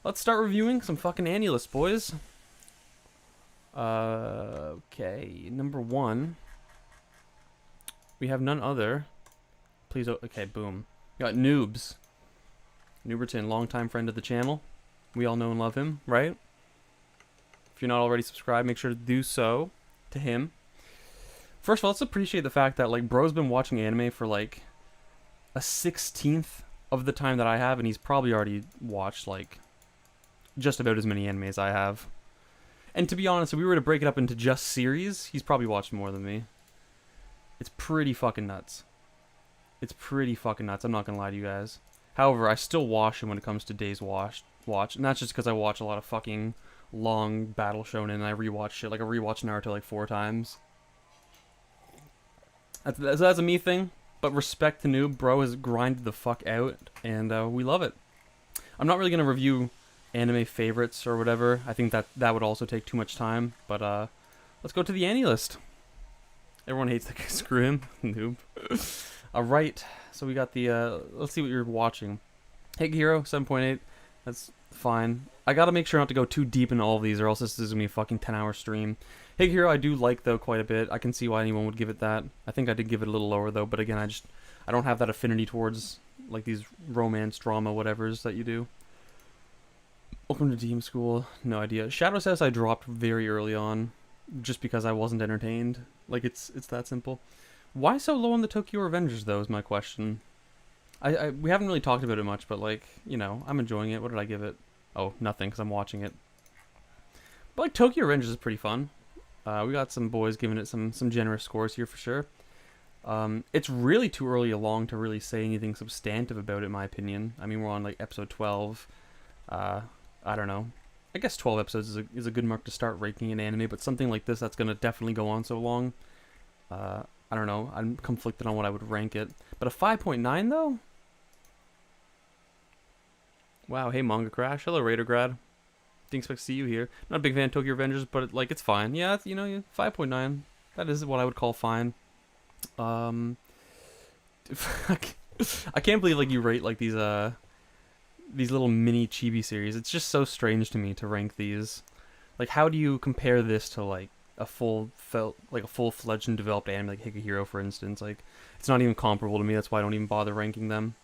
Let's start reviewing some fucking AniList, boys. Okay, number one, we have none other. Please, okay, boom. We got Noobs. Nooberton, longtime friend of the channel. We all know and love him, right? If you're not already subscribed, make sure to do so to him. First of all, let's appreciate the fact that, like, bro's been watching anime for, like, a 16th of the time that I have, and he's probably already watched, like, just about as many anime as I have. And to be honest, if we were to break it up into just series, he's probably watched more than me. It's pretty fucking nuts. It's pretty fucking nuts, I'm not gonna lie to you guys. However, I still watch him when it comes to days watch, and that's just because I watch a lot of fucking long battle shonen, and I rewatch shit. Like, I rewatched Naruto like 4 times. That's a me thing, but respect to Noob. Bro has grinded the fuck out, and we love it. I'm not really gonna review anime favorites or whatever. I think that would also take too much time, but let's go to the AniList. Everyone hates the screw him, Noob. Alright, so we got the, let's see what you're watching. Hig Hero, 7.8, that's fine. I gotta make sure not to go too deep into all of these, or else this is gonna be a fucking 10-hour stream. Hig Hero I do like, though, quite a bit. I can see why anyone would give it that. I think I did give it a little lower, though, but again, I don't have that affinity towards, like, these romance, drama, whatevers that you do. Welcome to Team School, no idea. Shadow says I dropped very early on, just because I wasn't entertained. Like, it's that simple. Why so low on the Tokyo Revengers, though, is my question. We haven't really talked about it much, but, like, you know, I'm enjoying it. What did I give it? Oh, nothing, because I'm watching it. But, like, Tokyo Revengers is pretty fun. We got some boys giving it some generous scores here for sure. It's really too early along to really say anything substantive about it, in my opinion. I mean, we're on, like, episode 12. I don't know. I guess 12 episodes is a good mark to start ranking an anime, but something like this that's going to definitely go on so long, I don't know. I'm conflicted on what I would rank it. But a 5.9, though? Wow, hey, Manga Crash. Hello, Raidergrad. Didn't expect to see you here. Not a big fan of Tokyo Revengers, but, like, it's fine. Yeah, it's, you know, 5.9. That is what I would call fine. I can't believe, like, you rate, like, these little mini chibi series. It's just so strange to me to rank these. Like, how do you compare this to, like, a full-fledged and developed anime like Hig Hero, for instance? Like, it's not even comparable to me. That's why I don't even bother ranking them.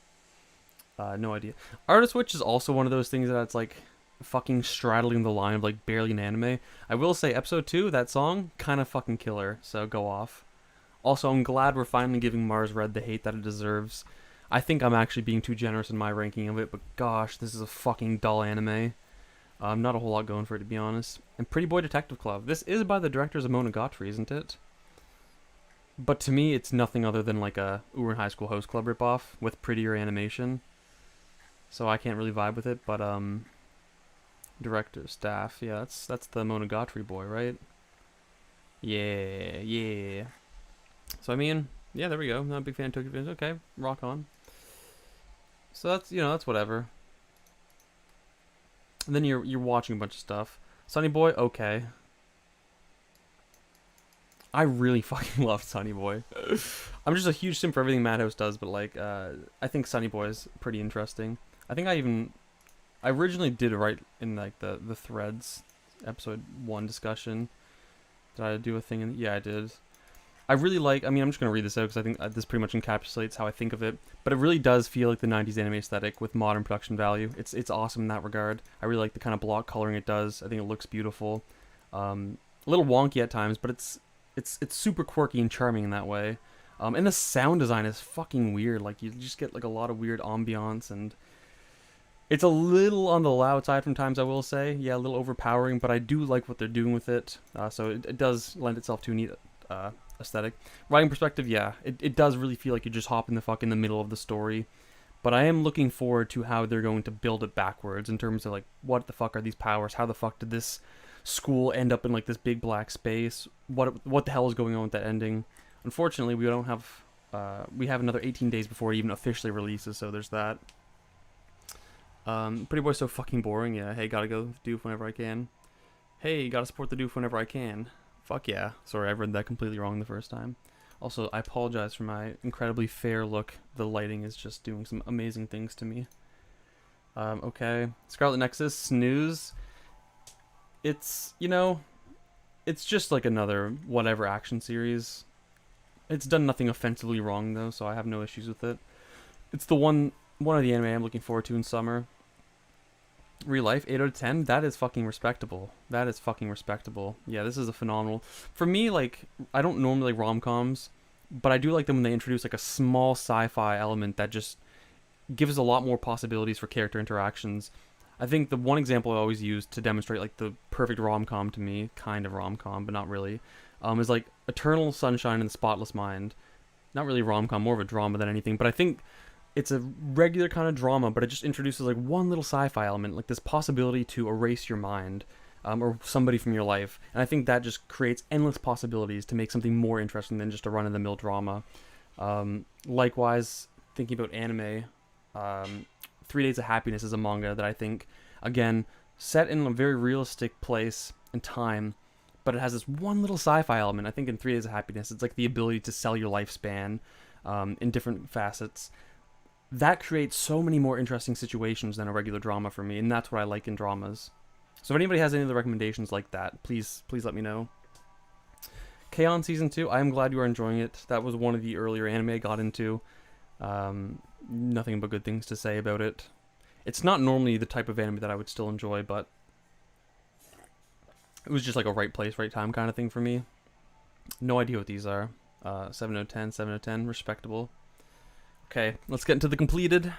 No idea. Artist Witch is also one of those things that's, like, fucking straddling the line of, like, barely an anime. I will say, episode 2, that song, kind of fucking killer, so go off. Also, I'm glad we're finally giving Mars Red the hate that it deserves. I think I'm actually being too generous in my ranking of it, but gosh, this is a fucking dull anime. Not a whole lot going for it, to be honest. And Pretty Boy Detective Club. This is by the directors of Monogatari, isn't it? But to me, it's nothing other than like a Ouran High School Host Club ripoff with prettier animation. So I can't really vibe with it, but director, staff, yeah, that's the Monogatari boy, right? Yeah. So I mean, yeah, there we go. Not a big fan of Tokyo Revengers. Okay, rock on. So that's, you know, that's whatever. And then you're watching a bunch of stuff. Sunny Boy, okay. I really fucking love Sunny Boy. I'm just a huge simp for everything Madhouse does, but like, I think Sunny Boy is pretty interesting. I think I originally did write in like the threads episode 1 discussion. Did I do a thing in? Yeah, I did. I really like, I mean, I'm just going to read this out because I think this pretty much encapsulates how I think of it. But it really does feel like the 90s anime aesthetic with modern production value. It's awesome in that regard. I really like the kind of block coloring it does. I think it looks beautiful. A little wonky at times, but it's super quirky and charming in that way. And the sound design is fucking weird. Like, you just get like a lot of weird ambiance, and it's a little on the loud side from times, I will say. Yeah, a little overpowering, but I do like what they're doing with it. So it does lend itself to a neat aesthetic. Writing perspective, yeah, it does really feel like you just hop in the middle of the story. But I am looking forward to how they're going to build it backwards in terms of like, what the fuck are these powers? How the fuck did this school end up in like this big black space? What the hell is going on with that ending? Unfortunately, we don't have we have another 18 days before it even officially releases, so there's that. Pretty Boy's so fucking boring. Yeah, hey, gotta go doof whenever I can. Hey, gotta support the doof whenever I can. Fuck yeah. Sorry, I read that completely wrong the first time. Also, I apologize for my incredibly fair look. The lighting is just doing some amazing things to me. Okay. Scarlet Nexus, snooze. It's, it's just like another whatever action series. It's done nothing offensively wrong though, so I have no issues with it. It's the one of the anime I'm looking forward to in summer. Real life, 8 out of 10. That is fucking respectable. That is fucking respectable. Yeah, this is a phenomenal. For me, like, I don't normally like rom-coms, but I do like them when they introduce like a small sci-fi element that just gives a lot more possibilities for character interactions. I think the one example I always use to demonstrate like the perfect rom-com to me, kind of rom-com, but not really, is like Eternal Sunshine and the Spotless Mind. Not really rom-com, more of a drama than anything, but I think it's a regular kind of drama, but it just introduces like one little sci-fi element, like this possibility to erase your mind, or somebody from your life, and I think that just creates endless possibilities to make something more interesting than just a run-of-the-mill drama. Likewise, thinking about anime, 3 Days of Happiness is a manga that I think, again, set in a very realistic place and time, but it has this one little sci-fi element. I think in 3 Days of Happiness, it's like the ability to sell your lifespan in different facets. That creates so many more interesting situations than a regular drama for me, and that's what I like in dramas. So if anybody has any other recommendations like that, please let me know. K-On! Season 2, I am glad you are enjoying it. That was one of the earlier anime I got into. Nothing but good things to say about it. It's not normally the type of anime that I would still enjoy, but it was just like a right place, right time kind of thing for me. No idea what these are. 7 out of 10, 7 out of 10, respectable. Okay, let's get into the completed.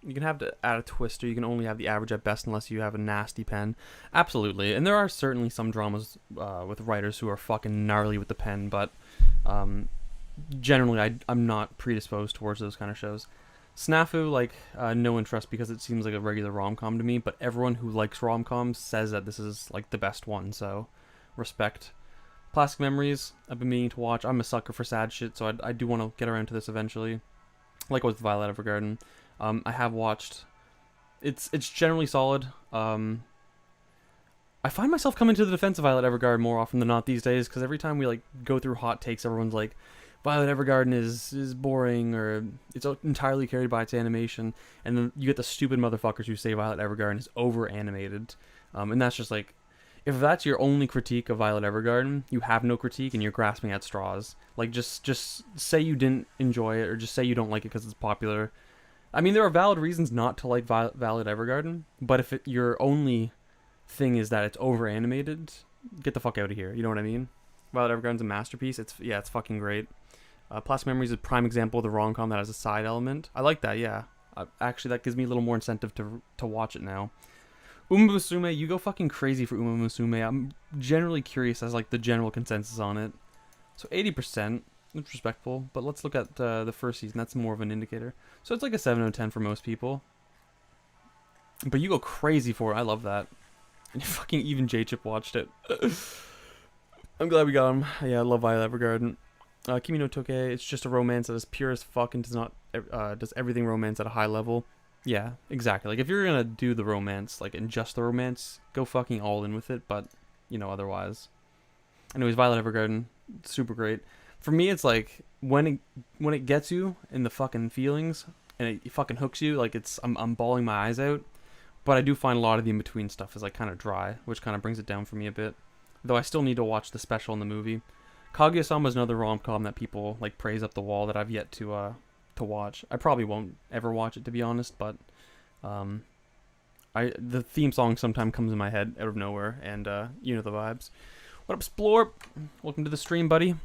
You can have to add a twist, or you can only have the average at best unless you have a nasty pen. Absolutely, and there are certainly some dramas with writers who are fucking gnarly with the pen, but generally I'm not predisposed towards those kind of shows. Snafu, like, no interest because it seems like a regular rom-com to me, but everyone who likes rom-coms says that this is like the best one, so respect. Plastic Memories, I've been meaning to watch. I'm a sucker for sad shit, so I do want to get around to this eventually. Like with Violet Evergarden, I have watched. It's generally solid. I find myself coming to the defense of Violet Evergarden more often than not these days, because every time we like go through hot takes, everyone's like, Violet Evergarden is boring, or it's entirely carried by its animation, and then you get the stupid motherfuckers who say Violet Evergarden is over animated, and that's just like, if that's your only critique of Violet Evergarden, you have no critique and you're grasping at straws. Like, just say you didn't enjoy it, or just say you don't like it because it's popular. I mean, there are valid reasons not to like Violet Evergarden, but if your only thing is that it's over animated, get the fuck out of here. You know what I mean? Violet Evergarden's a masterpiece. It's fucking great. Plastic Memories is a prime example of the rom-com that has a side element. I like that, yeah. Actually, that gives me a little more incentive to watch it now. Uma Musume, you go fucking crazy for Uma Musume. I'm generally curious as like the general consensus on it. So 80%, it's respectful, but let's look at the first season. That's more of an indicator. So it's like a 7 out of 10 for most people. But you go crazy for it. I love that. And fucking even J-Chip watched it. I'm glad we got him. Yeah, I love Violet Evergarden. Kimi no Toke, it's just a romance that is pure as fuck and does everything romance at a high level. Yeah, exactly. Like, if you're gonna do the romance, like, and just the romance, go fucking all in with it, but, otherwise. Anyways, Violet Evergarden, super great. For me, it's like, when it gets you in the fucking feelings, and it fucking hooks you, like, I'm bawling my eyes out, but I do find a lot of the in-between stuff is, like, kind of dry, which kind of brings it down for me a bit. Though I still need to watch the special in the movie. Kaguya-sama is another rom-com that people, like, praise up the wall that I've yet to watch. I probably won't ever watch it, to be honest, but the theme song sometimes comes in my head out of nowhere, and you know the vibes. What up, Splorp? Welcome to the stream, buddy.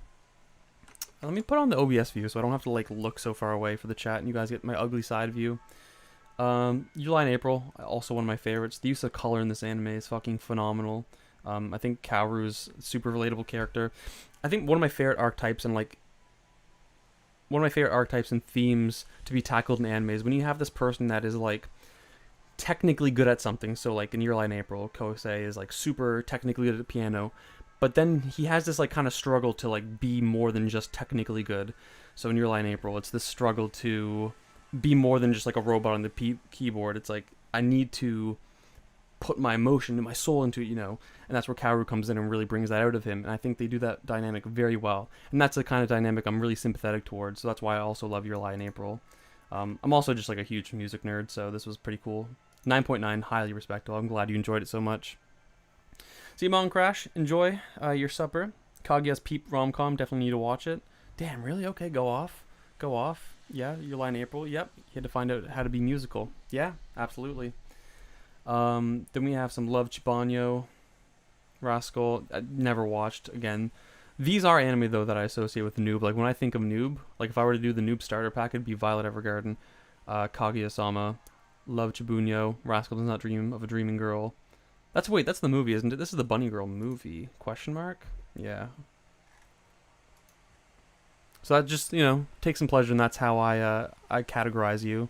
Let me put on the OBS view so I don't have to like look so far away for the chat, and you guys get my ugly side view. July and April, also one of my favorites. The use of color in this anime is fucking phenomenal. I think Kaoru's a super relatable character. I think one of my favorite archetypes and themes to be tackled in anime is when you have this person that is like technically good at something. So like in Your Lie in April, Kosei is like super technically good at the piano, but then he has this like kind of struggle to like be more than just technically good. So in Your Lie in April, it's this struggle to be more than just like a robot on the keyboard. It's like, I need to put my emotion and my soul into it, and that's where Kaoru comes in and really brings that out of him. And I think they do that dynamic very well. And that's the kind of dynamic I'm really sympathetic towards. So that's why I also love Your Lie in April. I'm also just like a huge music nerd, so this was pretty cool 9.9, highly respectable. I'm glad you enjoyed it so much. See, Mom Crash, enjoy your supper. Kaguya's Peep rom-com, definitely need to watch it. Damn, really? Okay, go off. Go off. Yeah, your line April. Yep, you had to find out how to be musical. Yeah, absolutely. Then we have some Love Chibanyo, Rascal. I never watched. Again, these are anime though that I associate with Noob. Like when I think of Noob, like if I were to do the Noob starter pack, it'd be Violet Evergarden, Kaguya-sama, Love Chibanyo, Rascal Does Not Dream of a Dreaming Girl. That's the movie, isn't it? This is the Bunny Girl movie? Question mark? Yeah. So that just, take some pleasure, and that's how I categorize you.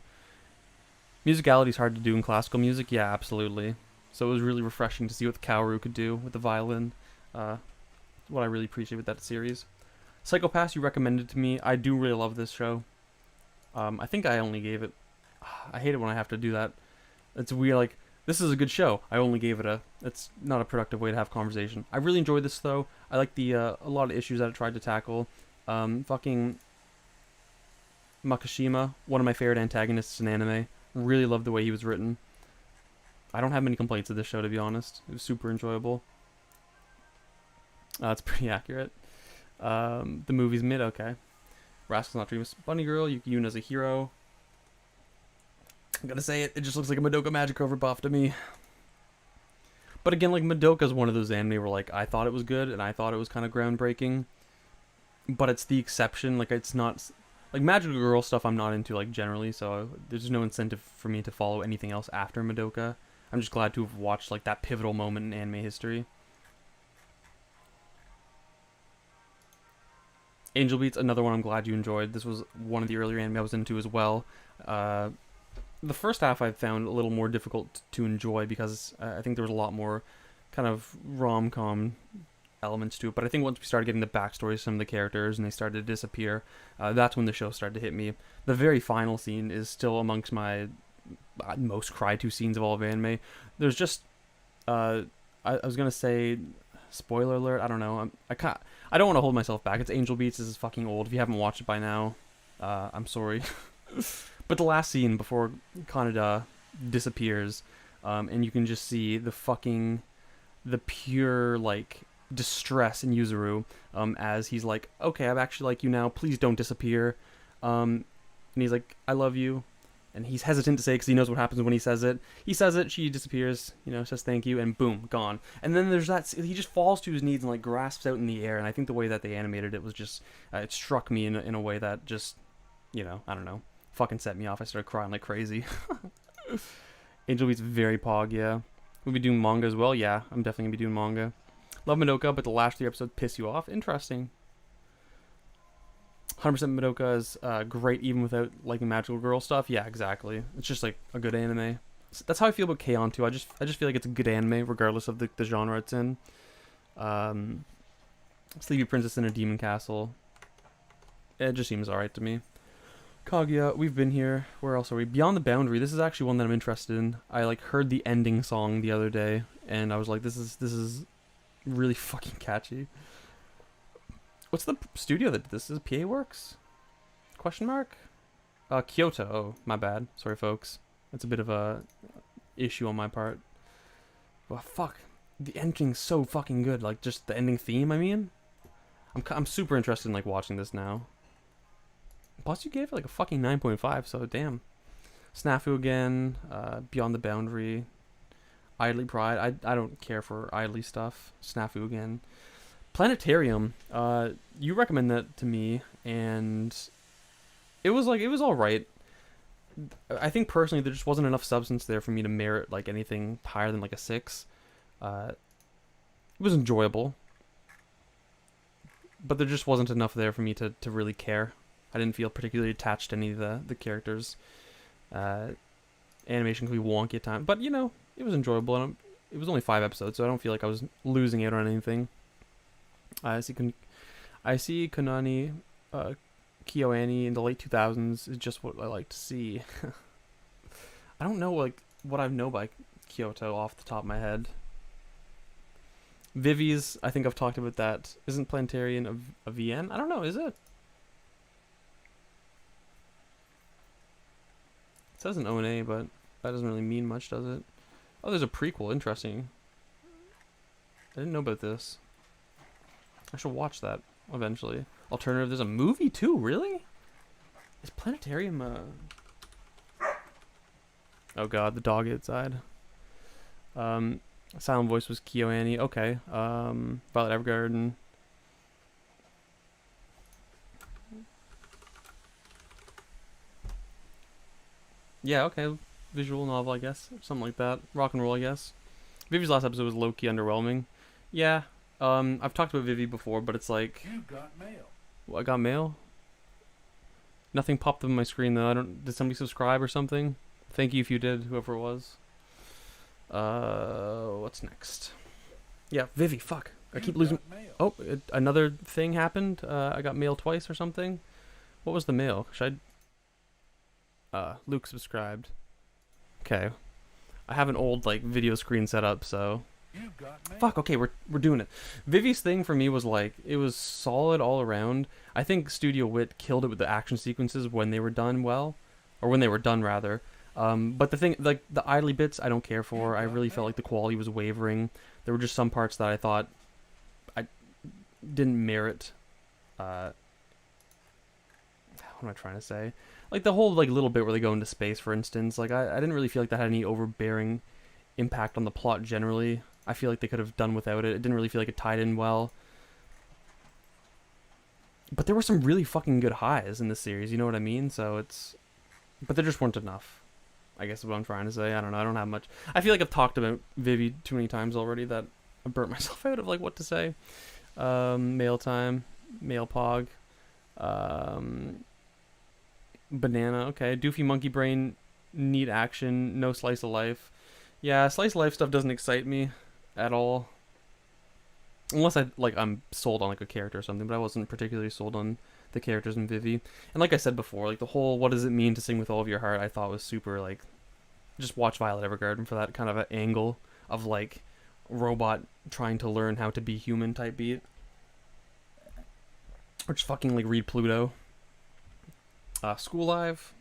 Musicality is hard to do in classical music, yeah, absolutely. So it was really refreshing to see what the Kaoru could do with the violin. What I really appreciate with that series. Psycho-Pass, you recommended to me. I do really love this show. I think I only gave it... I hate it when I have to do that. It's weird, like, this is a good show. I only gave it a... It's not a productive way to have conversation. I really enjoyed this, though. I like the a lot of issues that it tried to tackle. Fucking Makishima, one of my favorite antagonists in anime. Really loved the way he was written. I don't have many complaints with this show, to be honest. It was super enjoyable. It's pretty accurate. The movie's mid, okay. Rascal's Not Dreaming, Bunny Girl, Yukiyun as a hero. I'm gonna say it just looks like a Madoka Magic overbuff to me. But again, like, Madoka's one of those anime where, like, I thought it was good, and I thought it was kind of groundbreaking. But it's the exception, like, it's not... Like, Magical Girl stuff I'm not into, like, generally, so there's no incentive for me to follow anything else after Madoka. I'm just glad to have watched, like, that pivotal moment in anime history. Angel Beats, another one I'm glad you enjoyed. This was one of the earlier anime I was into as well. The first half I found a little more difficult to enjoy because I think there was a lot more kind of rom-com elements to it. But I think once we started getting the backstory of some of the characters and they started to disappear, that's when the show started to hit me. The very final scene is still amongst my most cried to scenes of all of anime. There's just... I was going to say... Spoiler alert, I don't know. I don't want to hold myself back. It's Angel Beats. This is fucking old. If you haven't watched it by now, I'm sorry. But the last scene before Kaneda disappears, and you can just see the pure, like, distress in Yuzuru, as he's like, okay, I'm actually like you now. Please don't disappear. And he's like, I love you. And he's hesitant to say because he knows what happens when he says it. He says it, she disappears, says thank you, and boom, gone. And then there's that, he just falls to his knees and, like, grasps out in the air. And I think the way that they animated it was just, it struck me in a way that just, I don't know, fucking set me off. I started crying like crazy. Angel Beats very pog, yeah. We'll be doing manga as well, yeah. I'm definitely going to be doing manga. Love Madoka, but the last 3 episodes piss you off. Interesting. 100% Madoka is great even without liking Magical Girl stuff. Yeah, exactly. It's just like a good anime. That's how I feel about K-On! Too. I just feel like it's a good anime regardless of the genre it's in. Sleepy Princess in a Demon Castle. It just seems alright to me. Kaguya, we've been here. Where else are we? Beyond the Boundary. This is actually one that I'm interested in. I heard the ending song the other day and I was like, this is really fucking catchy. What's the studio that did this? Is it PA Works? Question mark? Kyoto. Oh, my bad. Sorry, folks. That's a bit of a issue on my part. But fuck, the ending's so fucking good. Like, just the ending theme, I mean. I'm super interested in, like, watching this now. Plus, you gave it, like, a fucking 9.5, so damn. Snafu again. Beyond the Boundary. Idly Pride. I don't care for idly stuff. Snafu again. Planetarium, you recommend that to me, and it was all right. I think personally there just wasn't enough substance there for me to merit like anything higher than like a 6. It was enjoyable, but there just wasn't enough there for me to really care. I didn't feel particularly attached to any of the characters. Animation can be wonky at times, but it was enjoyable, and it was only 5 episodes, so I don't feel like I was losing out on anything. I see Konani, KyoAni in the late 2000s is just what I like to see. I don't know what I know by Kyoto off the top of my head. Vivi's, I think I've talked about that. Isn't Planetarian a VN? I don't know, is it? It says an O&A, but That doesn't really mean much, does it? Oh, there's a prequel. Interesting. I didn't know about this. I should watch that eventually. Alternative, there's a movie too, really? Is Planetarium, Oh god, the dog outside. Silent voice was KyoAni. Okay. Violet Evergarden. Yeah, okay. Visual novel, I guess. Something like that. Rock and roll, I guess. Vivi's last episode was low-key underwhelming. Yeah. I've talked about Vivi before, but it's like... You got mail. I got mail? Nothing popped up on my screen, though. Did somebody subscribe or something? Thank you if you did, whoever it was. What's next? Yeah, Vivi, fuck. I keep losing... Oh, another thing happened? I got mail twice or something? What was the mail? Should I... Luke subscribed. Okay. I have an old, like, video screen set up, so... Fuck, okay, we're doing it. Vivi's thing for me was, like, it was solid all around. I think Studio Wit killed it with the action sequences when they were done well. Or when they were done, rather. But the thing, like, the idly bits I don't care for. I really felt like the quality was wavering. There were just some parts that I thought I didn't merit... what am I trying to say? Like, the whole, like, little bit where they go into space, for instance. Like, I didn't really feel like that had any overbearing impact on the plot generally. I feel like they could have done without it. It didn't really feel like it tied in well. But there were some really fucking good highs in this series, you know what I mean? So it's... But there just weren't enough, I guess is what I'm trying to say. I don't know, I don't have much. I feel like I've talked about Vivi too many times already that I burnt myself out of, like, what to say. Mail time. Mail pog. Banana, okay. Doofy Monkey Brain, need action, no slice of life. Yeah, slice of life stuff doesn't excite me at all. Unless I'm sold on, like, a character or something, but I wasn't particularly sold on the characters in Vivi. And like I said before, like, the whole what does it mean to sing with all of your heart, I thought was super, like, just watch Violet Evergarden for that kind of an angle of, like, robot trying to learn how to be human type beat. Or just fucking, like, read Pluto. School Live?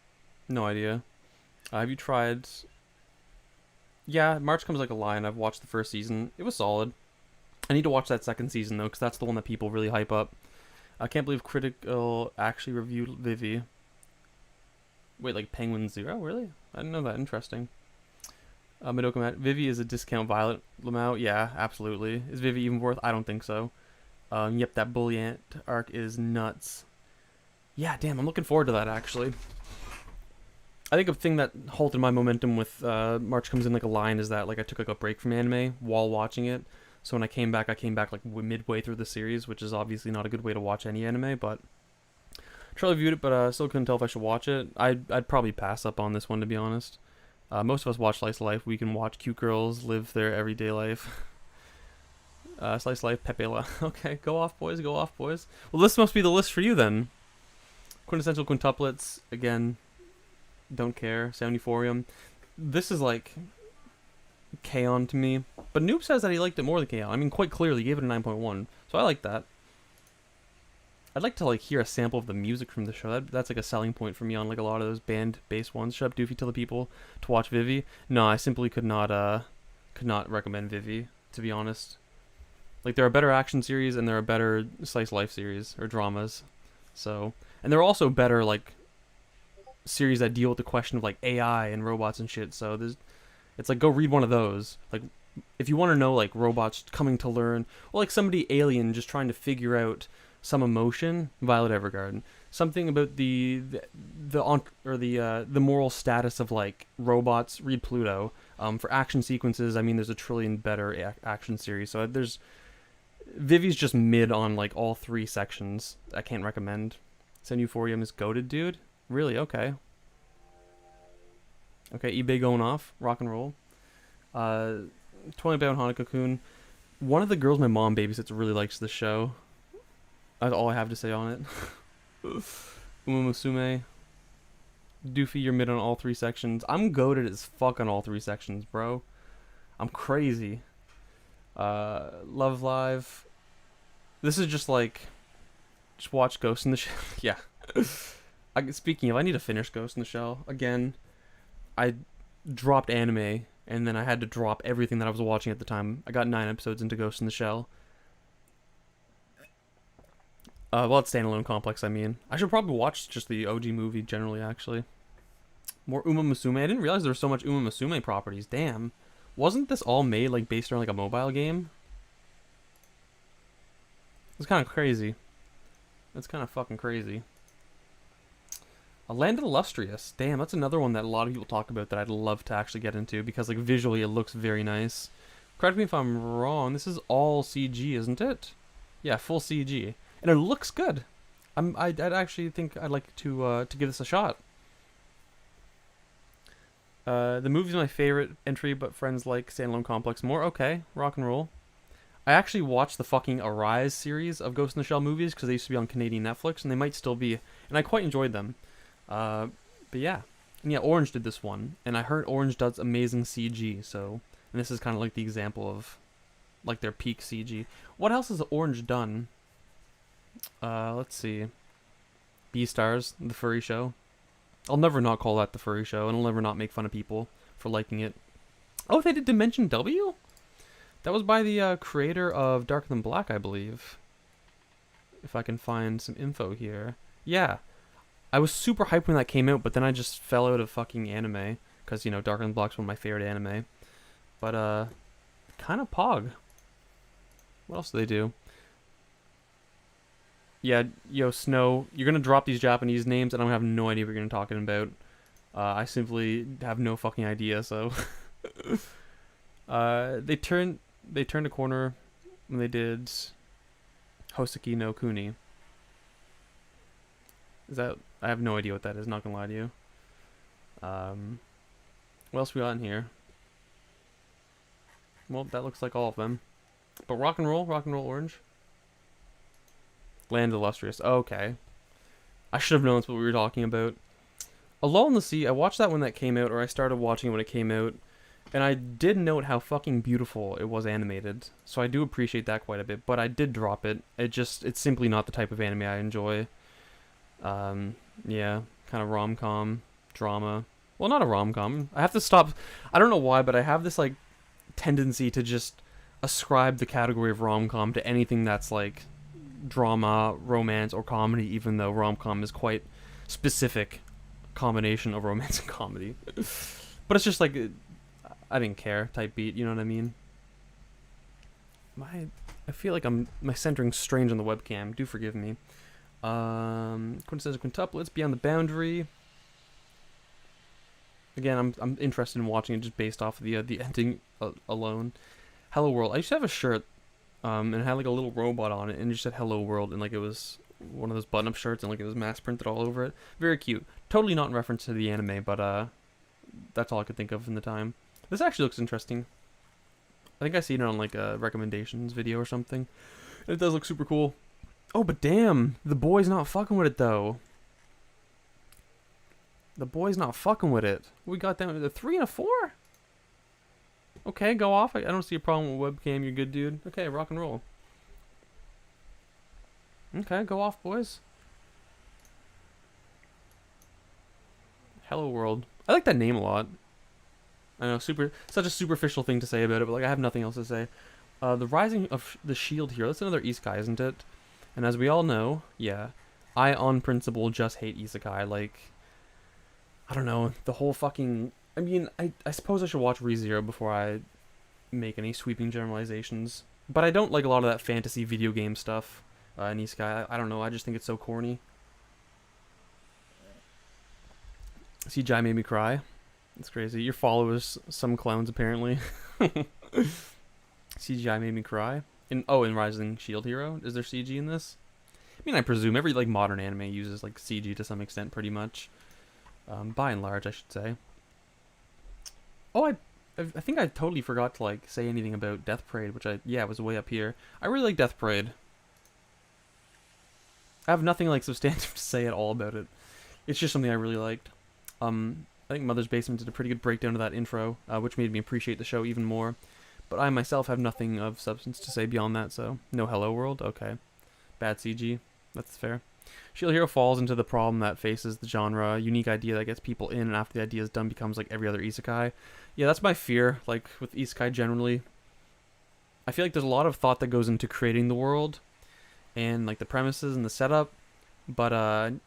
No idea. Have you tried... Yeah, March Comes Like a Lion. I've watched the first season. It was solid. I need to watch that second season, though, because that's the one that people really hype up. I can't believe Critical actually reviewed Vivi. Wait, like Penguin Zero? Really? I didn't know that. Interesting. Madoka Mat. Vivi is a discount Violet Lamau. Yeah, absolutely. Is Vivi even worth? I don't think so. Yep, that Bully Ant arc is nuts. Yeah, damn, I'm looking forward to that, actually. I think a thing that halted my momentum with March Comes In Like a Lion is that, like, I took, like, a break from anime while watching it. So when I came back, like, midway through the series, which is obviously not a good way to watch any anime, but... Charlie viewed it, but still couldn't tell if I should watch it. I'd probably pass up on this one, to be honest. Most of us watch Slice of Life. We can watch cute girls live their everyday life. Slice of Life, Pepe La. Okay, go off, boys, go off, boys. Well, this must be the list for you, then. Quintessential Quintuplets, again... Don't care. Sound Euphorium. This is like K-On! To me. But Noob says that he liked it more than K-On! I mean, quite clearly, he gave it a 9.1. So I like that. I'd like to, like, hear a sample of the music from the show. That's like a selling point for me on, like, a lot of those band-based ones. Shut up, Doofy, tell the people to watch Vivi. No, I simply could not recommend Vivi, to be honest. Like, there are better action series and there are better slice life series or dramas. So, and there are also better, like, series that deal with the question of, like, AI and robots and shit. So it's like, go read one of those. Like, if you want to know, like, robots coming to learn, or like somebody alien just trying to figure out some emotion, Violet Evergarden. Something about the moral status of, like, robots, read Pluto. For action sequences, I mean, there's a trillion better action series. So Vivi's just mid on, like, all three sections. I can't recommend. Sound Euphorium is goated, dude. Really? Okay. Okay, eBay going off. Rock and roll. 20 Bound Hanako-kun. One of the girls my mom babysits really likes this show. That's all I have to say on it. Umusume. Doofy, you're mid on all three sections. I'm goated as fuck on all three sections, bro. I'm crazy. Love Live. This is just like... Just watch Ghost in the Shell. Yeah. Speaking of, I need to finish Ghost in the Shell again. dropped anime, and then I had to drop everything that I was watching at the time. I got 9 episodes into Ghost in the Shell. Well, it's standalone complex, I mean. I should probably watch just the OG movie generally, actually. More Uma Musume. I didn't realize there was so much Uma Musume properties. Damn. Wasn't this all made, like, based around, like, a mobile game? It's kind of crazy. That's kind of fucking crazy. A Land of the Illustrious. Damn, that's another one that a lot of people talk about that I'd love to actually get into because, like, visually it looks very nice. Correct me if I'm wrong. This is all CG, isn't it? Yeah, full CG, and it looks good. I'd actually think I'd like to give this a shot. The movie's my favorite entry, but friends like Standalone Complex more. Okay, rock and roll. I actually watched the fucking Arise series of Ghost in the Shell movies because they used to be on Canadian Netflix, and they might still be, and I quite enjoyed them. But yeah. And yeah, Orange did this one, and I heard Orange does amazing CG, so, and this is kind of like the example of, like, their peak CG. What else has Orange done? Let's see. Beastars, the furry show. I'll never not call that the furry show, and I'll never not make fun of people for liking it. Oh, they did Dimension W? That was by the creator of Darker Than Black, I believe. If I can find some info here. Yeah. I was super hyped when that came out, but then I just fell out of fucking anime. Because, you know, Darker Than Black's one of my favorite anime. But, kind of pog. What else do they do? Yeah, yo, Snow, you're going to drop these Japanese names, and I have no idea what you're going to be talking about. I simply have no fucking idea, so... They turned a corner when they did Hoseki no Kuni. Is that... I have no idea what that is, not gonna lie to you. What else we got in here? Well, that looks like all of them. But Rock and Roll Orange. Land of the Illustrious. Okay. I should have known that's what we were talking about. A Lull in the Sea, I watched that when that came out, or I started watching it when it came out. And I did note how fucking beautiful it was animated. So I do appreciate that quite a bit. But I did drop it. It's simply not the type of anime I enjoy. Yeah, kind of rom-com, drama. Well, not a rom-com. I have to stop. I don't know why, but I have this, like, tendency to just ascribe the category of rom-com to anything that's, like, drama, romance, or comedy, even though rom-com is quite specific combination of romance and comedy. But it's just, like, I didn't care type beat, you know what I mean? I feel like my centering's strange on the webcam. Do forgive me. Quintessential Quintuplets, Beyond the Boundary. Again, I'm interested in watching it just based off of the ending alone. Hello World. I used to have a shirt, and it had like a little robot on it, and it just said Hello World, and like it was one of those button-up shirts, and like it was mass printed all over it. Very cute. Totally not in reference to the anime, but that's all I could think of in the time. This actually looks interesting. I think I seen it on like a recommendations video or something. It does look super cool. Oh, but damn, the boy's not fucking with it though. The boy's not fucking with it. We got down to the 3 and a 4. Okay, go off. I don't see a problem with webcam. You're good, dude. Okay, rock and roll. Okay, go off, boys. Hello World. I like that name a lot. I know, such a superficial thing to say about it, but like I have nothing else to say. The Rising of the Shield Hero. That's another isekai, isn't it? And as we all know, yeah, I on principle just hate isekai. Like, I don't know, the whole fucking... I mean, I suppose I should watch ReZero before I make any sweeping generalizations. But I don't like a lot of that fantasy video game stuff in isekai. I don't know, I just think it's so corny. CGI made me cry. It's crazy. Your followers, some clowns apparently. CGI made me cry. In Rising Shield Hero, is there CG in this? I mean, I presume every like modern anime uses like CG to some extent, pretty much. By and large, I should say. Oh, I think I totally forgot to like say anything about Death Parade, which it was way up here. I really like Death Parade. I have nothing like substantive to say at all about it. It's just something I really liked. I think Mother's Basement did a pretty good breakdown of that intro, which made me appreciate the show even more. But I myself have nothing of substance to say beyond that, so no Hello World? Okay. Bad CG. That's fair. Shield Hero falls into the problem that faces the genre, a unique idea that gets people in, and after the idea is done becomes like every other isekai. Yeah, that's my fear, like with isekai generally. I feel like there's a lot of thought that goes into creating the world, and like the premises and the setup, but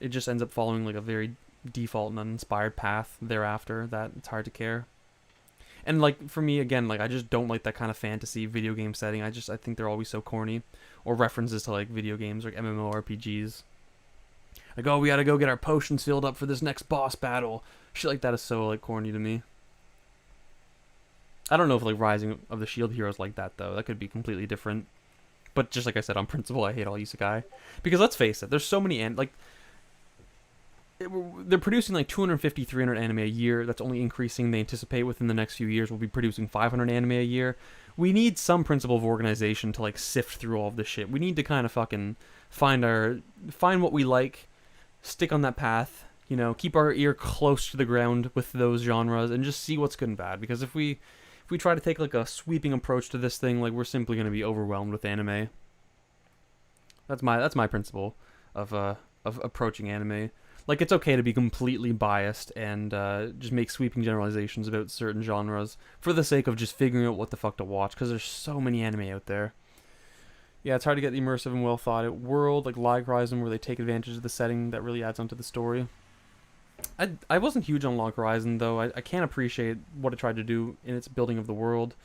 it just ends up following like a very default and uninspired path thereafter that it's hard to care. And like for me again, like I just don't like that kind of fantasy video game setting. I think they're always so corny, or references to like video games like MMORPGs. Like, oh, we gotta go get our potions filled up for this next boss battle. Shit like that is so like corny to me. I don't know if like Rising of the Shield Hero is like that though. That could be completely different. But just like I said, on principle, I hate all isekai because let's face it, there's so many they're producing like 250, 300 anime a year. That's only increasing. They anticipate within the next few years we'll be producing 500 anime a year. We need some principle of organization to like sift through all of this shit. We need to kind of fucking find what we like, stick on that path, you know, keep our ear close to the ground with those genres and just see what's good and bad. Because if we try to take like a sweeping approach to this thing, like we're simply going to be overwhelmed with anime. That's my principle of approaching anime. Like, it's okay to be completely biased and just make sweeping generalizations about certain genres for the sake of just figuring out what the fuck to watch, because there's so many anime out there. Yeah, it's hard to get the immersive and well thought out world like Log Horizon where they take advantage of the setting that really adds onto the story. I wasn't huge on Log Horizon, though. I can't appreciate what it tried to do in its building of the world.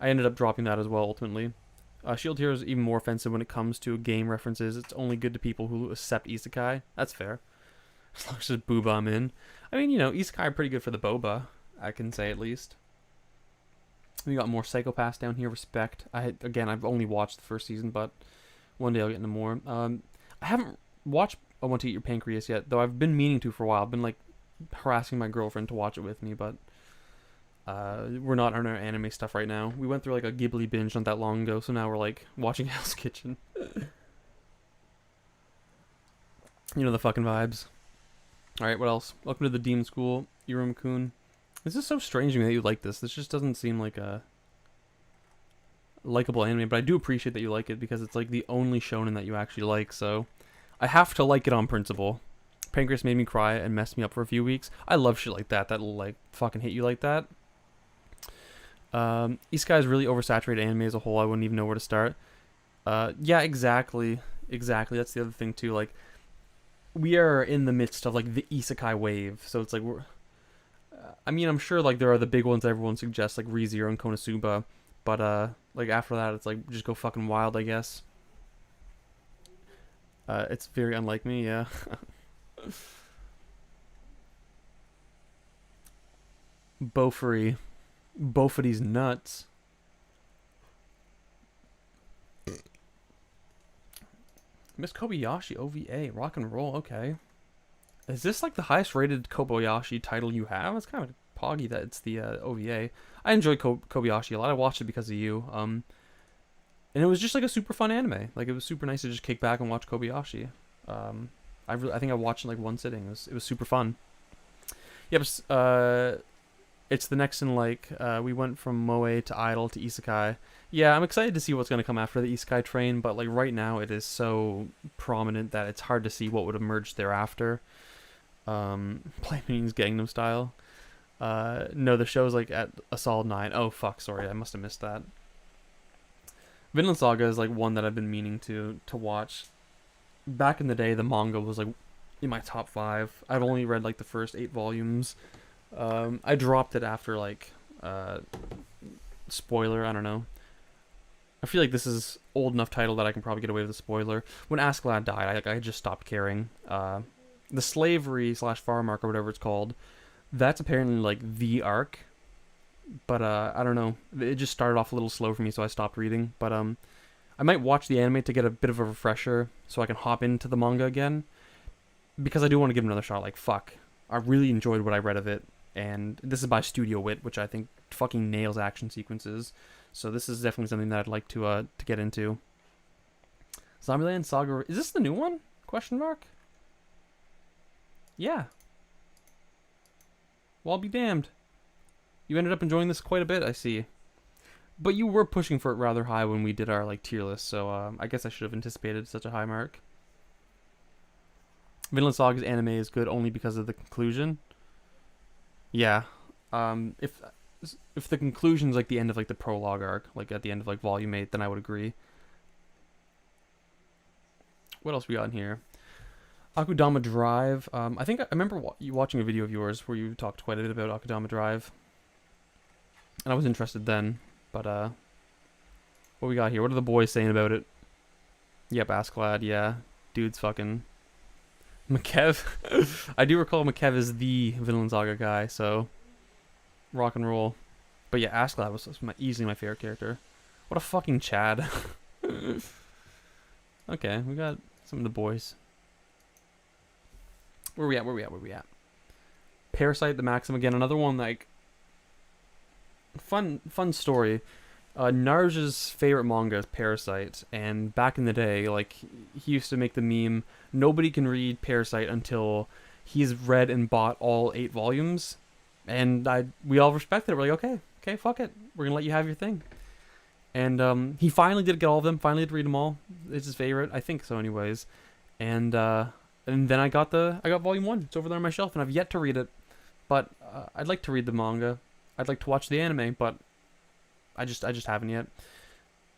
I ended up dropping that as well, ultimately. Shield Hero is even more offensive when it comes to game references. It's only good to people who accept isekai. That's fair. As long as there's booba, I'm in. I mean, you know, isekai are pretty good for the boba, I can say at least. We got more Psychopaths down here, respect. I've only watched the first season, but one day I'll get into more. I haven't watched I Want to Eat Your Pancreas yet, though I've been meaning to for a while. I've been, like, harassing my girlfriend to watch it with me, but we're not on our anime stuff right now. We went through, like, a Ghibli binge not that long ago, so now we're, like, watching Hell's Kitchen. You know the fucking vibes. Alright, what else? Welcome to the Demon School, Irum-kun. This is so strange to me that you like this. This just doesn't seem like a likable anime, but I do appreciate that you like it because it's like the only shonen that you actually like, so I have to like it on principle. Pancreas made me cry and messed me up for a few weeks. I love shit like that that'll like fucking hit you like that. Isekai is really oversaturated anime as a whole. I wouldn't even know where to start. Yeah, exactly. That's the other thing too. Like, we are in the midst of like the isekai wave, so it's like I mean, I'm sure like there are the big ones that everyone suggests, like ReZero and Konosuba, but like after that, it's like just go fucking wild, I guess. It's very unlike me, yeah. Beaufry. Beaufry's nuts. Miss Kobayashi OVA, rock and roll, okay. Is this like the highest rated Kobayashi title you have? It's kind of poggy that it's the OVA. I enjoy Kobayashi a lot. I watched it because of you. And it was just like a super fun anime. Like, it was super nice to just kick back and watch Kobayashi. I think I watched it in like one sitting. It was super fun. Yep. It's the next in like we went from moe to idol to isekai. Yeah, I'm excited to see what's gonna come after the isekai train, but like right now it is so prominent that it's hard to see what would emerge thereafter. Play means Gangnam Style. No, the show's like at a solid 9. Oh fuck, sorry, I must have missed that. Vinland Saga is like one that I've been meaning to watch. Back in the day, the manga was like in my top 5. I've only read like the first 8 volumes. I dropped it after like spoiler, I don't know. I feel like this is old enough title that I can probably get away with a spoiler. When Askeladd died, I just stopped caring. The slavery / farm arc or whatever it's called, that's apparently like the arc. But I don't know. It just started off a little slow for me, so I stopped reading. But I might watch the anime to get a bit of a refresher so I can hop into the manga again. Because I do want to give it another shot. Like, fuck. I really enjoyed what I read of it. And this is by Studio Wit, which I think fucking nails action sequences. So this is definitely something that I'd like to get into. Zombieland Saga. Is this the new one? Question mark? Yeah. Well, I'll be damned. You ended up enjoying this quite a bit, I see. But you were pushing for it rather high when we did our like tier list, so I guess I should have anticipated such a high mark. Vinland Saga's anime is good only because of the conclusion. Yeah. If the conclusion's like the end of like the prologue arc, like at the end of like volume 8, then I would agree. What else we got in here? Akudama Drive. I think I remember you watching a video of yours where you talked quite a bit about Akudama Drive, and I was interested then. But what we got here? What are the boys saying about it? Yep, Askeladd. Yeah, dude's fucking Makev. I do recall Makev is the Vinland Saga guy, so rock and roll. But yeah, Askeladd was easily my favorite character. What a fucking Chad. Okay, we got some of the boys. Where we at? Parasite the Maxim again, another one like fun story. Narj's favorite manga is Parasite, and back in the day, like he used to make the meme, nobody can read Parasite until he's read and bought all 8 volumes, and we all respected it. We're like, okay, fuck it, we're gonna let you have your thing. And he finally did get all of them. Finally did read them all. It's his favorite, I think so, anyways. And then I got volume 1. It's over there on my shelf, and I've yet to read it. But I'd like to read the manga. I'd like to watch the anime, but I just haven't yet.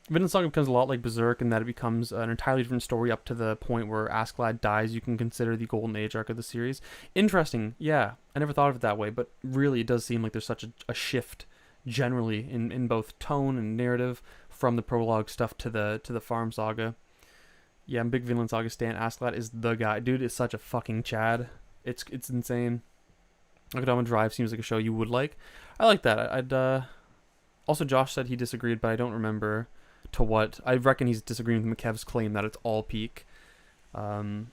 Vinland Saga becomes a lot like Berserk in that it becomes an entirely different story up to the point where Askeladd dies. You can consider the Golden Age arc of the series. Interesting, yeah. I never thought of it that way, but really it does seem like there's such a shift generally in both tone and narrative from the prologue stuff to the farm saga. Yeah, I'm big Vinland Saga stan. Askeladd is the guy. Dude is such a fucking Chad. It's insane. Akudama Drive seems like a show you would like. I like that. I'd also Josh said he disagreed, but I don't remember to what. I reckon he's disagreeing with McKev's claim that it's all peak. Go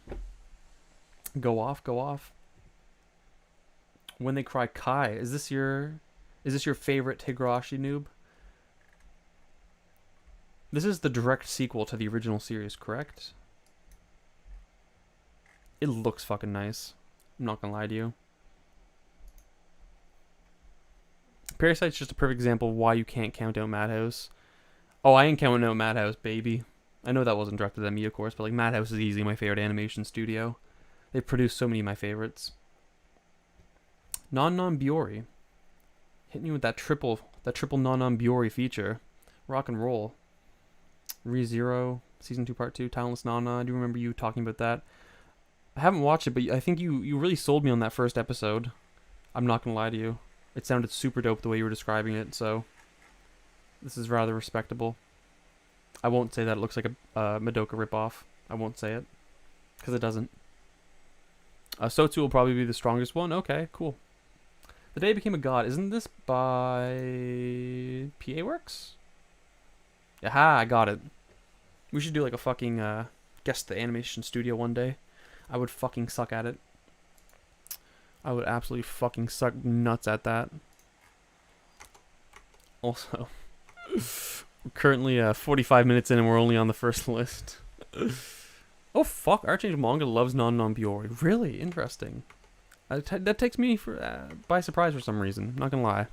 off. When They Cry Kai. Is this your favorite Higurashi noob? This is the direct sequel to the original series, correct? It looks fucking nice. I'm not gonna lie to you. Parasite's just a perfect example of why you can't count out Madhouse. Oh, I ain't counting out Madhouse, baby. I know that wasn't directed at me, of course, but like Madhouse is easily my favorite animation studio. They've produced so many of my favorites. Non Biori. Hit me with that triple non Biori feature. Rock and roll. ReZero, Season 2, Part 2, Talentless Nana. I do remember you talking about that. I haven't watched it, but I think you really sold me on that first episode. I'm not going to lie to you. It sounded super dope the way you were describing it, so this is rather respectable. I won't say that it looks like a Madoka ripoff. I won't say it, because it doesn't. Sotsu will probably be the strongest one. Okay, cool. The Day Became a God. Isn't this by PA Works? Aha, I got it. We should do like a fucking guess the animation studio one day. I would fucking suck at it. I would absolutely fucking suck nuts at that. Also, we're currently 45 minutes in and we're only on the first list. Oh fuck, Archangel Manga loves Non Biori. Really? Interesting. That takes me by surprise for some reason. Not gonna lie.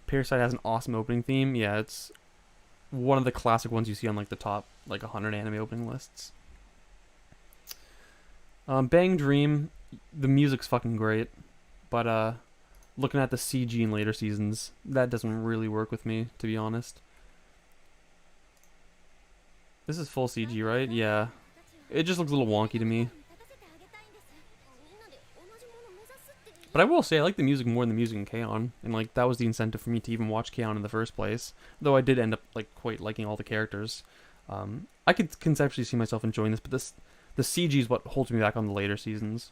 Parasite has an awesome opening theme. Yeah, it's one of the classic ones you see on like the top like 100 anime opening lists. Bang Dream, the music's fucking great, but looking at the CG in later seasons, that doesn't really work with me, to be honest. This is full CG, right? Yeah. It just looks a little wonky to me. But I will say I like the music more than the music in K-On! And like that was the incentive for me to even watch K-On! In the first place. Though I did end up like quite liking all the characters. I could conceptually see myself enjoying this, but the CG is what holds me back on the later seasons.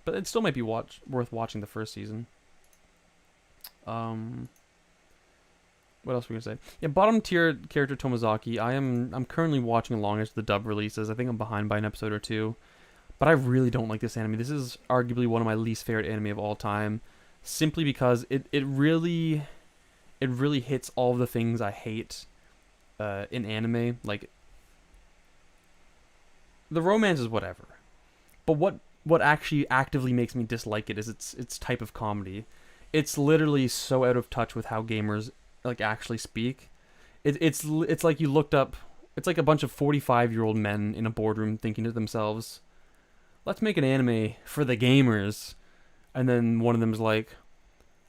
But it still might be worth watching the first season. What else were we gonna say? Yeah, bottom tier character Tomozaki. I'm currently watching along as the dub releases. I think I'm behind by an episode or two. But I really don't like this anime. This is arguably one of my least favorite anime of all time. Simply because it really hits all of the things I hate in anime. Like, the romance is whatever. But what actually actively makes me dislike it is its type of comedy. It's literally so out of touch with how gamers like actually speak. It's like you looked up. It's like a bunch of 45-year-old men in a boardroom thinking to themselves, let's make an anime for the gamers. And then one of them's like,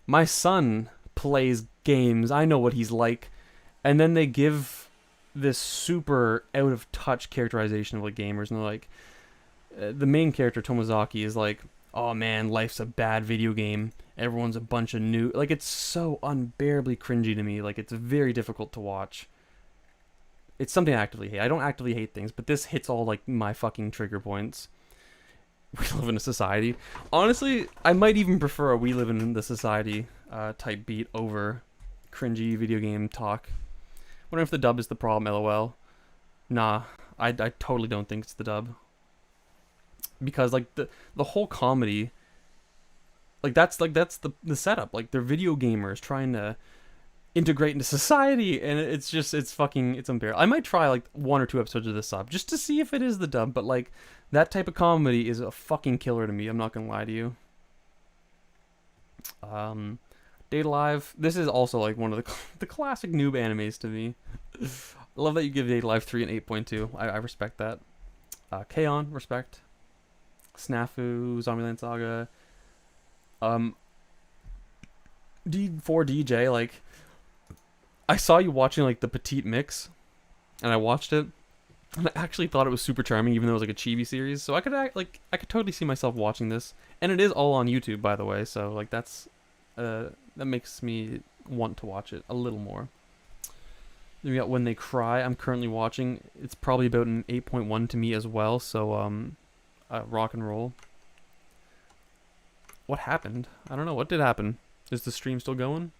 my son plays games. I know what he's like. And then they give this super out of touch characterization of like gamers, and they're like, the main character Tomozaki is like, oh man, life's a bad video game. Everyone's a bunch of new. Like, it's so unbearably cringy to me. Like, it's very difficult to watch. It's something I actively hate. I don't actively hate things, but this hits all like my fucking trigger points. We live in a society. Honestly, I might even prefer a "We Live in the Society" type beat over cringy video game talk. Wondering if the dub is the problem. LOL. Nah, I totally don't think it's the dub. Because like the whole comedy, like that's the setup. Like, they're video gamers trying to integrate into society, and it's unbearable. I might try like 1 or 2 episodes of this sub just to see if it is the dub, but like that type of comedy is a fucking killer to me. I'm not gonna lie to you. Date Alive. This is also like one of the classic noob animes to me. I love that you give Date Alive 3 and 8.2. I respect that. K-On! Respect. Snafu, Zombieland Saga. D4DJ, like, I saw you watching like the Petite Mix, and I watched it, and I actually thought it was super charming, even though it was like a chibi series. So I could totally see myself watching this, and it is all on YouTube, by the way. So like that makes me want to watch it a little more. Then we got When They Cry. I'm currently watching. It's probably about an 8.1 to me as well. So rock and roll. What happened? I don't know. What did happen? Is the stream still going?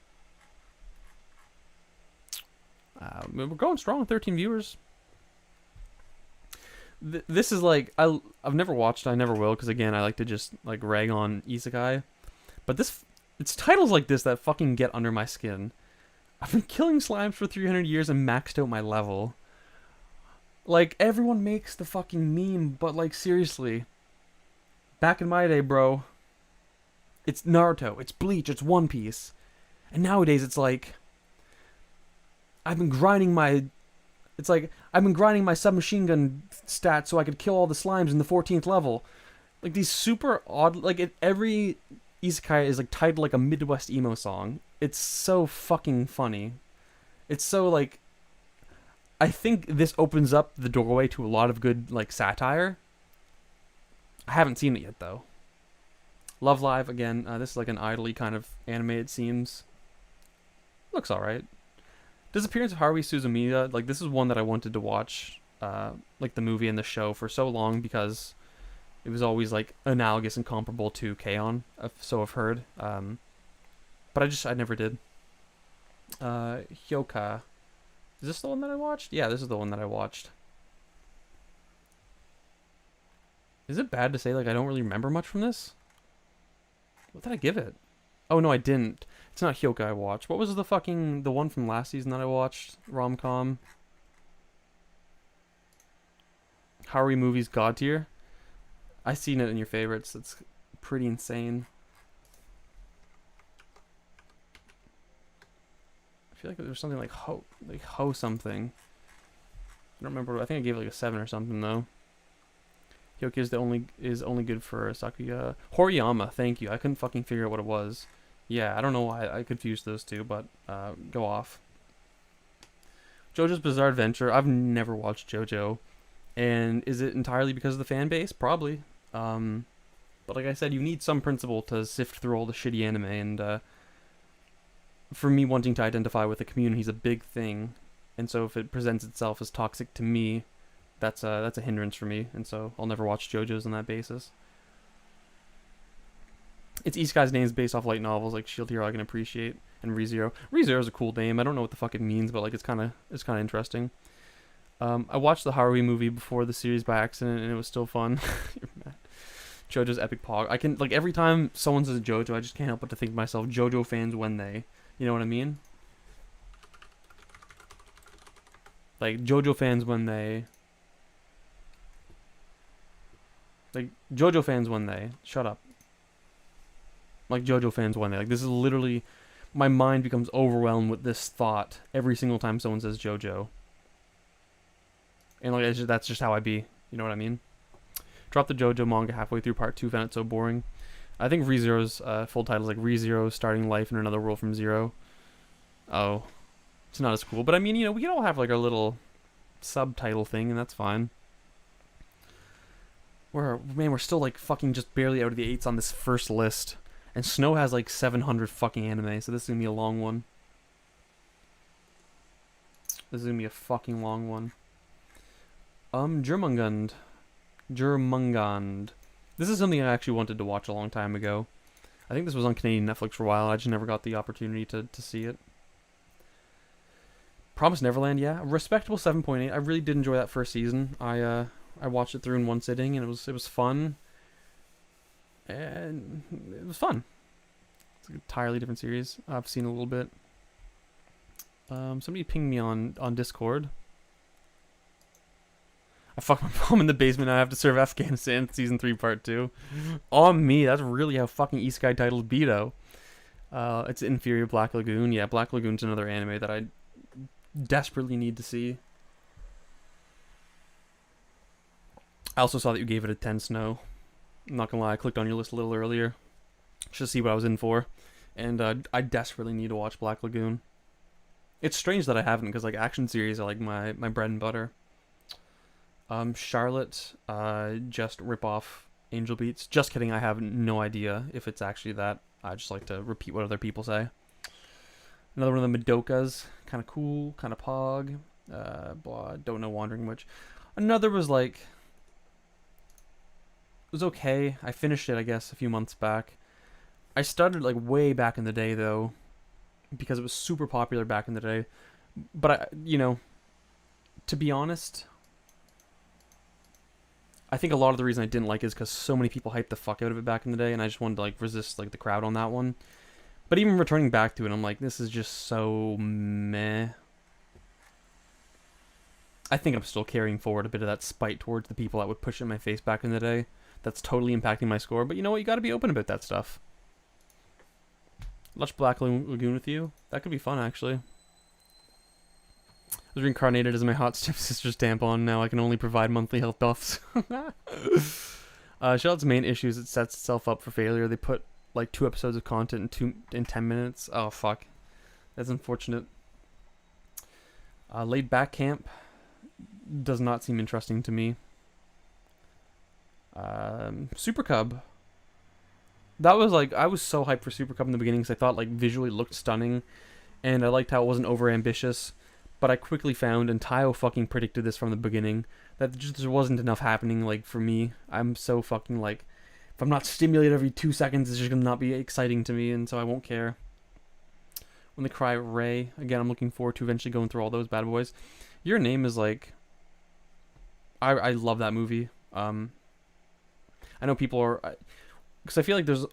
We're going strong. 13 viewers. This is like, I've never watched. I never will, because again, I like to just like rag on isekai. But it's titles like this that fucking get under my skin. I've been killing slimes for 300 years and maxed out my level. Like, everyone makes the fucking meme, but like, seriously. Back in my day, bro, it's Naruto, it's Bleach, it's One Piece. And nowadays it's like, I've been grinding my submachine gun stats so I could kill all the slimes in the 14th level. Like, these super odd, like, every isekai is like titled like a Midwest emo song. It's so fucking funny. It's so like, I think this opens up the doorway to a lot of good like satire. I haven't seen it yet though. Love Live, again, this is like an idly kind of anime, it seems. Looks alright. Disappearance of Haruhi Suzumiya, like, this is one that I wanted to watch, like the movie and the show for so long, because it was always like analogous and comparable to K-On!, so I've heard. But I never did. Hyoka. Is this the one that I watched? Yeah, this is the one that I watched. Is it bad to say, like, I don't really remember much from this? What did I give it? Oh, no, I didn't. It's not Hyoka I watched. What was the one from last season that I watched? Rom-com? Haruhi Movies God Tier? I seen it in your favorites. It's pretty insane. I feel like there was something like Ho something. I don't remember. I think I gave it like a 7 or something though. Hyoka is only good for Sakuya. Horiyama, thank you. I couldn't fucking figure out what it was. Yeah, I don't know why I confused those two, but go off. JoJo's Bizarre Adventure. I've never watched JoJo. And is it entirely because of the fan base? Probably. But like I said, you need some principle to sift through all the shitty anime, and for me wanting to identify with the community is a big thing. And so if it presents itself as toxic to me, that's a hindrance for me, and so I'll never watch JoJo's on that basis. Its isekai's name is based off light novels like Shield Hero I can appreciate, and ReZero. ReZero is a cool name. I don't know what the fuck it means, but like it's kind of interesting. I watched the Haruhi movie before the series by accident, and it was still fun. You're mad. JoJo's epic pog. I can, like, every time someone says JoJo, I just can't help but to think to myself, JoJo fans when they, you know what I mean? Like, JoJo fans when they, like, JoJo fans when they, shut up. Like, JoJo fans when they, like, this is literally, my mind becomes overwhelmed with this thought every single time someone says JoJo. And, like, that's just how I be, you know what I mean? Dropped the JoJo manga halfway through part 2, found it so boring. I think ReZero's full title is like ReZero starting life in another world from zero. Oh, it's not as cool. But I mean, you know, we can all have like our little subtitle thing, and that's fine. We're still like fucking just barely out of the 8s on this first list. And Snow has like 700 fucking anime, so this is gonna be a long one. This is gonna be a fucking long one. Jurmungand. This is something I actually wanted to watch a long time ago. I think this was on Canadian Netflix for a while. I just never got the opportunity to see it. Promised Neverland, yeah, a respectable 7.8. I really did enjoy that first season. I watched it through in one sitting, and it was fun. And it was fun. It's an entirely different series. I've seen a little bit. Somebody pinged me on Discord. I fucked my mom in the basement. I have to serve Afghanistan season 3 part 2. On me. That's really how fucking Isekai titles be though. It's inferior Black Lagoon. Yeah, Black Lagoon's another anime that I desperately need to see. I also saw that you gave it a 10, Snow. I'm not gonna lie, I clicked on your list a little earlier just to see what I was in for, and I desperately need to watch Black Lagoon. It's strange that I haven't, because like action series are like my bread and butter. Charlotte, just rip off Angel Beats. Just kidding, I have no idea if it's actually that. I just like to repeat what other people say. Another one of the Madokas, kind of cool, kind of pog. Blah, don't know Wandering Witch. Another was like, it was okay. I finished it, I guess, a few months back. I started like way back in the day though, because it was super popular back in the day. But I, you know, to be honest, I think a lot of the reason I didn't like it is because so many people hyped the fuck out of it back in the day, and I just wanted to like resist like the crowd on that one. But even returning back to it, I'm like, this is just so meh. I think I'm still carrying forward a bit of that spite towards the people that would push it in my face back in the day. That's totally impacting my score, but you know what? You gotta be open about that stuff. Watch Black Lagoon with you. That could be fun, actually. I was reincarnated as my hot stepsister's tampon. Now I can only provide monthly health buffs. Charlotte's main issue is it sets itself up for failure. They put like 2 episodes of content in 10 minutes. Oh, fuck. That's unfortunate. Laid Back Camp does not seem interesting to me. Super Cub. That was like, I was so hyped for Super Cub in the beginning because I thought like visually it looked stunning, and I liked how it wasn't over ambitious. But I quickly found, and Tayo fucking predicted this from the beginning, that just there wasn't enough happening like for me. I'm so fucking like, if I'm not stimulated every 2 seconds, it's just gonna not be exciting to me, and so I won't care. When They Cry Ray, again, I'm looking forward to eventually going through all those bad boys. Your Name is like, I love that movie. I know people are, because I feel like there's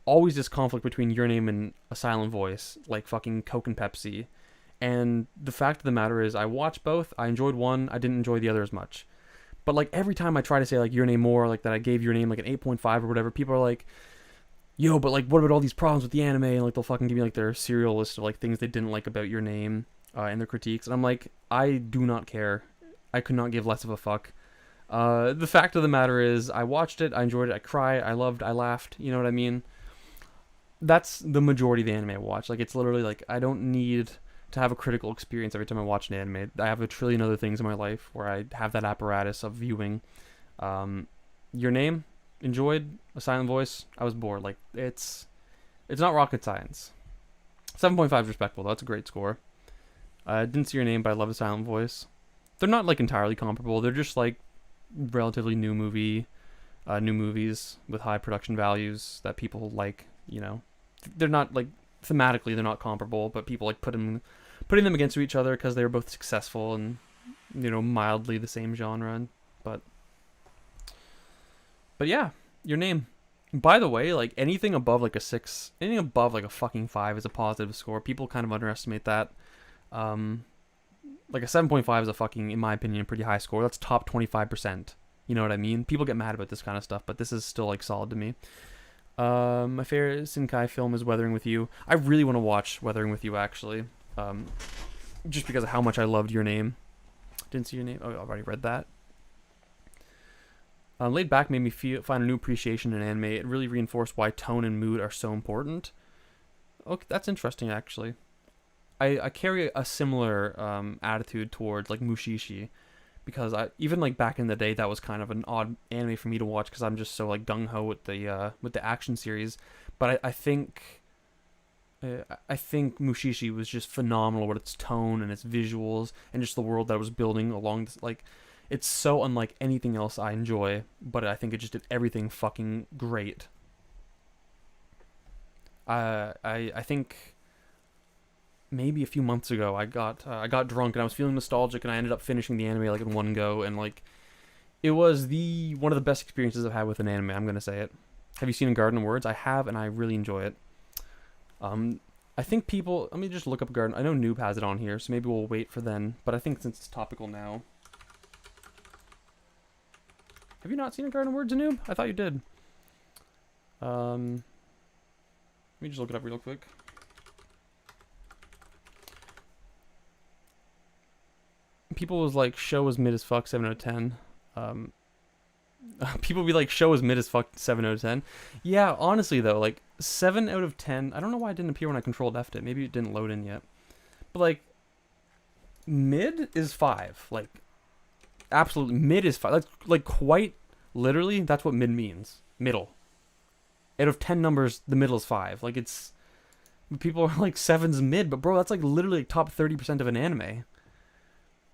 always this conflict between Your Name and A Silent Voice, like fucking Coke and Pepsi. And the fact of the matter is, I watched both. I enjoyed one. I didn't enjoy the other as much. But like every time I try to say like Your Name more, like that I gave Your Name like an 8.5 or whatever, people are like, yo, but like what about all these problems with the anime? And like they'll fucking give me like their serial list of like things they didn't like about Your Name and their critiques. And I'm like, I do not care. I could not give less of a fuck. The fact of the matter is, I watched it, I enjoyed it, I cried, I loved, I laughed, you know what I mean? That's the majority of the anime I watch. Like, it's literally like, I don't need to have a critical experience every time I watch an anime. I have a trillion other things in my life where I have that apparatus of viewing. Your Name, enjoyed. A Silent Voice, I was bored. Like, it's not rocket science. 7.5 is respectable, though. That's a great score. I didn't see Your Name, but I love A Silent Voice. They're not, like, entirely comparable. They're just, like, relatively new movies with high production values that people like, you know. They're not, like, thematically they're not comparable, but people like putting them against each other because they were both successful and, you know, mildly the same genre. But yeah, Your Name. By the way, like anything above like a 6, anything above like a fucking 5 is a positive score. People kind of underestimate that. Like a 7.5 is a fucking, in my opinion, a pretty high score. That's top 25%. You know what I mean? People get mad about this kind of stuff, but this is still like solid to me. My favorite Senkai film is Weathering with You. I really want to watch Weathering with You, actually. Just because of how much I loved Your Name. Didn't see Your Name. Oh, I've already read that. Laid Back made me find a new appreciation in anime. It really reinforced why tone and mood are so important. Okay, that's interesting actually. I carry a similar attitude towards like Mushishi, because I even like back in the day that was kind of an odd anime for me to watch because I'm just so like gung ho with the action series. But I think Mushishi was just phenomenal with its tone and its visuals and just the world that it was building along this, like it's so unlike anything else I enjoy, but I think it just did everything fucking great. I think maybe a few months ago I got drunk and I was feeling nostalgic and I ended up finishing the anime like in one go, and like it was the one of the best experiences I've had with an anime. I'm gonna say it. Have you seen Garden of Words? I have, and I really enjoy it. I think people. Let me just look up Garden. I know Noob has it on here, so maybe we'll wait for then. But I think since it's topical now. Have you not seen a Garden of Words, Noob? I thought you did. Let me just look it up real quick. People was like, show was mid as fuck, 7 out of 10. People be like, show was mid as fuck, 7 out of 10. Yeah, honestly though, like 7 out of 10. I don't know why it didn't appear when I controlled F'd it. Maybe it didn't load in yet. But like, mid is 5. Like, absolutely, mid is 5. Like quite literally, that's what mid means. Middle. Out of 10 numbers, the middle is 5. Like it's, people are like 7's mid, but bro, that's like literally top 30% of an anime.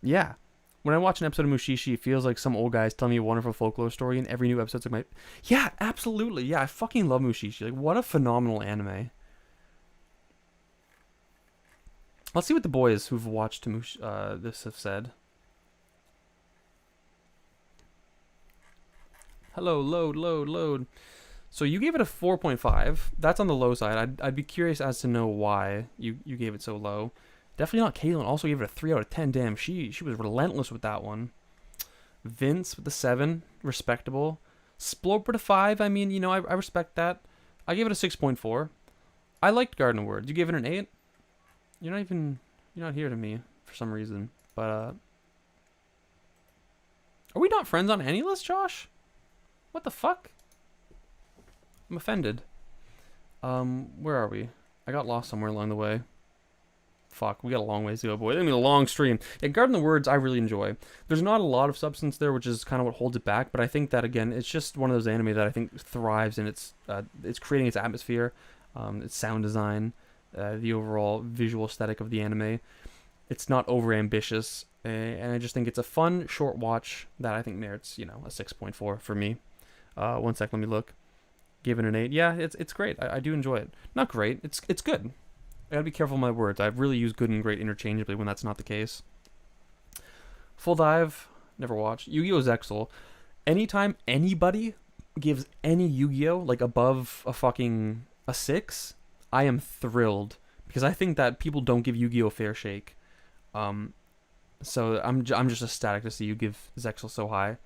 Yeah. When I watch an episode of Mushishi, it feels like some old guy's telling me a wonderful folklore story, and every new episode's like my... Yeah, absolutely. Yeah, I fucking love Mushishi. Like, what a phenomenal anime. Let's see what the boys who've watched this have said. Hello, load. So you gave it a 4.5. That's on the low side. I'd be curious as to know why you gave it so low. Definitely not Caitlin. Also gave it a 3 out of 10. Damn, she was relentless with that one. Vince with the 7. Respectable. Splorp with a 5. I mean, you know, I respect that. I gave it a 6.4. I liked Garden of Words. You gave it an 8? You're not here to me for some reason. But, are we not friends on AniList, Josh? What the fuck? I'm offended. Where are we? I got lost somewhere along the way. Fuck, we got a long ways to go, boy. It's gonna be a long stream. Yeah, Garden of Words, I really enjoy. There's not a lot of substance there, which is kind of what holds it back. But I think that again, it's just one of those anime that I think thrives in it's creating its atmosphere, its sound design, the overall visual aesthetic of the anime. It's not over ambitious, and I just think it's a fun short watch that I think merits, you know, a 6.4 for me. One sec, let me look. Give it an 8. Yeah, it's great. I do enjoy it. Not great. It's good. I gotta be careful with my words. I've really used good and great interchangeably when that's not the case. Full Dive, never watched. Yu-Gi-Oh! Zexal. Anytime anybody gives any Yu-Gi-Oh! Like above a 6, I am thrilled. Because I think that people don't give Yu-Gi-Oh! A fair shake. So I'm just ecstatic to see you give Zexal so high.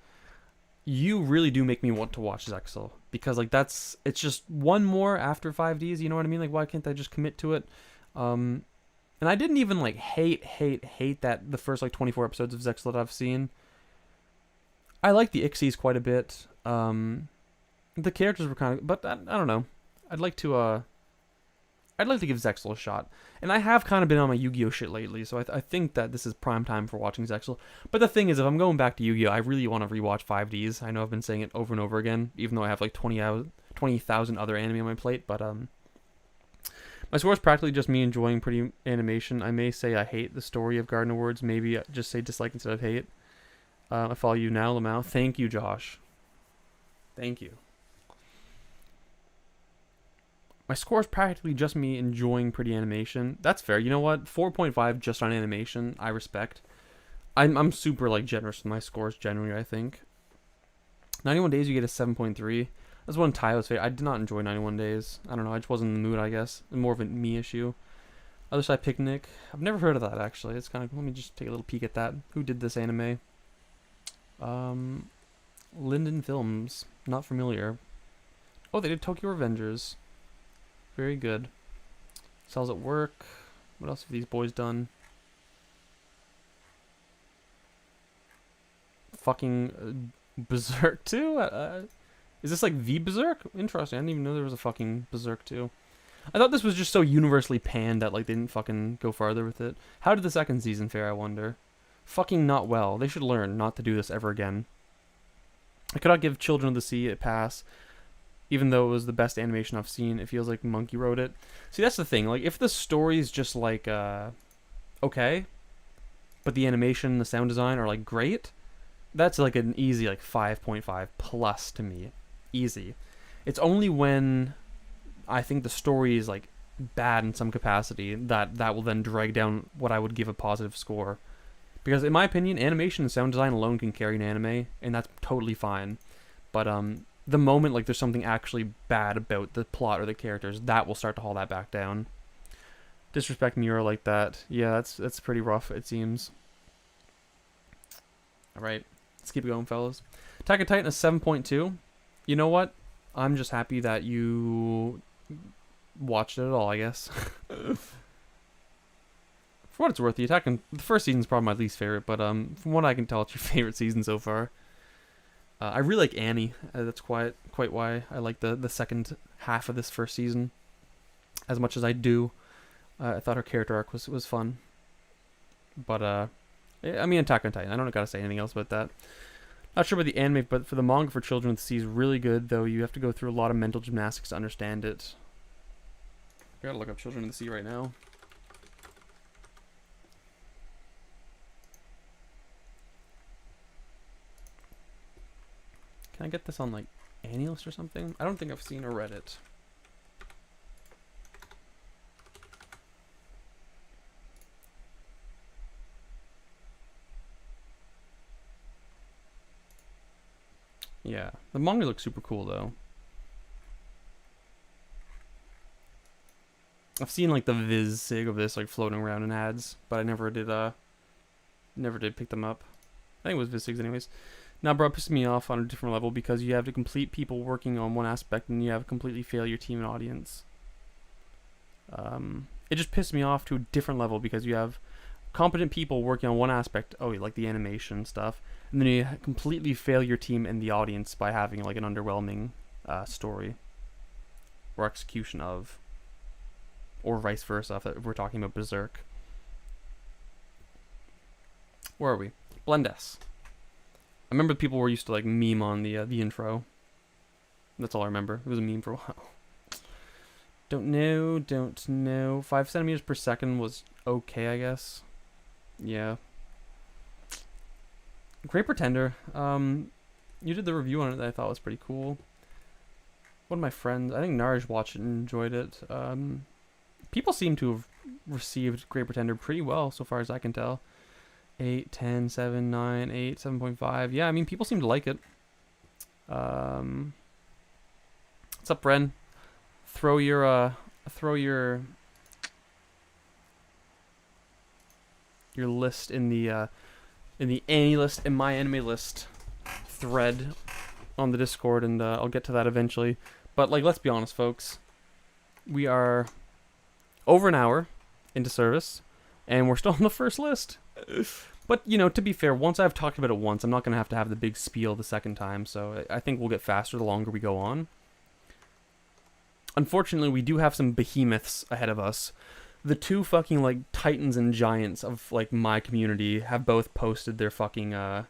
You really do make me want to watch Zexal. Because like it's just one more after 5Ds, you know what I mean? Like why can't I just commit to it? And I didn't even like hate that the first like 24 episodes of Zexal that I've seen. I like the Ixies quite a bit. The characters were kind of, but I don't know. I'd like to give Zexal a shot. And I have kind of been on my Yu-Gi-Oh shit lately, so I think that this is prime time for watching Zexal. But the thing is, if I'm going back to Yu-Gi-Oh, I really want to rewatch 5Ds. I know I've been saying it over and over again, even though I have like 20,000 other anime on my plate, but my score is practically just me enjoying pretty animation. I may say I hate the story of Garden of Words. Maybe just say dislike instead of hate. I follow you now, Lamau. Thank you, Josh. Thank you. My score is practically just me enjoying pretty animation. That's fair. You know what? 4.5 just on animation. I respect. I'm super like generous with my scores generally, I think. 91 Days, you get a 7.3. That's one Tyler's favorite. I did not enjoy 91 Days. I don't know. I just wasn't in the mood, I guess. More of a me issue. Other Side Picnic. I've never heard of that, actually. It's kind of... Let me just take a little peek at that. Who did this anime? Linden Films. Not familiar. Oh, they did Tokyo Revengers. Very good. Cells at Work. What else have these boys done? Fucking Berserk 2? Is this like the Berserk? Interesting. I didn't even know there was a fucking Berserk 2. I thought this was just so universally panned that like they didn't fucking go farther with it. How did the second season fare, I wonder? Fucking not well. They should learn not to do this ever again. I could not give Children of the Sea a pass, even though it was the best animation I've seen. It feels like Monkey wrote it. See, that's the thing. Like, if the story's just like, okay, but the animation, the sound design are like great, that's like an easy like 5.5 plus to me. Easy. It's only when I think the story is like bad in some capacity that will then drag down what I would give a positive score. Because in my opinion, animation and sound design alone can carry an anime, and that's totally fine. But the moment like there's something actually bad about the plot or the characters, that will start to haul that back down. Disrespect Miura like that, yeah, that's pretty rough, it seems. All right, let's keep it going, fellas. Attack on Titan is 7.2. You know what? I'm just happy that you watched it at all, I guess. For what it's worth, the first season's probably my least favorite, but from what I can tell, it's your favorite season so far. I really like Annie. That's quite why I like the second half of this first season as much as I do. I thought her character arc was fun. But I mean, Attack on Titan. I don't gotta say anything else about that. Not sure about the anime, but for the manga for Children of the Sea is really good. Though you have to go through a lot of mental gymnastics to understand it. I gotta look up Children of the Sea right now. Can I get this on, like, AniList or something? I don't think I've seen or read it. Yeah. The manga looks super cool, though. I've seen, like, the viz sig of this, like, floating around in ads, but I never did pick them up. I think it was viz sigs anyways. Now, bro, it pisses me off on a different level because you have to complete people working on one aspect and you have to completely fail your team and audience. It just pissed me off to a different level because you have competent people working on one aspect, like the animation stuff, and then you completely fail your team and the audience by having like an underwhelming story or execution of, or vice versa if we're talking about Berserk. Where are we? Blend S. I remember people were used to like meme on the intro. That's all I remember. It was a meme for a while. Don't know. 5 centimeters per second was okay, I guess. Yeah. Great Pretender. You did the review on it that I thought was pretty cool. One of my friends, I think Narj watched it and enjoyed it. People seem to have received Great Pretender pretty well so far as I can tell. 8, 10, 7, 9, 8, 7.5. Yeah, I mean, people seem to like it. What's up, Bren? Throw your list in the AniList and MyAnimeList thread on the Discord, and I'll get to that eventually. But like, let's be honest, folks. We are over an hour into service, and we're still on the first list. But, you know, to be fair, once I've talked about it once, I'm not going to have the big spiel the second time, so I think we'll get faster the longer we go on. Unfortunately, we do have some behemoths ahead of us. The two fucking, like, titans and giants of, like, my community have both posted their fucking, their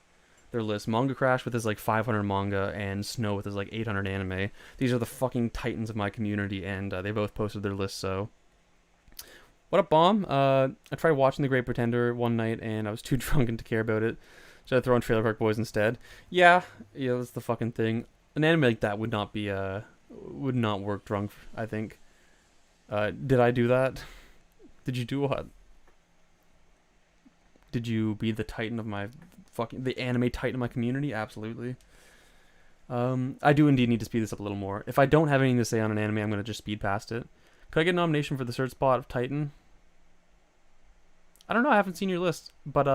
list. Manga Crash with his, like, 500 manga, and Snow with his, like, 800 anime. These are the fucking titans of my community, and they both posted their list, so... What up, Bomb? I tried watching The Great Pretender one night, and I was too drunken to care about it, so I threw on Trailer Park Boys instead. Yeah, that's the fucking thing. An anime like that would not work drunk, I think. Did I do that? Did you do what? Did you be the titan of my the anime titan of my community? Absolutely. I do indeed need to speed this up a little more. If I don't have anything to say on an anime, I'm going to just speed past it. Could I get a nomination for the third spot of Titan? I don't know. I haven't seen your list, but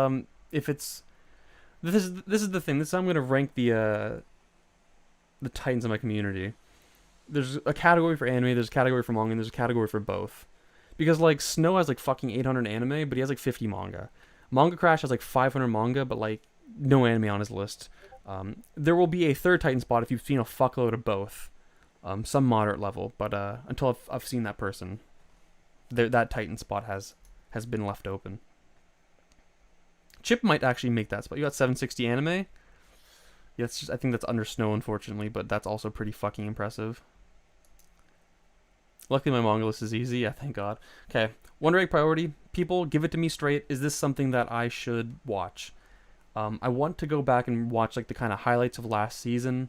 if it's this is the thing. This is how I'm gonna rank the Titans of my community. There's a category for anime. There's a category for manga. And there's a category for both. Because like Snow has like fucking 800 anime, but he has like 50 manga. Manga Crash has like 500 manga, but like no anime on his list. There will be a third Titan spot if you've seen a fuckload of both, some moderate level. But until I've seen that person, that Titan spot has been left open. Chip might actually make that spot. You got 760 anime. Yeah, I think that's under snow, unfortunately, but that's also pretty fucking impressive. Luckily, my manga list is easy. Yeah, thank God. Okay, Wonder Egg priority. People, give it to me straight. Is this something that I should watch? I want to go back and watch like the kind of highlights of last season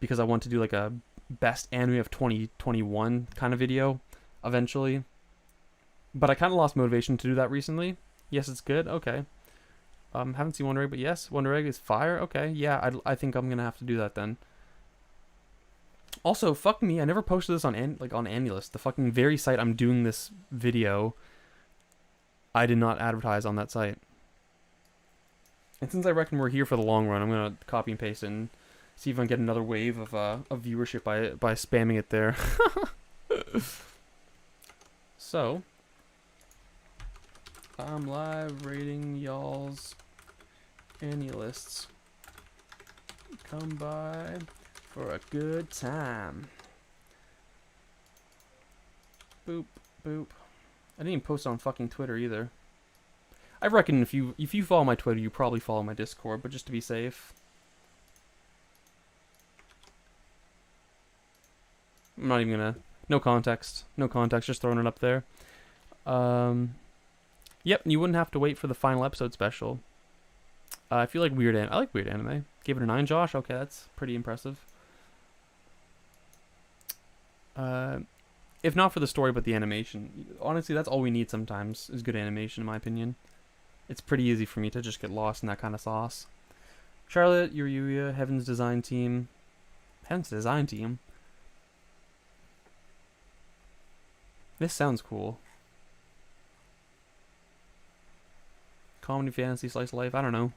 because I want to do like a best anime of 2021 kind of video eventually. But I kind of lost motivation to do that recently. Yes, it's good. Okay. Haven't seen Wonder Egg, but yes, Wonder Egg is fire. Okay, yeah, I think I'm gonna have to do that then. Also, fuck me, I never posted this on AniList. The fucking very site I'm doing this video, I did not advertise on that site. And since I reckon we're here for the long run, I'm gonna copy and paste it and see if I can get another wave of viewership by spamming it there. So, I'm live rating y'all's AniLists. Come by for a good time. Boop, boop. I didn't even post on fucking Twitter either. I reckon if you follow my Twitter, you probably follow my Discord, but just to be safe. I'm not even gonna... No context, just throwing it up there. Yep, you wouldn't have to wait for the final episode special. I feel like I like weird anime. Gave it a 9, Josh? Okay, that's pretty impressive. If not for the story, but the animation. Honestly, that's all we need sometimes, is good animation, in my opinion. It's pretty easy for me to just get lost in that kind of sauce. Charlotte, Yuya, Heaven's Design Team. Heaven's Design Team? This sounds cool. Comedy, fantasy, slice of life, I don't know.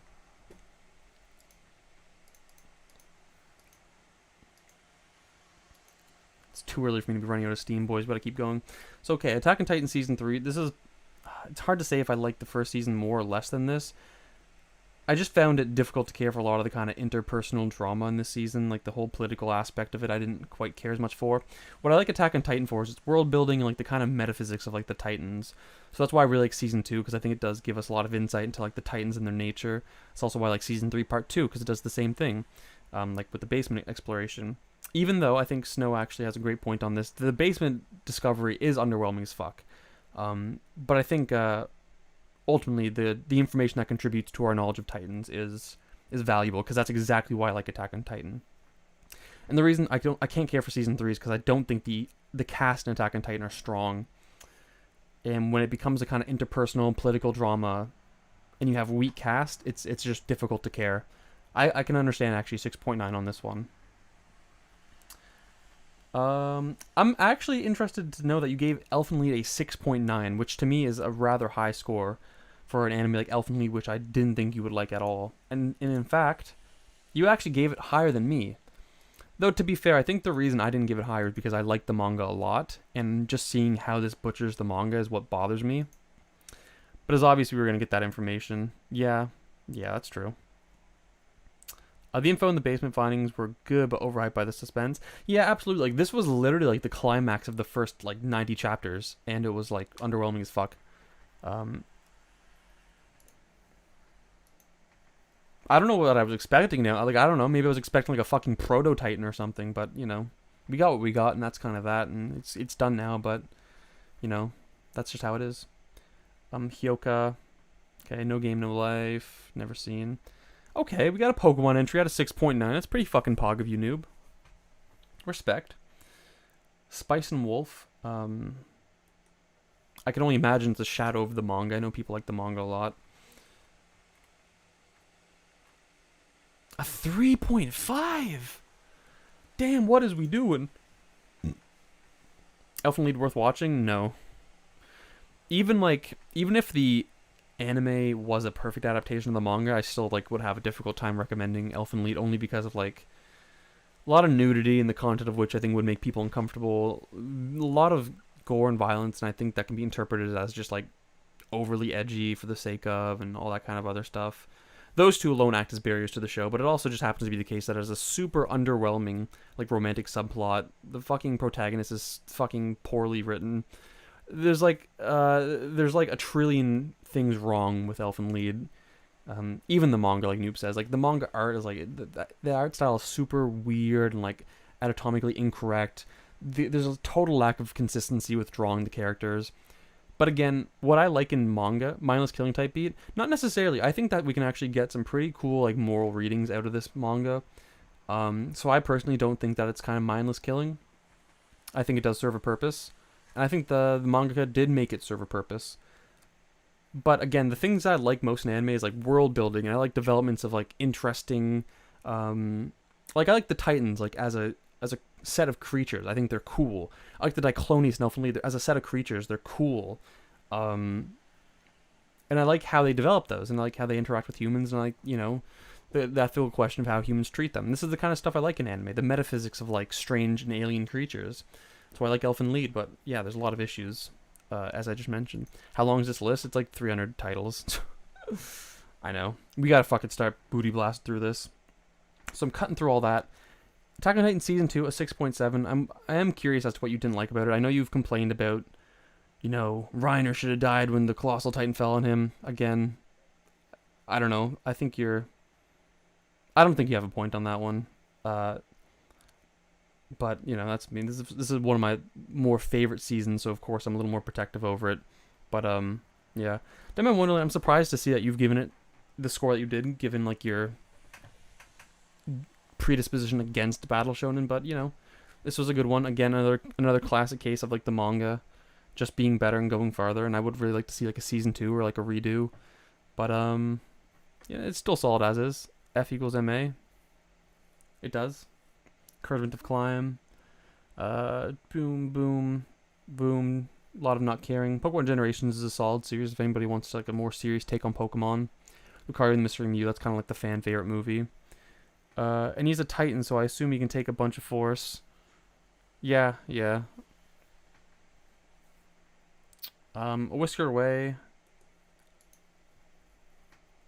It's too early for me to be running out of steam, boys, but I keep going. So, okay, Attack on Titan Season 3. This is... It's hard to say if I liked the first season more or less than this. I just found it difficult to care for a lot of the kind of interpersonal drama in this season, like the whole political aspect of it I didn't quite care as much for. What I like Attack on Titan for is its world building and like the kind of metaphysics of like the Titans. So that's why I really like Season 2, because I think it does give us a lot of insight into like the Titans and their nature. It's also why I like Season 3 Part 2, because it does the same thing, like with the basement exploration. Even though I think Snow actually has a great point on this, the basement discovery is underwhelming as fuck. But I think ultimately the information that contributes to our knowledge of Titans is valuable, because that's exactly why I like Attack on Titan. And the reason I can't care for Season 3 is because I don't think the cast in Attack on Titan are strong. And when it becomes a kind of interpersonal political drama and you have a weak cast, it's just difficult to care. I can understand actually 6.9 on this one. I'm actually interested to know that you gave Elfen Lied a 6.9, which to me is a rather high score for an anime like Elfen Lied, which I didn't think you would like at all. And in fact, you actually gave it higher than me. Though, to be fair, I think the reason I didn't give it higher is because I like the manga a lot, and just seeing how this butchers the manga is what bothers me. But as obvious we were going to get that information. Yeah, that's true. The info in the basement findings were good, but overhyped by the suspense. Yeah, absolutely. Like, this was literally like the climax of the first like 90 chapters, and it was like underwhelming as fuck. I don't know what I was expecting now. Like, I don't know. Maybe I was expecting like a fucking Proto Titan or something, but you know, we got what we got, and that's kind of that, and it's done now. But you know, that's just how it is. Hyoka. Okay, No Game, No Life. Never seen. Okay, we got a Pokemon entry at a 6.9. That's pretty fucking pog of you, noob. Respect. Spice and Wolf. I can only imagine it's a shadow of the manga. I know people like the manga a lot. A 3.5! Damn, what is we doing? Elfen Lied worth watching? No. Even if the anime was a perfect adaptation of the manga, I still like would have a difficult time recommending Elfen Lied, only because of like a lot of nudity and the content of which I think would make people uncomfortable, a lot of gore and violence, and I think that can be interpreted as just like overly edgy for the sake of and all that kind of other stuff. those two alone act as barriers to the show, but it also just happens to be the case that it has a super underwhelming like romantic subplot. The fucking protagonist is fucking poorly written. There's like a trillion things wrong with Elfen Lied. Even the manga, like Noob says, like the manga art is like the art style is super weird and like anatomically incorrect. There's a total lack of consistency with drawing the characters. But again, what I like in manga, mindless killing type beat, not necessarily. I think that we can actually get some pretty cool like moral readings out of this manga. So I personally don't think that it's kind of mindless killing. I think it does serve a purpose, and I think the mangaka did make it serve a purpose. But again, the things I like most in anime is like world building, and I like developments of like interesting, like I like the Titans like as a set of creatures. I think they're cool. I like the Diclonius and Elfen Lied as a set of creatures. They're cool. And I like how they develop those, and I like how they interact with humans, and I like, that full question of how humans treat them. This is the kind of stuff I like in anime, the metaphysics of like strange and alien creatures. That's why I like Elfen Lied, but yeah, there's a lot of issues, as I just mentioned. How long is this list? It's like 300 titles. I know. We gotta fucking start booty blast through this. So I'm cutting through all that. Attack on Titan Season 2, a 6.7. I am curious as to what you didn't like about it. I know you've complained about, Reiner should have died when the Colossal Titan fell on him. Again, I don't know. I don't think you have a point on that one. But, that's me. This is one of my more favorite seasons, so of course I'm a little more protective over it. But, yeah. Diamond Wonderland, I'm surprised to see that you've given it the score that you did, given, like, your predisposition against battle shonen, but this was a good one. Again, another classic case of like the manga just being better and going farther, and I would really like to see like a season 2 or like a redo. But it's still solid as is. F equals MA. It does. Current of Climb. Boom, boom, boom. A lot of not caring. Pokemon Generations is a solid series if anybody wants like a more serious take on Pokemon. Lucario and the Mystery Mew, that's kind of like the fan favorite movie. And he's a Titan, so I assume he can take a bunch of force. Yeah. A Whisker Away.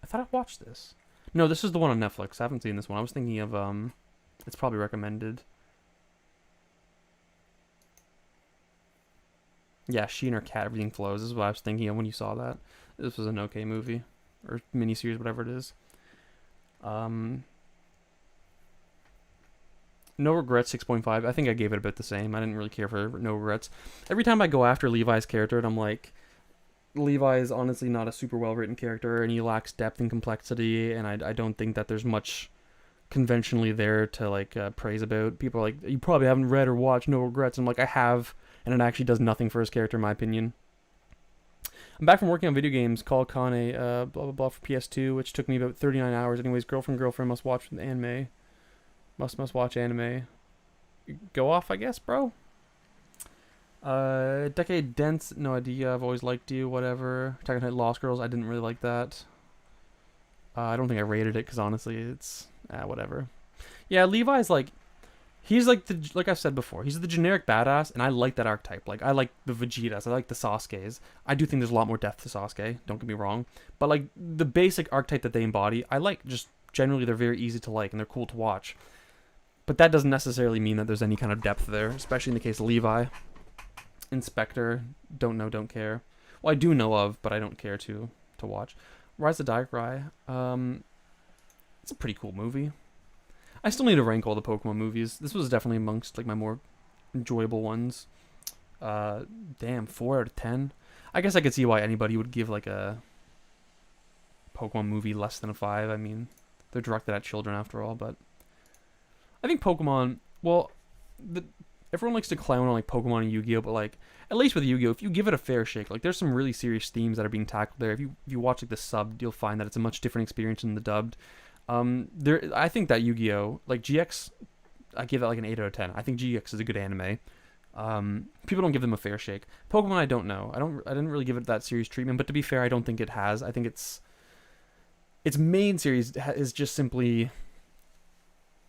I thought I watched this. No, this is the one on Netflix. I haven't seen this one. I was thinking of, it's probably recommended. Yeah, she and her cat, everything flows. This is what I was thinking of when you saw that. This was an okay movie. Or miniseries, whatever it is. No Regrets 6.5. I think I gave it a bit the same. I didn't really care for No Regrets. Every time I go after Levi's character, and I'm like, Levi is honestly not a super well written character, and he lacks depth and complexity, and I don't think that there's much conventionally there to like praise about. People are like, you probably haven't read or watched No Regrets. I'm like, I have, and it actually does nothing for his character in my opinion. I'm back from working on video games. Call Kane, blah blah blah for PS2, which took me about 39 hours. Anyways, girlfriend must watch anime. Must watch anime. Go off, I guess, bro. Decade Dents, no idea. I've always liked you, whatever. Attack on Titan Lost Girls, I didn't really like that. I don't think I rated it because honestly, it's whatever. Yeah, Levi's like, he's like like I've said before, he's the generic badass, and I like that archetype. Like I like the Vegetas, I like the Sasuke's. I do think there's a lot more depth to Sasuke. Don't get me wrong, but like the basic archetype that they embody, I like. Just generally, they're very easy to like and they're cool to watch. But that doesn't necessarily mean that there's any kind of depth there, especially in the case of Levi. Inspector, don't know, don't care. Well, I do know of, but I don't care to watch. Rise of Darkrai, it's a pretty cool movie. I still need to rank all the Pokemon movies. This was definitely amongst like my more enjoyable ones. Damn, 4 out of 10. I guess I could see why anybody would give like a Pokemon movie less than a 5. I mean, they're directed at children after all, but I think Pokemon, well, everyone likes to clown on like Pokemon and Yu-Gi-Oh, but like at least with Yu-Gi-Oh, if you give it a fair shake, like there's some really serious themes that are being tackled there. If you watch like the subbed, you'll find that it's a much different experience than the dubbed. I think that Yu-Gi-Oh, like GX, I give that like an 8 out of 10. I think GX is a good anime. People don't give them a fair shake. Pokemon, I don't know. I didn't really give it that serious treatment, but to be fair, I don't think it has. I think its main series is just simply,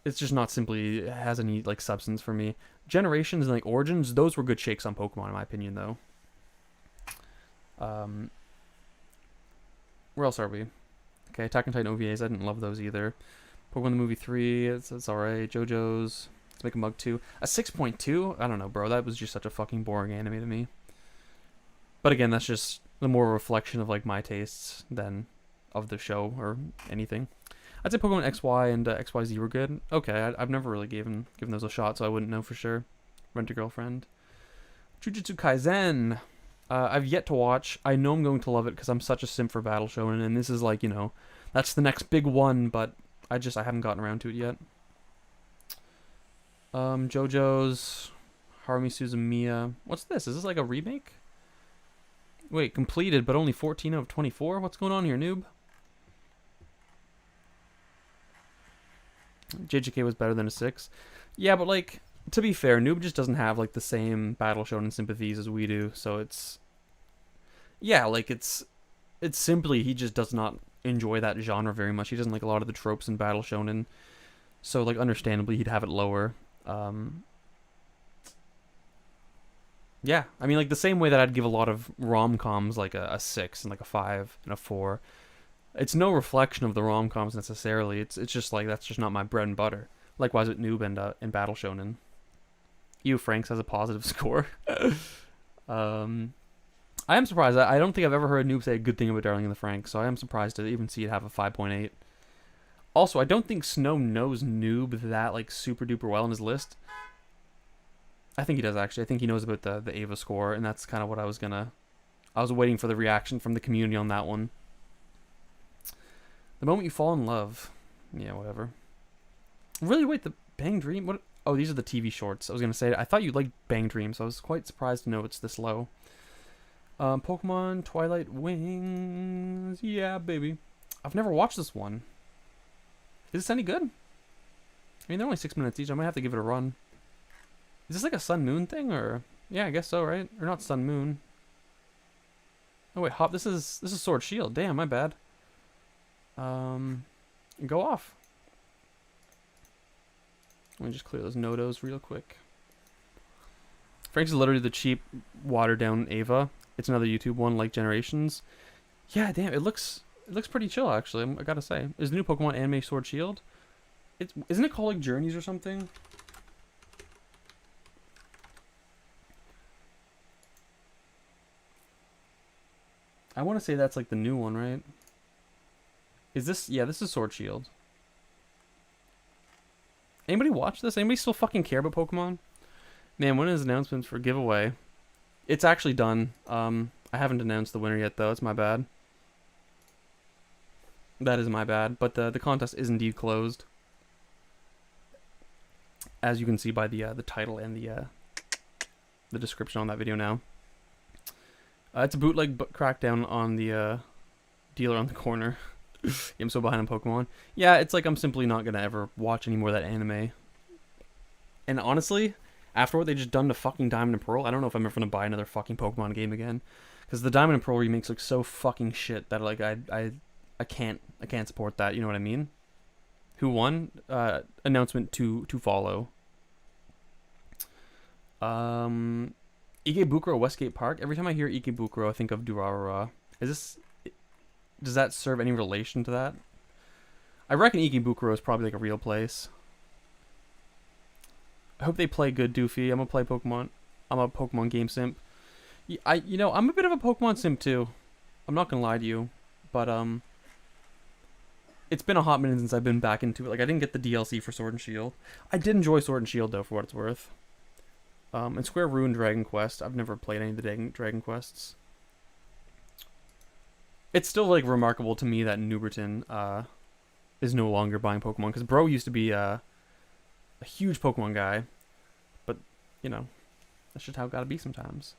it's just not simply has any like substance for me. Generations and like Origins, those were good shakes on Pokemon in my opinion though. Where else are we? Okay, Attack on Titan OVAs, I didn't love those either. Pokemon the Movie 3, it's alright. JoJo's, let's make a Mug 2. A 6.2? I don't know, bro. That was just such a fucking boring anime to me. But again, that's just the more reflection of like my tastes than of the show or anything. I'd say Pokemon XY and XYZ were good. Okay, I've never really given those a shot, so I wouldn't know for sure. Rent a Girlfriend. Jujutsu Kaisen. I've yet to watch. I know I'm going to love it because I'm such a simp for Battle Shonen, and this is like, you know, that's the next big one, but I haven't gotten around to it yet. JoJo's Harumi Suzumiya. What's this? Is this like a remake? Wait, completed, but only 14 out of 24? What's going on here, noob? JJK was better than a 6. Yeah, but like, to be fair, Noob just doesn't have like the same Battle Shonen sympathies as we do, so it's... Yeah, like it's simply he just does not enjoy that genre very much. He doesn't like a lot of the tropes in Battle Shonen, so like understandably he'd have it lower. Yeah, I mean like the same way that I'd give a lot of rom-coms like a 6 and like a 5 and a 4. It's no reflection of the rom-coms necessarily. It's just like that's just not my bread and butter. Likewise with Noob and Battle Shonen. Ew, Franks has a positive score. I am surprised. I don't think I've ever heard Noob say a good thing about Darling in the Franxx, so I am surprised to even see it have a 5.8. Also, I don't think Snow knows Noob that like super duper well in his list. I think he does actually. I think he knows about the Ava score, and that's kind of what I was waiting for the reaction from the community on that one. The Moment You Fall in Love. Yeah, whatever. Really? Wait, the Bang Dream? What? Oh, these are the TV shorts. I was going to say, I thought you liked Bang Dream, so I was quite surprised to know it's this low. Pokemon Twilight Wings. Yeah, baby. I've never watched this one. Is this any good? I mean, they're only 6 minutes each. I might have to give it a run. Is this like a Sun Moon thing, or... Yeah, I guess so, right? Or not Sun Moon. Oh, wait, Hop. This is Sword Shield. Damn, my bad. Go off. Let me just clear those Nodos real quick. Frank's is literally the cheap, watered-down Ava. It's another YouTube one, like Generations. Yeah, damn, it looks pretty chill, actually, I gotta say. Is the new Pokemon anime Sword Shield? Isn't it called, like, Journeys or something? I want to say that's, like, the new one, right? Is this... Yeah, this is Sword Shield. Anybody watch this? Anybody still fucking care about Pokemon? Man, when is announcements for giveaway? It's actually done. I haven't announced the winner yet, though. It's my bad. That is my bad. But the contest is indeed closed, as you can see by the title and the description on that video now. It's a bootleg crackdown on the dealer on the corner. I'm so behind on Pokemon. Yeah, it's like I'm simply not gonna ever watch any more of that anime. And honestly, after what they just done to fucking Diamond and Pearl, I don't know if I'm ever gonna buy another fucking Pokemon game again. Because the Diamond and Pearl remakes look so fucking shit that like I can't support that. You know what I mean? Who won? Announcement to follow. Ikebukuro Westgate Park. Every time I hear Ikebukuro, I think of Durarara. Does that serve any relation to that? I reckon Ikebukuro is probably like a real place. I hope they play good, Doofy. I'm gonna play Pokemon. I'm a Pokemon game simp. I'm a bit of a Pokemon simp too. I'm not gonna lie to you, but it's been a hot minute since I've been back into it. Like I didn't get the DLC for Sword and Shield. I did enjoy Sword and Shield though, for what it's worth. And Square ruined Dragon Quest. I've never played any of the Dragon Quests. It's still like remarkable to me that Newberton is no longer buying Pokemon, because bro used to be a huge Pokemon guy, but you know, that's just how it gotta be sometimes.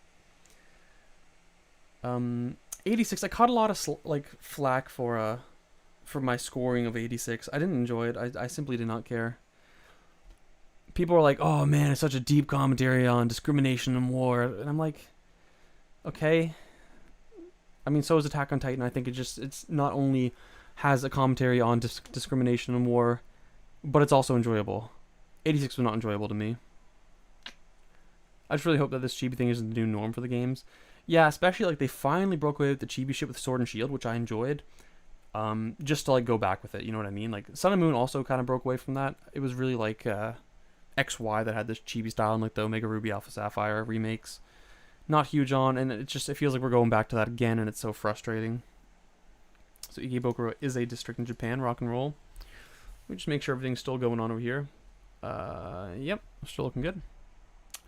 86. I caught a lot of flack for my scoring of 86. I didn't enjoy it. I simply did not care. People are like, "Oh man, it's such a deep commentary on discrimination and war," and I'm like, okay. I mean, so is Attack on Titan. I think it's not only has a commentary on discrimination and war, but it's also enjoyable. 86 was not enjoyable to me. I just really hope that this chibi thing isn't the new norm for the games. Yeah, especially like they finally broke away with the chibi shit with Sword and Shield, which I enjoyed. just to like go back with it. You know what I mean? Like Sun and Moon also kind of broke away from that. It was really like XY that had this chibi style and like the Omega Ruby Alpha Sapphire remakes. Not huge on, and it feels like we're going back to that again, and it's so frustrating. So Ikebukuro is a district in Japan, rock and roll. We just make sure everything's still going on over here. Yep, still looking good.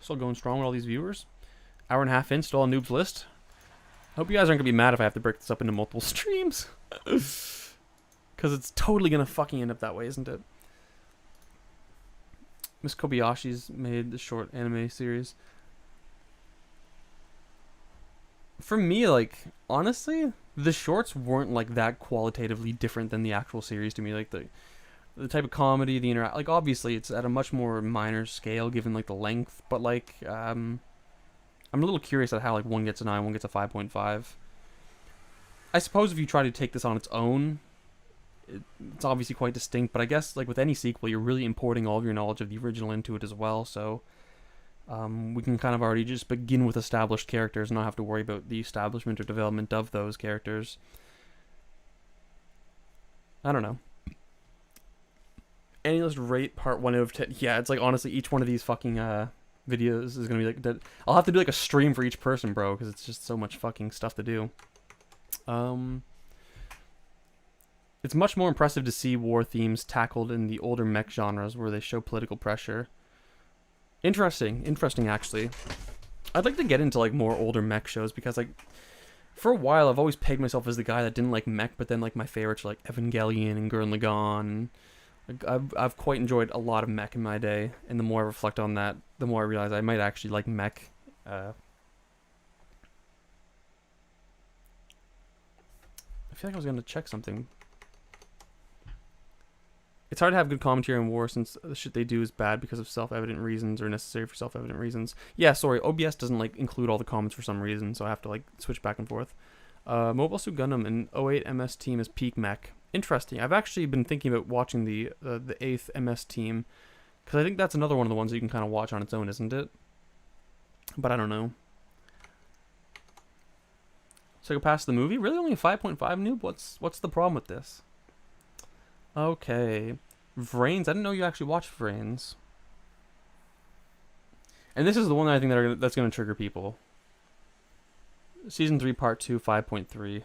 Still going strong with all these viewers. Hour and a half in, still on Noob's List. Hope you guys aren't gonna be mad if I have to break this up into multiple streams. Because it's totally gonna fucking end up that way, isn't it? Miss Kobayashi's made the short anime series. For me, like, honestly, the shorts weren't like that qualitatively different than the actual series to me. Like the type of comedy, the like obviously it's at a much more minor scale given like the length, but like I'm a little curious at how like one gets a 9, one gets a 5.5. I suppose if you try to take this on its own, it's obviously quite distinct, but I guess like with any sequel, you're really importing all of your knowledge of the original into it as well, so we can kind of already just begin with established characters and not have to worry about the establishment or development of those characters. I don't know. AniList rate part 1 out of 10. Yeah, it's like honestly each one of these fucking videos is gonna be like that. I'll have to do like a stream for each person, bro, because it's just so much fucking stuff to do. It's much more impressive to see war themes tackled in the older mech genres where they show political pressure. Interesting actually. I'd like to get into like more older mech shows because like for a while I've always pegged myself as the guy that didn't like mech, but then like my favorites are like Evangelion and Gurren Lagann. Like, I've quite enjoyed a lot of mech in my day, and the more I reflect on that, the more I realize I might actually like mech. I feel like I was gonna check something. It's hard to have good commentary on war since the shit they do is bad because of self-evident reasons or necessary for self-evident reasons. Yeah, sorry, OBS doesn't like include all the comments for some reason, so I have to like switch back and forth. Mobile Suit Gundam and 08 MS team is peak mech. Interesting. I've actually been thinking about watching the 8th MS team because I think that's another one of the ones that you can kind of watch on its own, isn't it? But I don't know. So go past the movie? Really, only a 5.5 noob? What's the problem with this? Okay. Vrains. I didn't know you actually watched Vrains. And this is the one that I think that's going to trigger people. Season 3, Part 2, 5.3.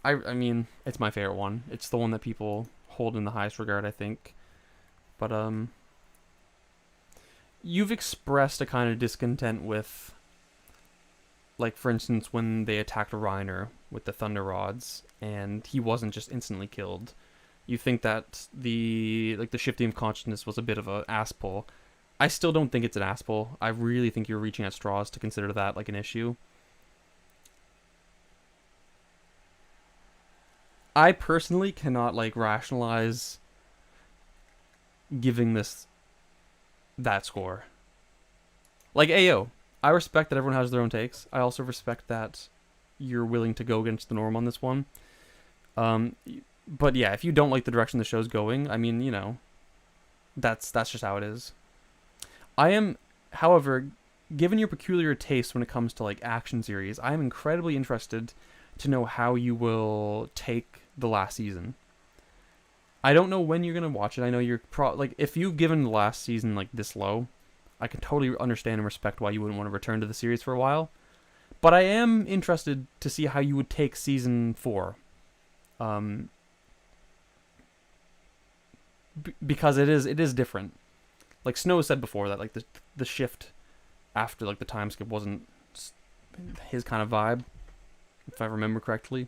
I mean, it's my favorite one. It's the one that people hold in the highest regard, I think. But, you've expressed a kind of discontent with, like, for instance, when they attacked Reiner with the Thunder Rods, and he wasn't just instantly killed. You think that the shifting of consciousness was a bit of an ass pull. I still don't think it's an ass pull. I really think you're reaching at straws to consider that like an issue. I personally cannot like rationalize giving this that score. Like, ayo, I respect that everyone has their own takes. I also respect that you're willing to go against the norm on this one. But yeah, if you don't like the direction the show's going, I mean, you know, that's just how it is. I am, however, given your peculiar taste when it comes to like action series, I am incredibly interested to know how you will take the last season. I don't know when you're gonna watch it. I know you're like, if you've given the last season like this low, I can totally understand and respect why you wouldn't want to return to the series for a while. But I am interested to see how you would take season 4. Because it is different. Like Snow said before, that like the shift after like the time skip wasn't his kind of vibe, if I remember correctly.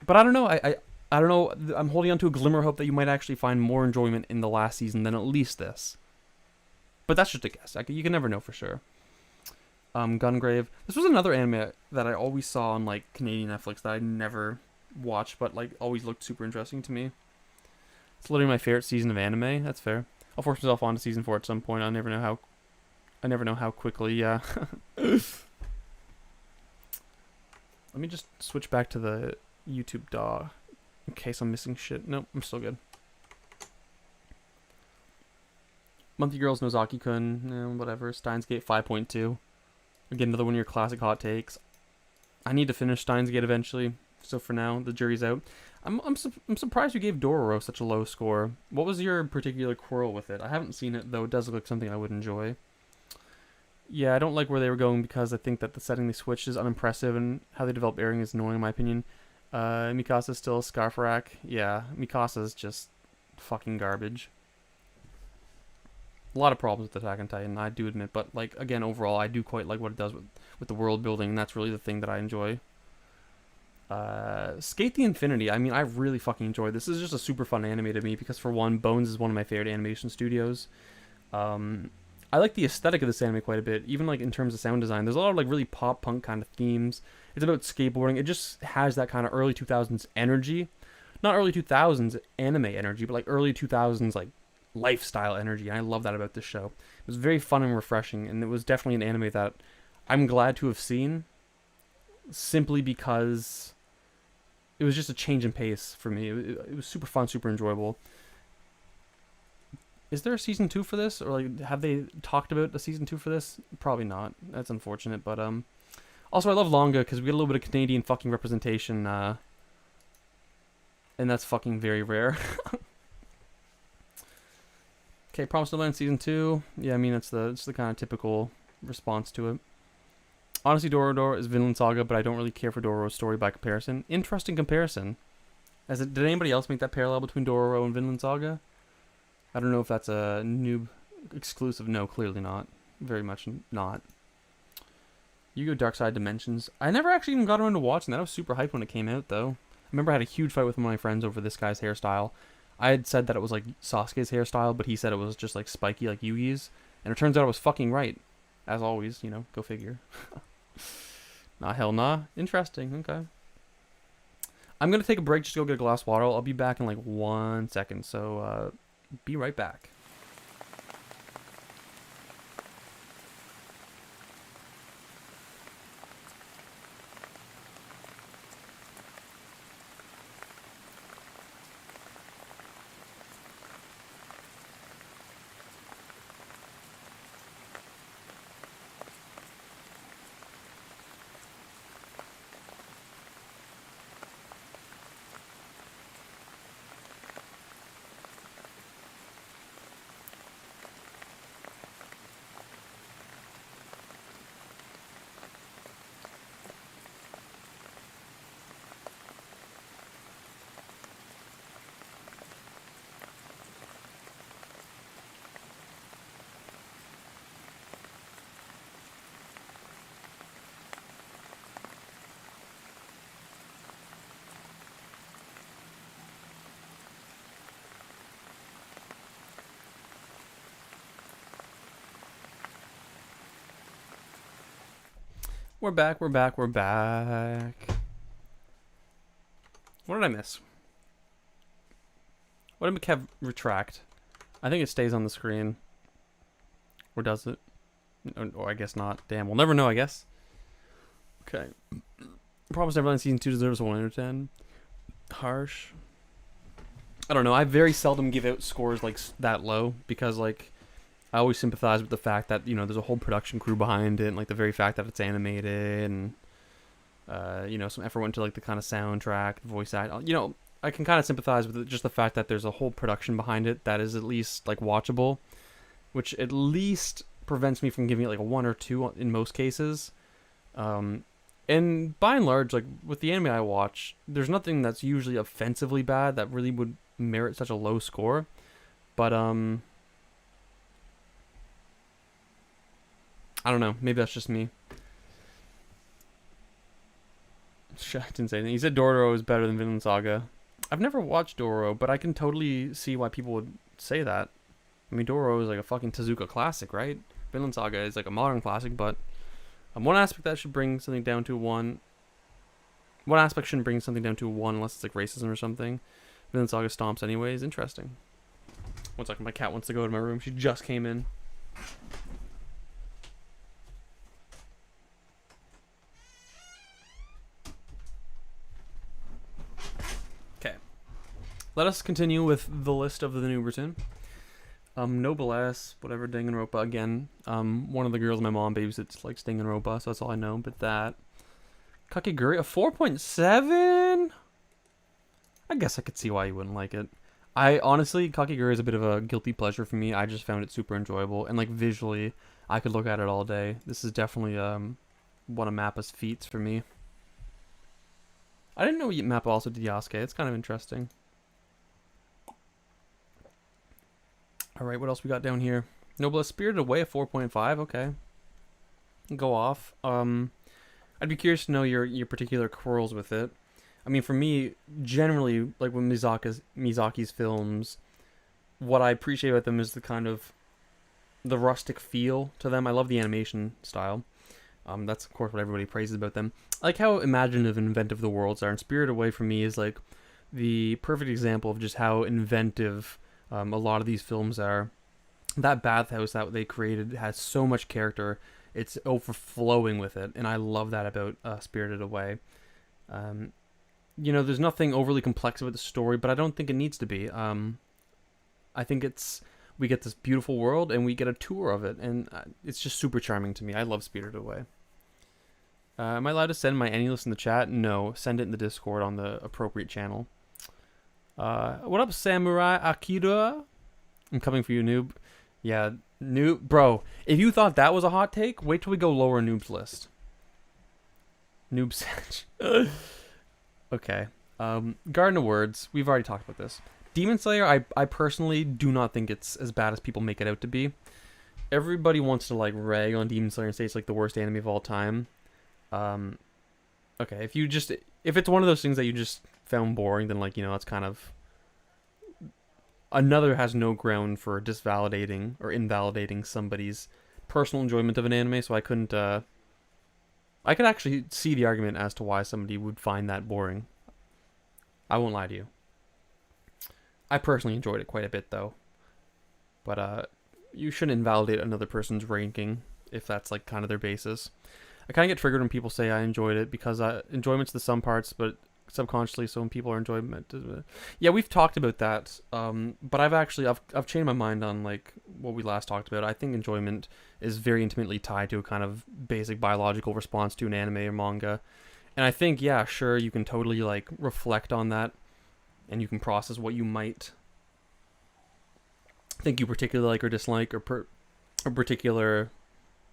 But I don't know. I don't know. I'm holding on to a glimmer of hope that you might actually find more enjoyment in the last season than at least this. But that's just a guess. You can never know for sure. Gungrave. This was another anime that I always saw on like Canadian Netflix that I never watched, but like always looked super interesting to me. It's literally my favorite season of anime. That's fair. I'll force myself on to season 4 at some point. I never know how quickly. Yeah. Let me just switch back to the YouTube DAW in case I'm missing shit. Nope, I'm still good. Monkey Girls Nozaki-kun, whatever. Steins Gate 5.2. Again, another one of your classic hot takes. I need to finish Steins Gate eventually. So for now, the jury's out. I'm surprised you gave Dororo such a low score. What was your particular quarrel with it? I haven't seen it, though it does look like something I would enjoy. Yeah, I don't like where they were going because I think that the setting they switched is unimpressive and how they develop airing is annoying in my opinion. Mikasa's still Scarfarak. Yeah, Mikasa's just fucking garbage. A lot of problems with Attack on Titan, I do admit, but like again, overall, I do quite like what it does with the world building, and that's really the thing that I enjoy. Skate the Infinity. I mean, I really fucking enjoy this. This is just a super fun anime to me because for one, Bones is one of my favorite animation studios. I like the aesthetic of this anime quite a bit, even like in terms of sound design. There's a lot of like really pop punk kind of themes. It's about skateboarding. It just has that kind of early 2000s energy, not early 2000s anime energy, but like early 2000s like lifestyle energy. And I love that about this show. It was very fun and refreshing, and it was definitely an anime that I'm glad to have seen, simply because it was just a change in pace for me. It was super fun, super enjoyable. Is there a season 2 for this, or like have they talked about a season 2 for this? Probably not. That's unfortunate, but also I love Longa because we get a little bit of Canadian fucking representation, and that's fucking very rare. Okay, Promised Neverland season 2. Yeah, I mean it's the kind of typical response to it. Honestly, Doro is Vinland Saga, but I don't really care for Dororo's story by comparison. Interesting comparison. Did anybody else make that parallel between Dororo and Vinland Saga? I don't know if that's a noob exclusive. No, clearly not. Very much not. Yu-Gi-Oh! Dark Side Dimensions. I never actually even got around to watching that. I was super hyped when it came out, though. I remember I had a huge fight with one of my friends over this guy's hairstyle. I had said that it was like Sasuke's hairstyle, but he said it was just like spiky like Yugi's. And it turns out I was fucking right. As always, you know, go figure. Nah, hell nah. Interesting, okay. I'm going to take a break just to go get a glass of water. I'll be back in like 1 second, so be right back. We're back. What did I miss? What did Kev retract? I think it stays on the screen. Or does it? Or I guess not. Damn, we'll never know, I guess. Okay. Promised Neverland Season 2 deserves a 1 out of 10. Harsh. I don't know. I very seldom give out scores like that low because like I always sympathize with the fact that, you know, there's a whole production crew behind it, and like the very fact that it's animated, and you know, some effort went to like the kind of soundtrack, voice act. You know, I can kind of sympathize with just the fact that there's a whole production behind it that is at least like watchable, which at least prevents me from giving it like a 1 or 2 in most cases. And by and large, like with the anime I watch, there's nothing that's usually offensively bad that really would merit such a low score. But I don't know. Maybe that's just me. Shit, I didn't say anything. He said Dororo is better than Vinland Saga. I've never watched Dororo, but I can totally see why people would say that. I mean, Dororo is like a fucking Tezuka classic, right? Vinland Saga is like a modern classic, but one aspect that should bring something down to 1. One aspect shouldn't bring something down to 1 unless it's like racism or something. Vinland Saga stomps anyways. Interesting. 1 second, my cat wants to go to my room. She just came in. Let us continue with the list of the Newberton. Noblesse, whatever, Danganronpa again. One of the girls my mom babysits likes Danganronpa, so that's all I know. But that Kakegurui, a 4.7? I guess I could see why you wouldn't like it. I honestly, Kakegurui is a bit of a guilty pleasure for me. I just found it super enjoyable, and like visually, I could look at it all day. This is definitely one of Mappa's feats for me. I didn't know Mappa also did Yasuke. It's kind of interesting. All right, what else we got down here? Noblesse Spirited Away, a 4.5. Okay, go off. I'd be curious to know your particular quarrels with it. I mean, for me, generally, like with Miyazaki's films, what I appreciate about them is the kind of the rustic feel to them. I love the animation style. That's of course what everybody praises about them. I like how imaginative and inventive the worlds are. And Spirited Away for me is like the perfect example of just how inventive a lot of these films are. That bathhouse that they created has so much character. It's overflowing with it, and I love that about Spirited Away. There's nothing overly complex about the story, but I don't think it needs to be. I think we get this beautiful world, and we get a tour of it, and it's just super charming to me. I love Spirited Away. Am I allowed to send my AniList in the chat? No, send it in the Discord on the appropriate channel. What up, Samurai Akira? I'm coming for you, noob. Yeah, noob, bro. If you thought that was a hot take, wait till we go lower noob's list. Noob Sag. Okay. Garden of Words. We've already talked about this. Demon Slayer, I personally do not think it's as bad as people make it out to be. Everybody wants to like rag on Demon Slayer and say it's like the worst anime of all time. Okay, if it's one of those things that you just found boring, then like, that's kind of another has no ground for disvalidating or invalidating somebody's personal enjoyment of an anime, so I couldn't I could actually see the argument as to why somebody would find that boring. I won't lie to you. I personally enjoyed it quite a bit, though. But you shouldn't invalidate another person's ranking if that's like kind of their basis. I kind of get triggered when people say I enjoyed it because enjoyment's the sum parts, but subconsciously, so when people are enjoyment, yeah, we've talked about that. But I've changed my mind on like what we last talked about. I think enjoyment is very intimately tied to a kind of basic biological response to an anime or manga, and I think yeah, sure, you can totally like reflect on that, and you can process what you might think you particularly like or dislike, or particular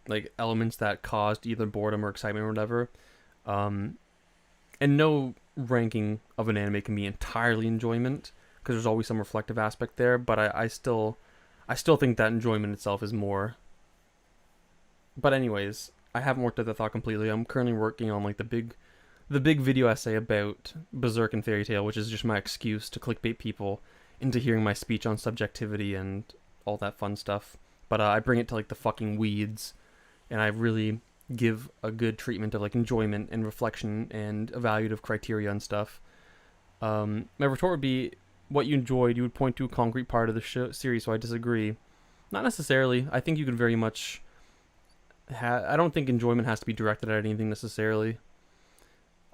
like elements that caused either boredom or excitement or whatever. And no ranking of an anime can be entirely enjoyment because there's always some reflective aspect there, but I still think that enjoyment itself is more. But anyways, I haven't worked out the thought completely. I'm currently working on like the big video essay about Berserk and Fairy Tail, which is just my excuse to clickbait people into hearing my speech on subjectivity and all that fun stuff. But I bring it to like the fucking weeds, and I really give a good treatment of like enjoyment and reflection and evaluative criteria and stuff. My retort would be, what you enjoyed, you would point to a concrete part of the series, so I disagree. Not necessarily. I think you could very much I don't think enjoyment has to be directed at anything necessarily.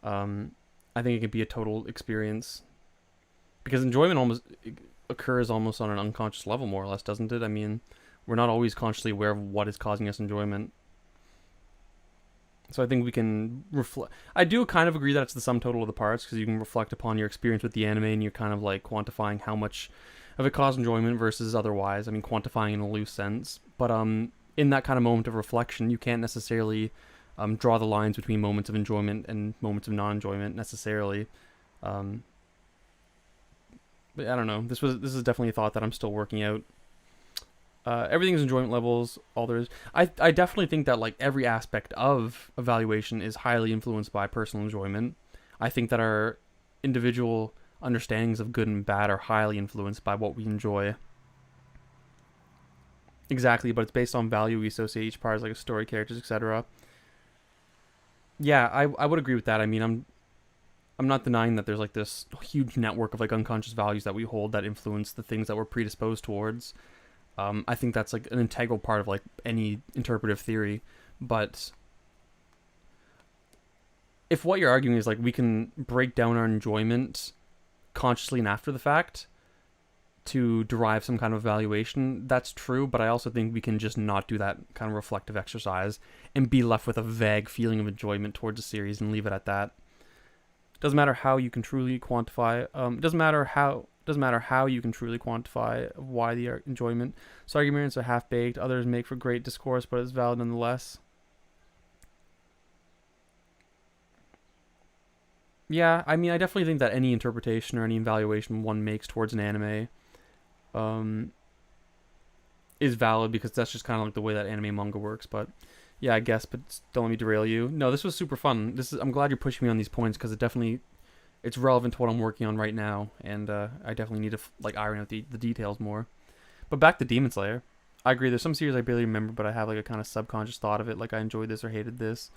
I think it can be a total experience, because enjoyment almost occurs almost on an unconscious level, more or less, doesn't it? I mean, we're not always consciously aware of what is causing us enjoyment. So I think we can reflect. I do kind of agree that it's the sum total of the parts, because you can reflect upon your experience with the anime and you're kind of like quantifying how much of it caused enjoyment versus otherwise. I mean, quantifying in a loose sense. But in that kind of moment of reflection, you can't necessarily draw the lines between moments of enjoyment and moments of non-enjoyment necessarily. But I don't know. This is definitely a thought that I'm still working out. Everything's enjoyment levels, all there is. I definitely think that like every aspect of evaluation is highly influenced by personal enjoyment. I think that our individual understandings of good and bad are highly influenced by what we enjoy. Exactly, but it's based on value we associate each part as, like a story, characters, etc. Yeah, I would agree with that. I mean, I'm not denying that there's like this huge network of like unconscious values that we hold that influence the things that we're predisposed towards. I think that's like an integral part of like any interpretive theory. But if what you're arguing is like we can break down our enjoyment consciously and after the fact, to derive some kind of evaluation. That's true, but I also think we can just not do that kind of reflective exercise and be left with a vague feeling of enjoyment towards a series and leave it at that. Doesn't matter how you can truly quantify. Doesn't matter how you can truly quantify why the enjoyment. Some arguments are half baked. Others make for great discourse, but it's valid nonetheless. Yeah, I mean, I definitely think that any interpretation or any evaluation one makes towards an anime is valid, because that's just kind of like the way that anime manga works. But yeah, I guess. But don't let me derail you. No, this was super fun. I'm glad you're pushing me on these points, because it's relevant to what I'm working on right now, and I definitely need to like iron out the details more. But back to Demon Slayer. I agree. There's some series I barely remember, but I have like a kind of subconscious thought of it, like I enjoyed this or hated this.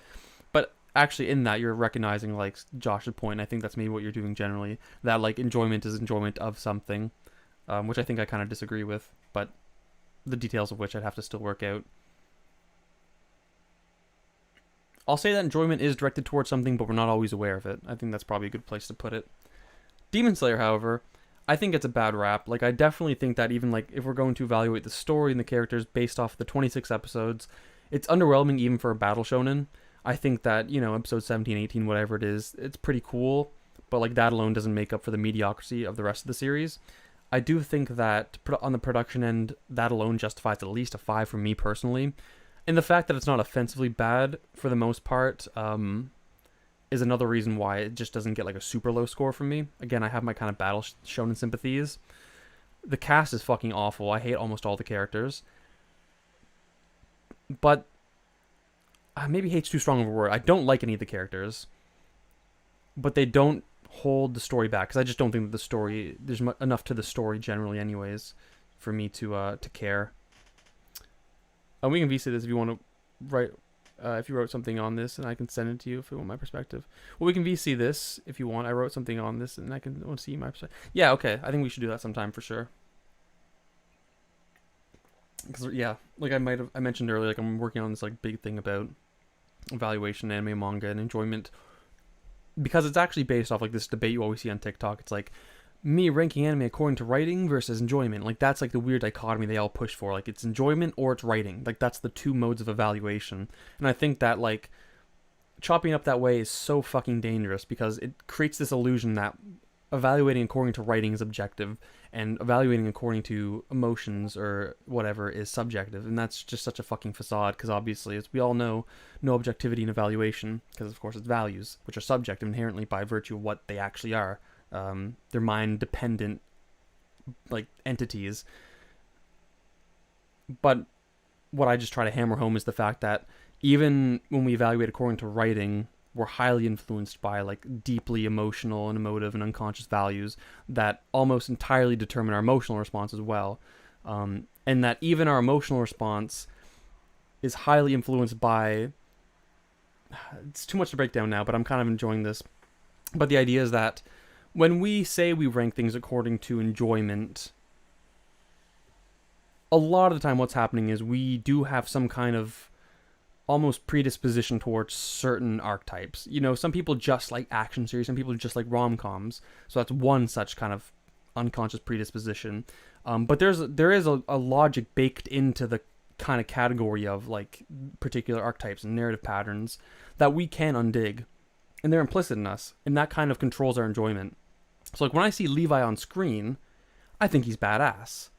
But actually, in that, you're recognizing like Josh's point. And I think that's maybe what you're doing generally. That like enjoyment is enjoyment of something, which I think I kind of disagree with. But the details of which I'd have to still work out. I'll say that enjoyment is directed towards something, but we're not always aware of it. I think that's probably a good place to put it. Demon Slayer, however, I think it's a bad rap. Like, I definitely think that even like if we're going to evaluate the story and the characters based off the 26 episodes, it's underwhelming even for a battle shonen. I think that, episode 17, 18, whatever it is, it's pretty cool, but like that alone doesn't make up for the mediocrity of the rest of the series. I do think that on the production end, that alone justifies at least a 5 for me personally. And the fact that it's not offensively bad for the most part is another reason why it just doesn't get like a super low score from me. Again, I have my kind of battle shonen sympathies. The cast is fucking awful. I hate almost all the characters. But maybe hate's too strong of a word. I don't like any of the characters, but they don't hold the story back, because I just don't think that there's enough to the story generally anyways for me to care. We can VC this if you want to write, if you wrote something on this, and I can send it to you if you want my perspective. Well, we can VC this if you want. I wrote something on this, and I can want to see my perspective. Yeah, okay. I think we should do that sometime for sure. Because yeah, like I mentioned earlier, like I'm working on this like big thing about evaluation, anime, manga, and enjoyment, because it's actually based off like this debate you always see on TikTok. It's like me ranking anime according to writing versus enjoyment. Like that's like the weird dichotomy they all push for. Like it's enjoyment or it's writing. Like that's the two modes of evaluation. And I think that like chopping up that way is so fucking dangerous, because it creates this illusion that evaluating according to writing is objective and evaluating according to emotions or whatever is subjective. And that's just such a fucking facade, because obviously, as we all know, no objectivity in evaluation, because of course it's values, which are subjective inherently by virtue of what they actually are. They're mind dependent like entities. But what I just try to hammer home is the fact that even when we evaluate according to writing, we're highly influenced by like deeply emotional and emotive and unconscious values that almost entirely determine our emotional response as well. And that even our emotional response is highly influenced by, it's too much to break down now, but I'm kind of enjoying this. But the idea is that when we say we rank things according to enjoyment, a lot of the time what's happening is we do have some kind of almost predisposition towards certain archetypes. Some people just like action series, some people just like rom-coms. So that's one such kind of unconscious predisposition. But there is a logic baked into the kind of category of like particular archetypes and narrative patterns that we can undig. And they're implicit in us. And that kind of controls our enjoyment. So like when I see Levi on screen, I think he's badass.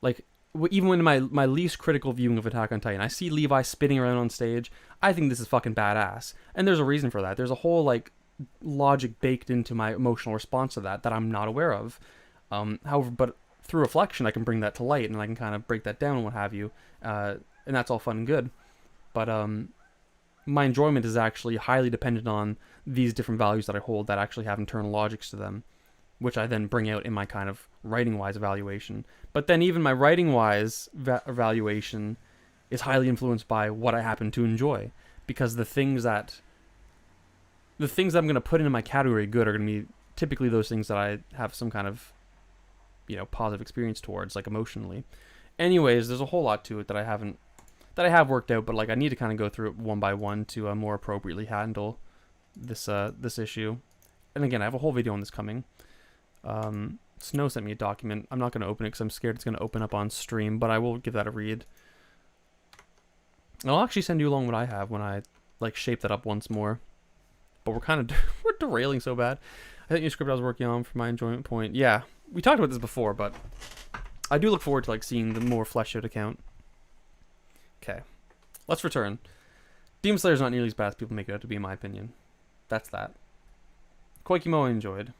Like, even in my least critical viewing of Attack on Titan, I see Levi spinning around on stage, I think this is fucking badass. And there's a reason for that. There's a whole like logic baked into my emotional response to that I'm not aware of. However, but through reflection, I can bring that to light, and I can kind of break that down and what have you. And that's all fun and good. But my enjoyment is actually highly dependent on these different values that I hold that actually have internal logics to them, which I then bring out in my kind of writing-wise evaluation. But then even my writing-wise evaluation is highly influenced by what I happen to enjoy, because the things that I'm going to put into my category good are going to be typically those things that I have some kind of, positive experience towards, like emotionally. Anyways, there's a whole lot to it that I have worked out, but like I need to kind of go through it one by one to more appropriately handle this issue. And again, I have a whole video on this coming. Snow sent me a document. I'm not going to open it because I'm scared it's going to open up on stream, but I will give that a read. And I'll actually send you along what I have when I like shape that up once more. But we're kind of we're derailing so bad. I think new script I was working on for my enjoyment point. Yeah, we talked about this before, but I do look forward to like seeing the more fleshed out account. Okay, let's return. Demon Slayer's not nearly as bad as people make it out to be, in my opinion. That's that. Koikimo I enjoyed.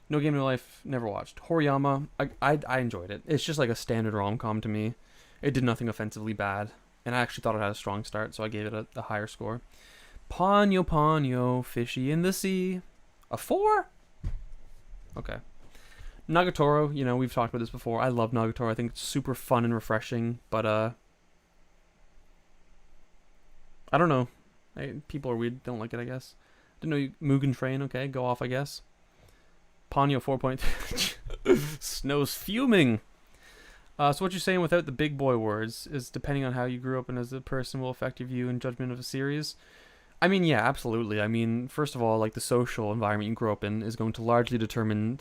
No Game No Life, never watched. Horiyama, I enjoyed it. It's just like a standard rom-com to me. It did nothing offensively bad, and I actually thought it had a strong start, so I gave it a higher score. Ponyo Ponyo, Fishy in the Sea. A 4? Okay. Nagatoro, you know, we've talked about this before. I love Nagatoro. I think it's super fun and refreshing, but I don't know. People are weird, don't like it, I guess. Didn't know you Mugen Train, okay, go off, I guess. Ponyo 4.3. Snow's fuming. So what you're saying without the big boy words is depending on how you grew up and as a person will affect your view and judgment of a series. I mean, yeah, absolutely. I mean, first of all, like the social environment you grow up in is going to largely determine,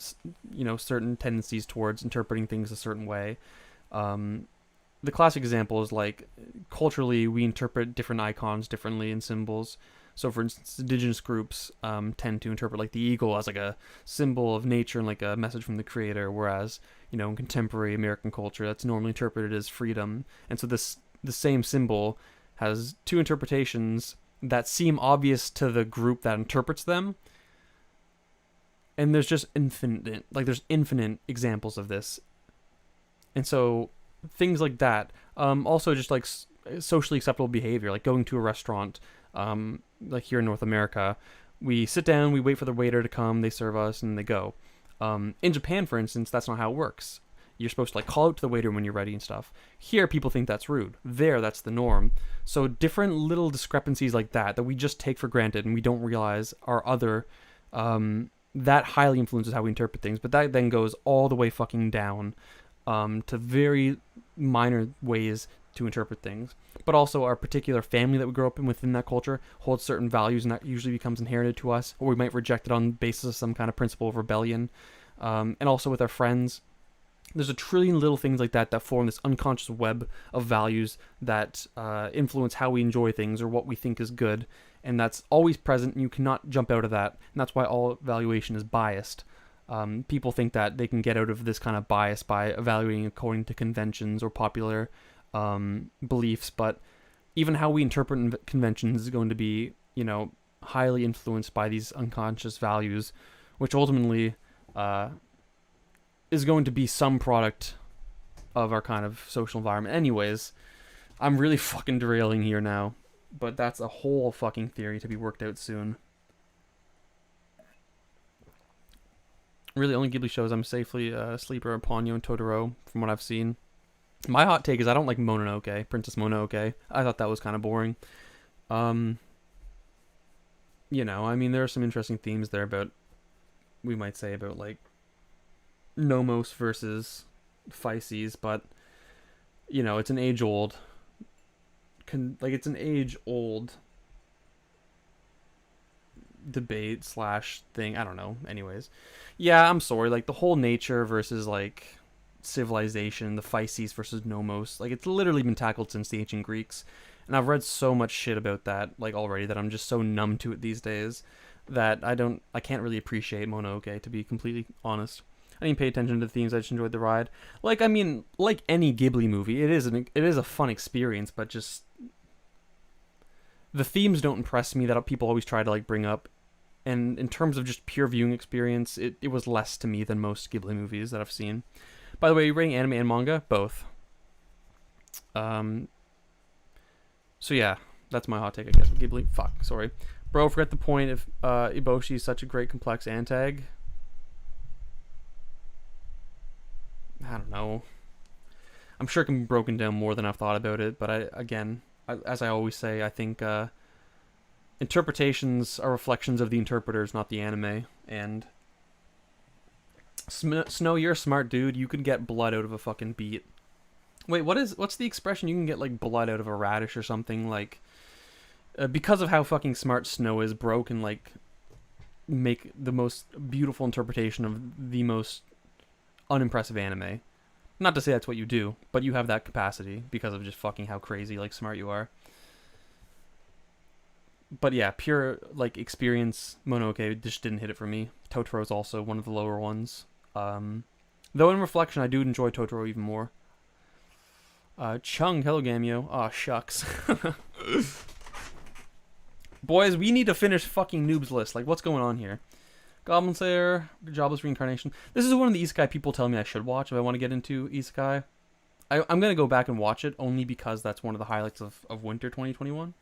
you know, certain tendencies towards interpreting things a certain way. The classic example is like culturally we interpret different icons differently and symbols. So for instance, indigenous groups tend to interpret like the eagle as like a symbol of nature and like a message from the creator, whereas, you know, in contemporary American culture that's normally interpreted as freedom. And so the same symbol has two interpretations that seem obvious to the group that interprets them. And there's just there's infinite examples of this. And so things like that, also just like socially acceptable behavior, like going to a restaurant, like here in North America, we sit down, we wait for the waiter to come, they serve us, and they go. In Japan, for instance, that's not how it works. You're supposed to like call out to the waiter when you're ready and stuff. Here, people think that's rude. There, that's the norm. So different little discrepancies like that we just take for granted and we don't realize are other, that highly influences how we interpret things. But that then goes all the way fucking down to very minor ways to interpret things. But also our particular family that we grow up in within that culture holds certain values, and that usually becomes inherited to us, or we might reject it on the basis of some kind of principle of rebellion. And also with our friends, there's a trillion little things like that form this unconscious web of values that influence how we enjoy things or what we think is good, and that's always present, and you cannot jump out of that, and that's why all evaluation is biased. People think that they can get out of this kind of bias by evaluating according to conventions or popular beliefs, but even how we interpret conventions is going to be, you know, highly influenced by these unconscious values, which ultimately is going to be some product of our kind of social environment. Anyways, I'm really fucking derailing here now, but that's a whole fucking theory to be worked out soon. Really, only Ghibli shows I'm safely sleeper are Ponyo and Totoro, from what I've seen. My hot take is I don't like Mononoke, Princess Mononoke. I thought that was kind of boring. You know, I mean, there are some interesting themes there about, we might say, about, like, Nomos versus Physes, but, you know, it's an age-old, it's an age-old debate / thing. I don't know. Anyways. Yeah, I'm sorry. Like, the whole nature versus, like, civilization, the Physes versus Nomos, like, it's literally been tackled since the ancient Greeks. And I've read so much shit about that, like, already, that I'm just so numb to it these days that I can't really appreciate Mononoke, to be completely honest. I didn't pay attention to the themes. I just enjoyed the ride. Like, I mean, like any Ghibli movie, it is a fun experience, but just the themes don't impress me that people always try to, like, bring up. And in terms of just pure viewing experience, it was less to me than most Ghibli movies that I've seen. By the way, are you rating anime and manga? Both. So yeah, that's my hot take, I guess, with Ghibli. Fuck, sorry. Bro, forget the point if Iboshi is such a great complex antag. I don't know. I'm sure it can be broken down more than I've thought about it, but as I always say, I think interpretations are reflections of the interpreters, not the anime. And Snow, you're a smart dude. You could get blood out of a fucking beet. Wait, what's the expression? You can get, like, blood out of a radish or something, like, because of how fucking smart Snow is, bro can, like, make the most beautiful interpretation of the most unimpressive anime. Not to say that's what you do, but you have that capacity because of just fucking how crazy like smart you are. But yeah, pure like experience, Mononoke just didn't hit it for me. Totoro's also one of the lower ones. Though in reflection, I do enjoy Totoro even more. Chung, hello Gamio. Aw, shucks. Boys, we need to finish fucking Noob's List. Like, what's going on here? Goblin Slayer, Jobless Reincarnation. This is one of the isekai people tell me I should watch if I want to get into isekai. I'm going to go back and watch it only because that's one of the highlights of winter 2021.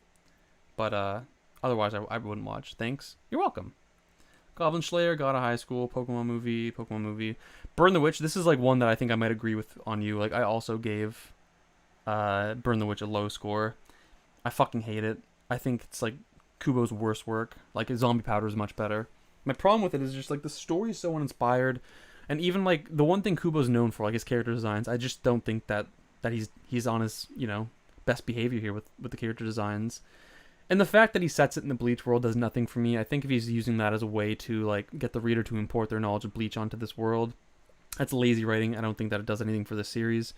But otherwise, I wouldn't watch. Thanks. You're welcome. Goblin Slayer, God of High School, Pokemon movie. Burn the Witch. This is like one that I think I might agree with on you. Like, I also gave Burn the Witch a low score. I fucking hate it. I think it's like Kubo's worst work. Like, Zombie Powder is much better. My problem with it is just like the story is so uninspired, and even like the one thing Kubo's known for, like his character designs, I just don't think that he's on his, you know, best behavior here with the character designs. And the fact that he sets it in the Bleach world does nothing for me. I think if he's using that as a way to like get the reader to import their knowledge of Bleach onto this world, that's lazy writing. I don't think that it does anything for the series.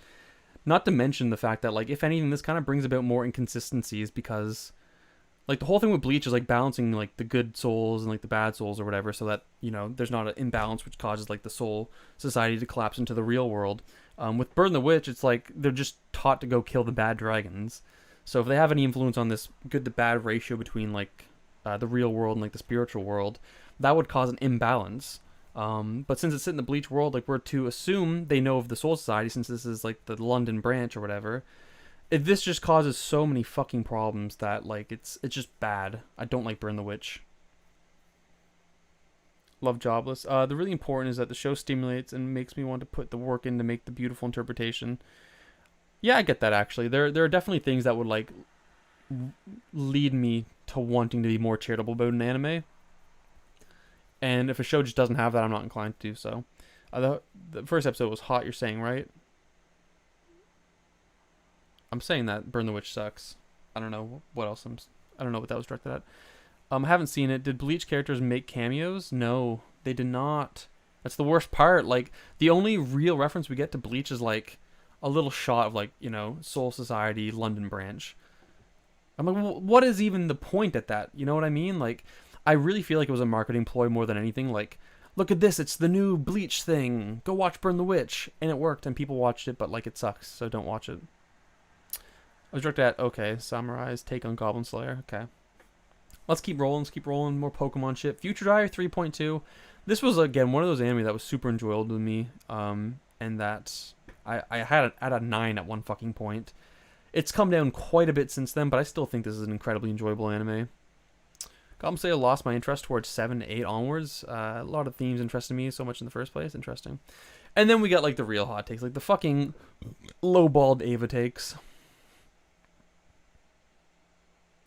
Not to mention the fact that, like, if anything, this kind of brings about more inconsistencies because, like, the whole thing with Bleach is, like, balancing, like, the good souls and, like, the bad souls or whatever so that, you know, there's not an imbalance which causes, like, the soul society to collapse into the real world. With Burn the Witch, it's like they're just taught to go kill the bad dragons. So if they have any influence on this good to bad ratio between, like, the real world and, like, the spiritual world, that would cause an imbalance. But since it's set in the Bleach world, like, we're to assume they know of the Soul Society since this is, like, the London branch or whatever. This just causes so many fucking problems that, like, it's just bad. I don't like Burn the Witch. Love Jobless. The really important is that the show stimulates and makes me want to put the work in to make the beautiful interpretation. Yeah, I get that, actually. There are definitely things that would, like, lead me to wanting to be more charitable about an anime. And if a show just doesn't have that, I'm not inclined to do so. The first episode was hot, you're saying, right? I'm saying that Burn the Witch sucks. I don't know what else I don't know what that was directed at. I haven't seen it. Did Bleach characters make cameos? No, they did not. That's the worst part. Like, the only real reference we get to Bleach is, like, a little shot of, like, you know, Soul Society, London branch. I'm like, well, what is even the point at that? You know what I mean? Like, I really feel like it was a marketing ploy more than anything. Like, look at this, it's the new Bleach thing. Go watch Burn the Witch. And it worked, and people watched it, but, like, it sucks, so don't watch it. I was directed at, okay, Samurai's take on Goblin Slayer. Okay. Let's keep rolling. More Pokemon shit. Future Drive 3.2. This was, again, one of those anime that was super enjoyable to me. And that I had it at a 9 at one fucking point. It's come down quite a bit since then, but I still think this is an incredibly enjoyable anime. Goblin Slayer lost my interest towards 7 to 8 onwards. A lot of themes interested me so much in the first place. Interesting. And then we got, like, the real hot takes. Like, the fucking low-balled Ava takes.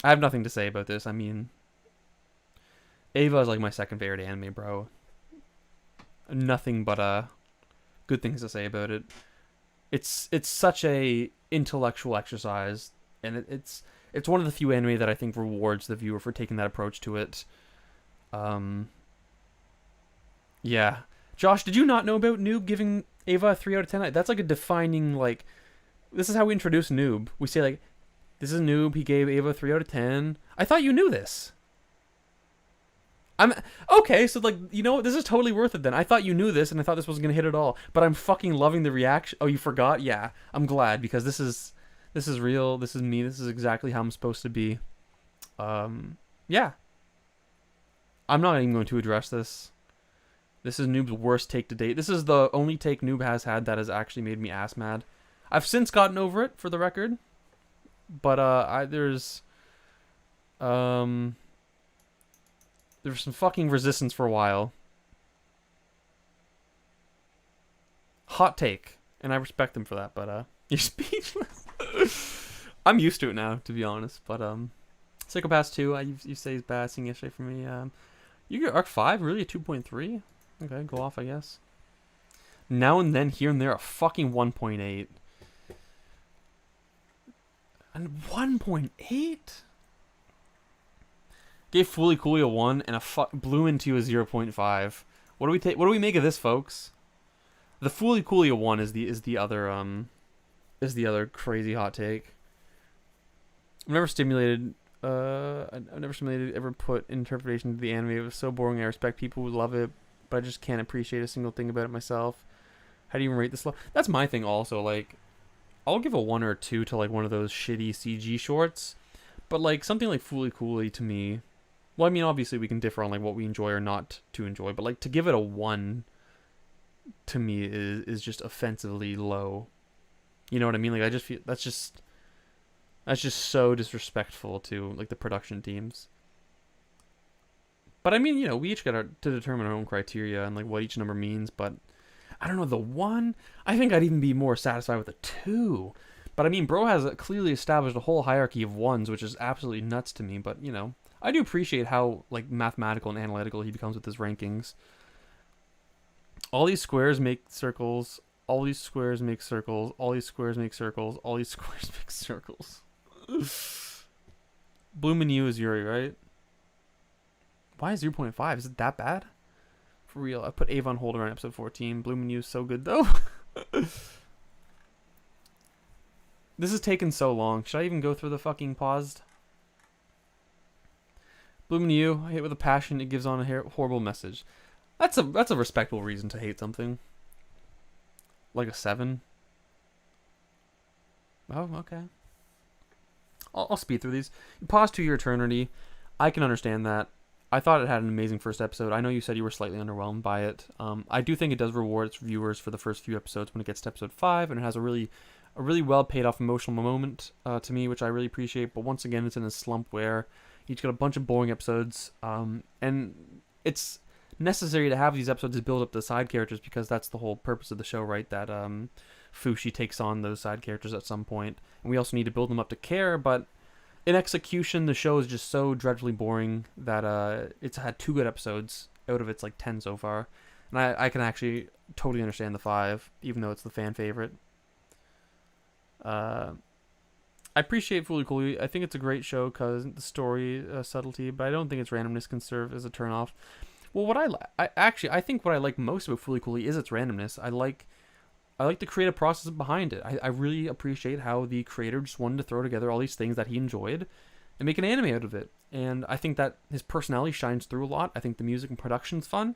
I have nothing to say about this. I mean, Ava is like my second favorite anime, bro. Nothing but good things to say about it. It's such a intellectual exercise, and it's one of the few anime that I think rewards the viewer for taking that approach to it. Yeah. Josh, did you not know about Noob giving Ava a 3 out of 10? That's like a defining, like, this is how we introduce Noob. We say, like, this is Noob, he gave Ava a 3 out of 10. I thought you knew this. Okay, so, like, you know what? This is totally worth it then. I thought you knew this, and I thought this wasn't going to hit at all. But I'm fucking loving the reaction. Oh, you forgot? Yeah. I'm glad, because this is real. This is me. This is exactly how I'm supposed to be. Yeah. I'm not even going to address this. This is Noob's worst take to date. This is the only take Noob has had that has actually made me ass mad. I've since gotten over it, for the record. But there's some fucking resistance for a while. Hot take, and I respect them for that. But you're speechless. I'm used to it now, to be honest. But Psychopaths 2, you say is bad. Seeing yesterday for me. You get Arc 5, really a 2.3. Okay, go off, I guess. Now and then, here and there, a fucking 1.8. And 1.8? Gave Fooly Cooly a 1 and blew into a 0.5. What do we make of this, folks? The Fooly Cooly one is the other crazy hot take. I've never stimulated ever put interpretation to the anime. It was so boring. I respect people who love it, but I just can't appreciate a single thing about it myself. How do you even rate this? That's my thing also. Like, I'll give a 1 or 2 to like one of those shitty CG shorts, but like something like Fooly Cooly to me. Well, I mean, obviously we can differ on like what we enjoy or not to enjoy, but like to give it a 1 to me is just offensively low. You know what I mean? Like I just feel that's just so disrespectful to like the production teams. But I mean, we each got to determine our own criteria and like what each number means. But I don't know, the 1, I think I'd even be more satisfied with a 2. But I mean, bro has clearly established a whole hierarchy of 1s, which is absolutely nuts to me. But I do appreciate how like mathematical and analytical he becomes with his rankings. All these squares make circles. All these squares make circles. All these squares make circles. All these squares make circles. Bloom and you is Yuri, right? Why is 0.5? Is it that bad? For real. I put Ava on hold around episode 14. Bloom and you is so good though. This is taking so long. Should I even go through the fucking paused? Bloom and you, I hate with a passion. It gives on a horrible message. That's a respectable reason to hate something. Like a 7. Oh, okay. I'll speed through these. You pause to your eternity. I can understand that. I thought it had an amazing first episode. I know you said you were slightly underwhelmed by it. I do think it does reward its viewers for the first few episodes when it gets to episode 5, and it has a really well paid off emotional moment to me, which I really appreciate. But once again, it's in a slump where each got a bunch of boring episodes, and it's necessary to have these episodes to build up the side characters because that's the whole purpose of the show, right? That Fushi takes on those side characters at some point, and we also need to build them up to care. But in execution, the show is just so dreadfully boring that it's had 2 good episodes out of its like 10 so far, and I can actually totally understand the 5, even though it's the fan favorite. I appreciate Fooly Cooly. I think it's a great show because the story subtlety, but I don't think its randomness can serve as a turnoff. Well, I think what I like most about Fooly Cooly is its randomness. I like the creative process behind it. I really appreciate how the creator just wanted to throw together all these things that he enjoyed and make an anime out of it. And I think that his personality shines through a lot. I think the music and production's fun.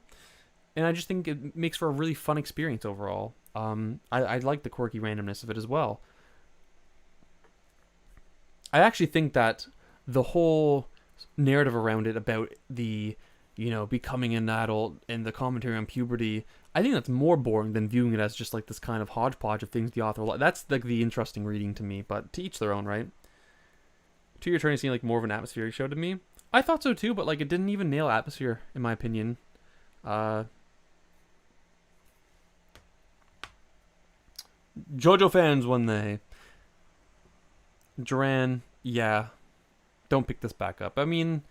And I just think it makes for a really fun experience overall. I like the quirky randomness of it as well. I actually think that the whole narrative around it about the becoming an adult and the commentary on puberty, I think that's more boring than viewing it as just like this kind of hodgepodge of things the author. That's like the interesting reading to me, but to each their own, right? To Your Eternity seemed like more of an atmospheric show to me. I thought so too, but like it didn't even nail atmosphere in my opinion. JoJo fans when they Duran, yeah, don't pick this back up. I mean,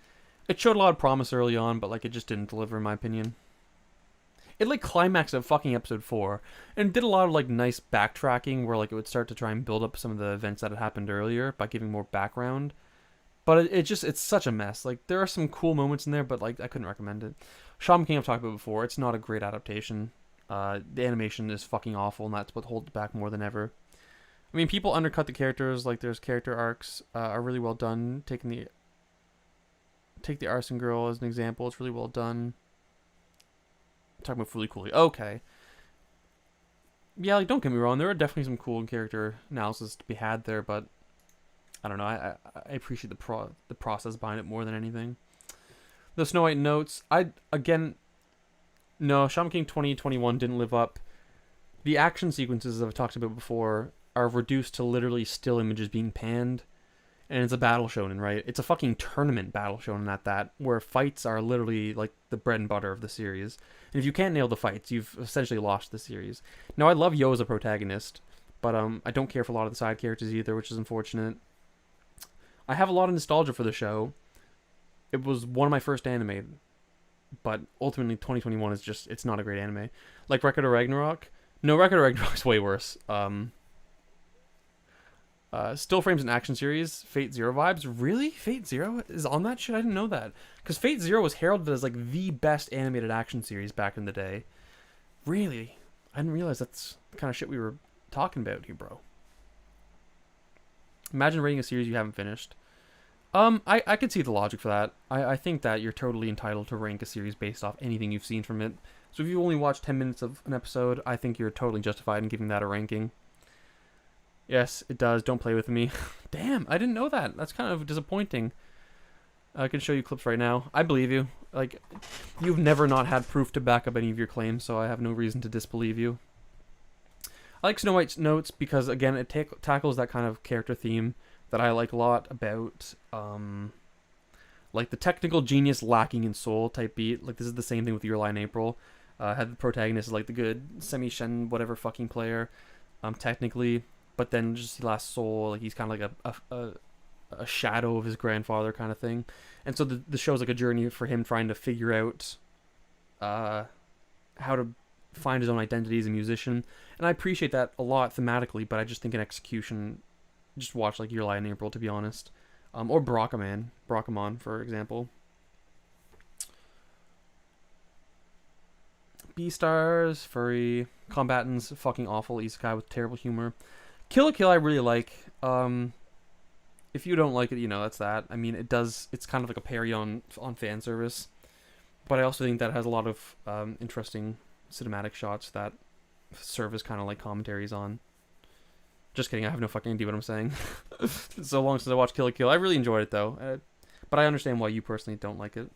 it showed a lot of promise early on, but like it just didn't deliver in my opinion. It like climaxed at fucking episode 4 and did a lot of like nice backtracking where like it would start to try and build up some of the events that had happened earlier by giving more background. But it's such a mess. Like there are some cool moments in there, but like I couldn't recommend it. Shaman King I've talked about before. It's not a great adaptation. The animation is fucking awful, and that's what holds it back more than ever. I mean, people undercut the characters. Like there's character arcs are really well done. Take the arson girl as an example. It's really well done. I'm talking about Fooly Cooly. Okay. Yeah, like don't get me wrong. There are definitely some cool character analysis to be had there, but I don't know. I appreciate the process behind it more than anything. The Snow White notes. No, Shaman King 2021 didn't live up. The action sequences that I've talked about before are reduced to literally still images being panned. And it's a battle shonen, right? It's a fucking tournament battle shonen at that, where fights are literally like the bread and butter of the series. And if you can't nail the fights, you've essentially lost the series. Now, I love Yo as a protagonist, but I don't care for a lot of the side characters either, which is unfortunate. I have a lot of nostalgia for the show. It was one of my first anime, but ultimately 2021 is just, it's not a great anime. Like Record of Ragnarok? No, Record of Ragnarok's way worse. Still frames an action series, Fate Zero vibes. Really? Fate Zero is on that shit? I didn't know that. Because Fate Zero was heralded as like the best animated action series back in the day. Really? I didn't realize that's the kind of shit we were talking about here, bro. Imagine rating a series you haven't finished. I could see the logic for that. I think that you're totally entitled to rank a series based off anything you've seen from it. So if you only watched 10 minutes of an episode, I think you're totally justified in giving that a ranking. Yes, it does. Don't play with me. Damn, I didn't know that. That's kind of disappointing. I can show you clips right now. I believe you. Like, you've never not had proof to back up any of your claims, so I have no reason to disbelieve you. I like Snow White's notes because, again, it tackles that kind of character theme that I like a lot about, like the technical genius lacking in soul type beat. Like, this is the same thing with Your Lie in April. Had the protagonist is like the good semi-shen whatever fucking player, technically, but then just he lacks soul. Like, he's kind of like a shadow of his grandfather kind of thing. And so the show's like a journey for him trying to figure out how to find his own identity as a musician. And I appreciate that a lot thematically, but I just think in execution, just watch like Your Lie in April, to be honest. Or Brockamon, for example. Beastars, furry, combatants, fucking awful isekai with terrible humor. Kill la Kill I really like. If you don't like it, you know, that's that. I mean, it's kind of like a parody on fan service. But I also think that it has a lot of interesting cinematic shots that serve as kind of like commentaries on. Just kidding, I have no fucking idea what I'm saying. So long since I watched Kill la Kill. I really enjoyed it, though. But I understand why you personally don't like it.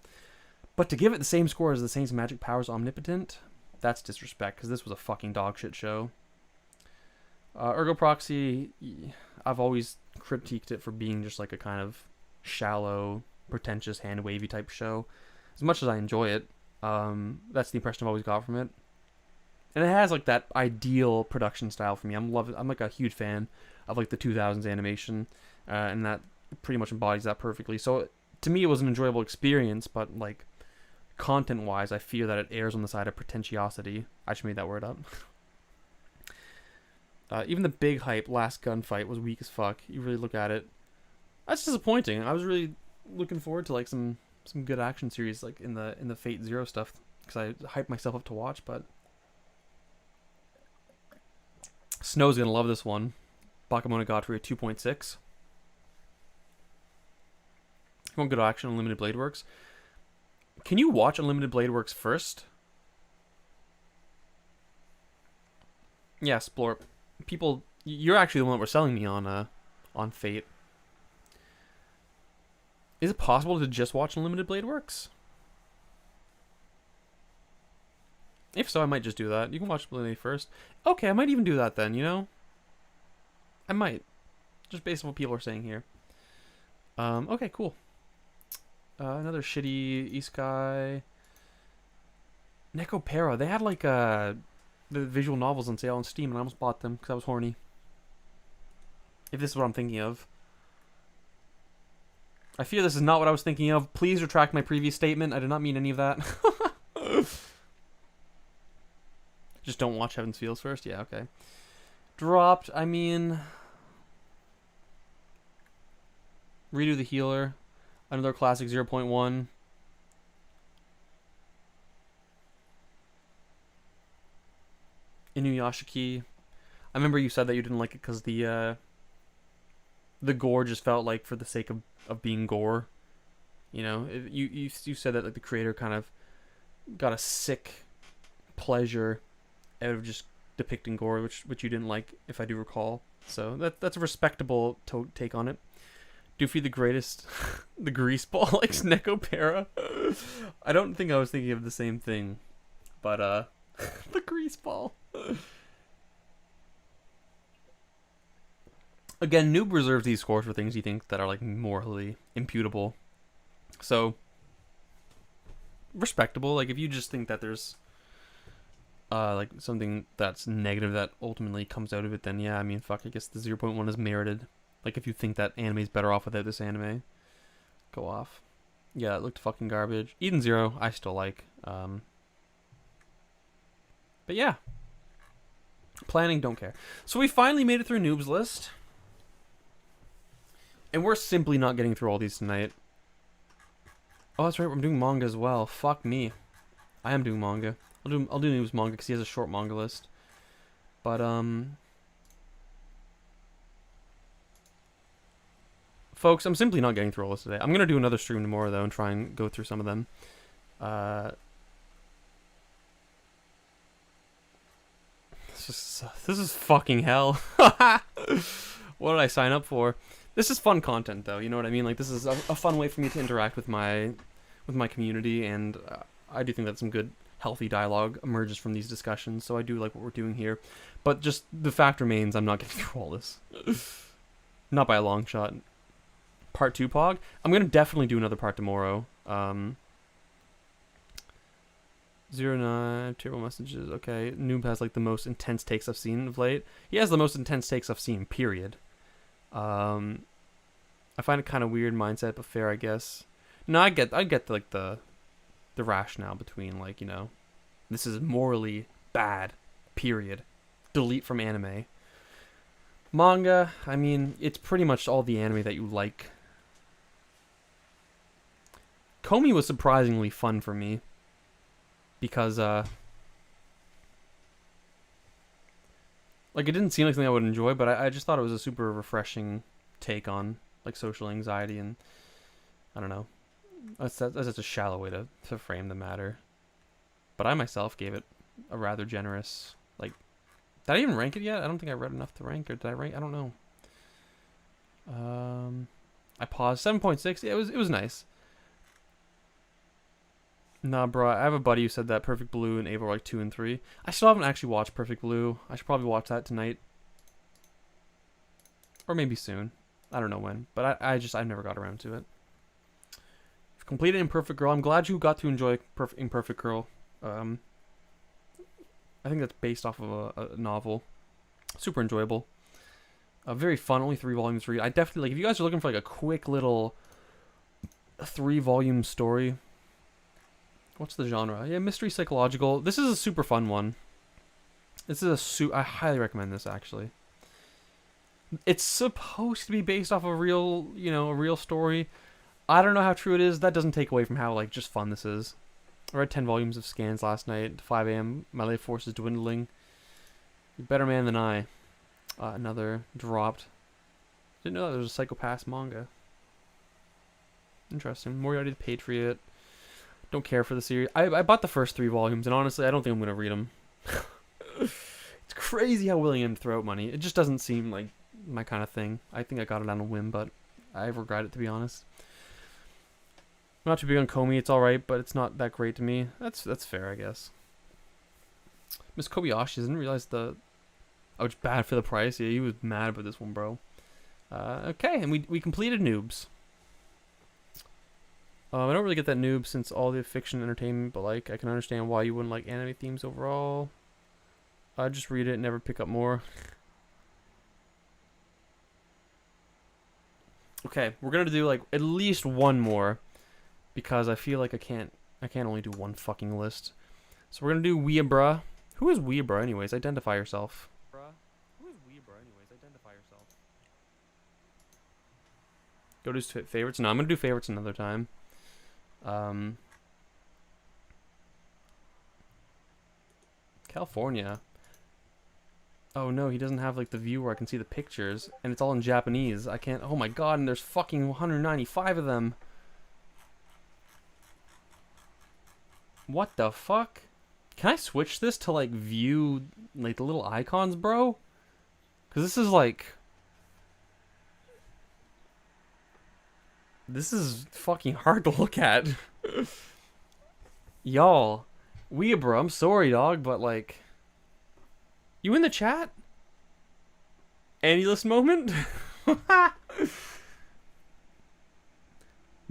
But to give it the same score as the Saints Magic Powers Omnipotent, that's disrespect, because this was a fucking dog shit show. Ergo Proxy, I've always critiqued it for being just like a kind of shallow, pretentious, hand-wavy type show. As much as I enjoy it, that's the impression I've always got from it. And it has like that ideal production style for me. I'm like a huge fan of like the 2000s animation, and that pretty much embodies that perfectly. So to me, it was an enjoyable experience, but like content-wise, I fear that it errs on the side of pretentiosity. I just made that word up. Even the big hype last gunfight was weak as fuck. You really look at it, that's disappointing. I was really looking forward to like some good action series like in the Fate Zero stuff, because I hyped myself up to watch. But Snow's gonna love this one. Bakemonogatari 2.6. You want good action? Unlimited Blade Works. Can you watch Unlimited Blade Works first? Yeah, Splorp. People, you're actually the one that we're selling me on Fate. Is it possible to just watch Unlimited Blade Works? If so, I might just do that. You can watch Blade first. Okay, I might even do that then, you know? I might. Just based on what people are saying here. Okay, cool. Another shitty isekai. Nekopara. They had like the visual novels on sale on Steam, and I almost bought them because I was horny. If this is what I'm thinking of. I fear this is not what I was thinking of. Please retract my previous statement. I did not mean any of that. Just don't watch Heaven's Fields first? Yeah, okay. Dropped, I mean... Redo the Healer. Another classic 0.1. Inuyashiki. I remember you said that you didn't like it because the gore just felt like for the sake of being gore. You know, you said that like the creator kind of got a sick pleasure out of just depicting gore, which you didn't like, if I do recall. So that's a respectable take on it. Doofy the Greatest, the Greaseball likes Nekopara. I don't think I was thinking of the same thing, but the Greaseball. Again, Noob reserves these scores for things you think that are like morally imputable. So respectable. Like if you just think that there's like something that's negative that ultimately comes out of it, then yeah, I mean fuck, I guess the 0.1 is merited. Like if you think that anime's better off without this anime, go off. Yeah, it looked fucking garbage. Eden Zero, I still like. But yeah. Planning, don't care. So we finally made it through Noob's List. And we're simply not getting through all these tonight. Oh, that's right, I'm doing manga as well. Fuck me. I am doing manga. I'll do Noob's manga because he has a short manga list. But folks, I'm simply not getting through all this today. I'm gonna do another stream tomorrow though and try and go through some of them. This is fucking hell. What did I sign up for? This is fun content though, you know what I mean? Like, this is a fun way for me to interact with my community, and I do think that some good healthy dialogue emerges from these discussions, so I do like what we're doing here. But just the fact remains, I'm not getting through all this. Not by a long shot. Part 2 Pog? I'm going to definitely do another part tomorrow. 09, terrible messages, okay. Noob has like the most intense takes I've seen of late. He has the most intense takes I've seen, period. I find it kind of weird mindset, but fair, I guess. No, I get like the rationale between, like, you know, this is morally bad, period. Delete from anime. Manga, I mean, it's pretty much all the anime that you like. Komi was surprisingly fun for me because like, it didn't seem like something I would enjoy, but I just thought it was a super refreshing take on like social anxiety, and I don't know. That's just a shallow way to frame the matter. But I myself gave it a rather generous, like, did I even rank it yet? I don't think I read enough to rank, or did I rank? I don't know. I paused. 7.6. Yeah, it was nice. Nah, bro, I have a buddy who said that Perfect Blue and Ava were like 2 and 3. I still haven't actually watched Perfect Blue. I should probably watch that tonight. Or maybe soon. I don't know when. But I never got around to it. Completed Imperfect Girl. I'm glad you got to enjoy Imperfect Girl. I think that's based off of a novel. Super enjoyable. Very fun. Only 3 volumes to read. I definitely, like, if you guys are looking for like a quick little 3-volume story. What's the genre? Yeah, mystery psychological. This is a super fun one. This is I highly recommend this, actually. It's supposed to be based off a real, you know, a real story. I don't know how true it is. That doesn't take away from how, like, just fun this is. I read 10 volumes of scans last night at 5 a.m. My life force is dwindling. You're a better man than I. Another dropped. Didn't know that there was a Psycho-Pass manga. Interesting. Moriarty the Patriot. Don't care for the series. I bought the first 3 volumes, and honestly, I don't think I'm going to read them. It's crazy how willing I am to throw out money. It just doesn't seem like my kind of thing. I think I got it on a whim, but I regret it, to be honest. I'm not too big on Komi. It's alright, but it's not that great to me. That's fair, I guess. Miss Kobayashi didn't realize oh, it's bad for the price. Yeah, he was mad about this one, bro. Okay, and we completed Noobs. I don't really get that Noob since all the fiction entertainment, but like, I can understand why you wouldn't like anime themes overall. Just read it and never pick up more. Okay, we're gonna do like at least one more, because I feel like I can't only do one fucking list. So we're gonna do Weeabra. Who is Weeabra anyways? Identify yourself. Who is Weeabra anyways? Identify yourself. Go to his favorites. No, I'm gonna do favorites another time. California. Oh no, he doesn't have like the view where I can see the pictures, and it's all in Japanese. I can't. Oh my god, and there's fucking 195 of them. What the fuck? Can I switch this to like view like the little icons, bro? Cause this is like, this is fucking hard to look at. Y'all, Weeabra, I'm sorry, dog, but like, you in the chat? AniList moment?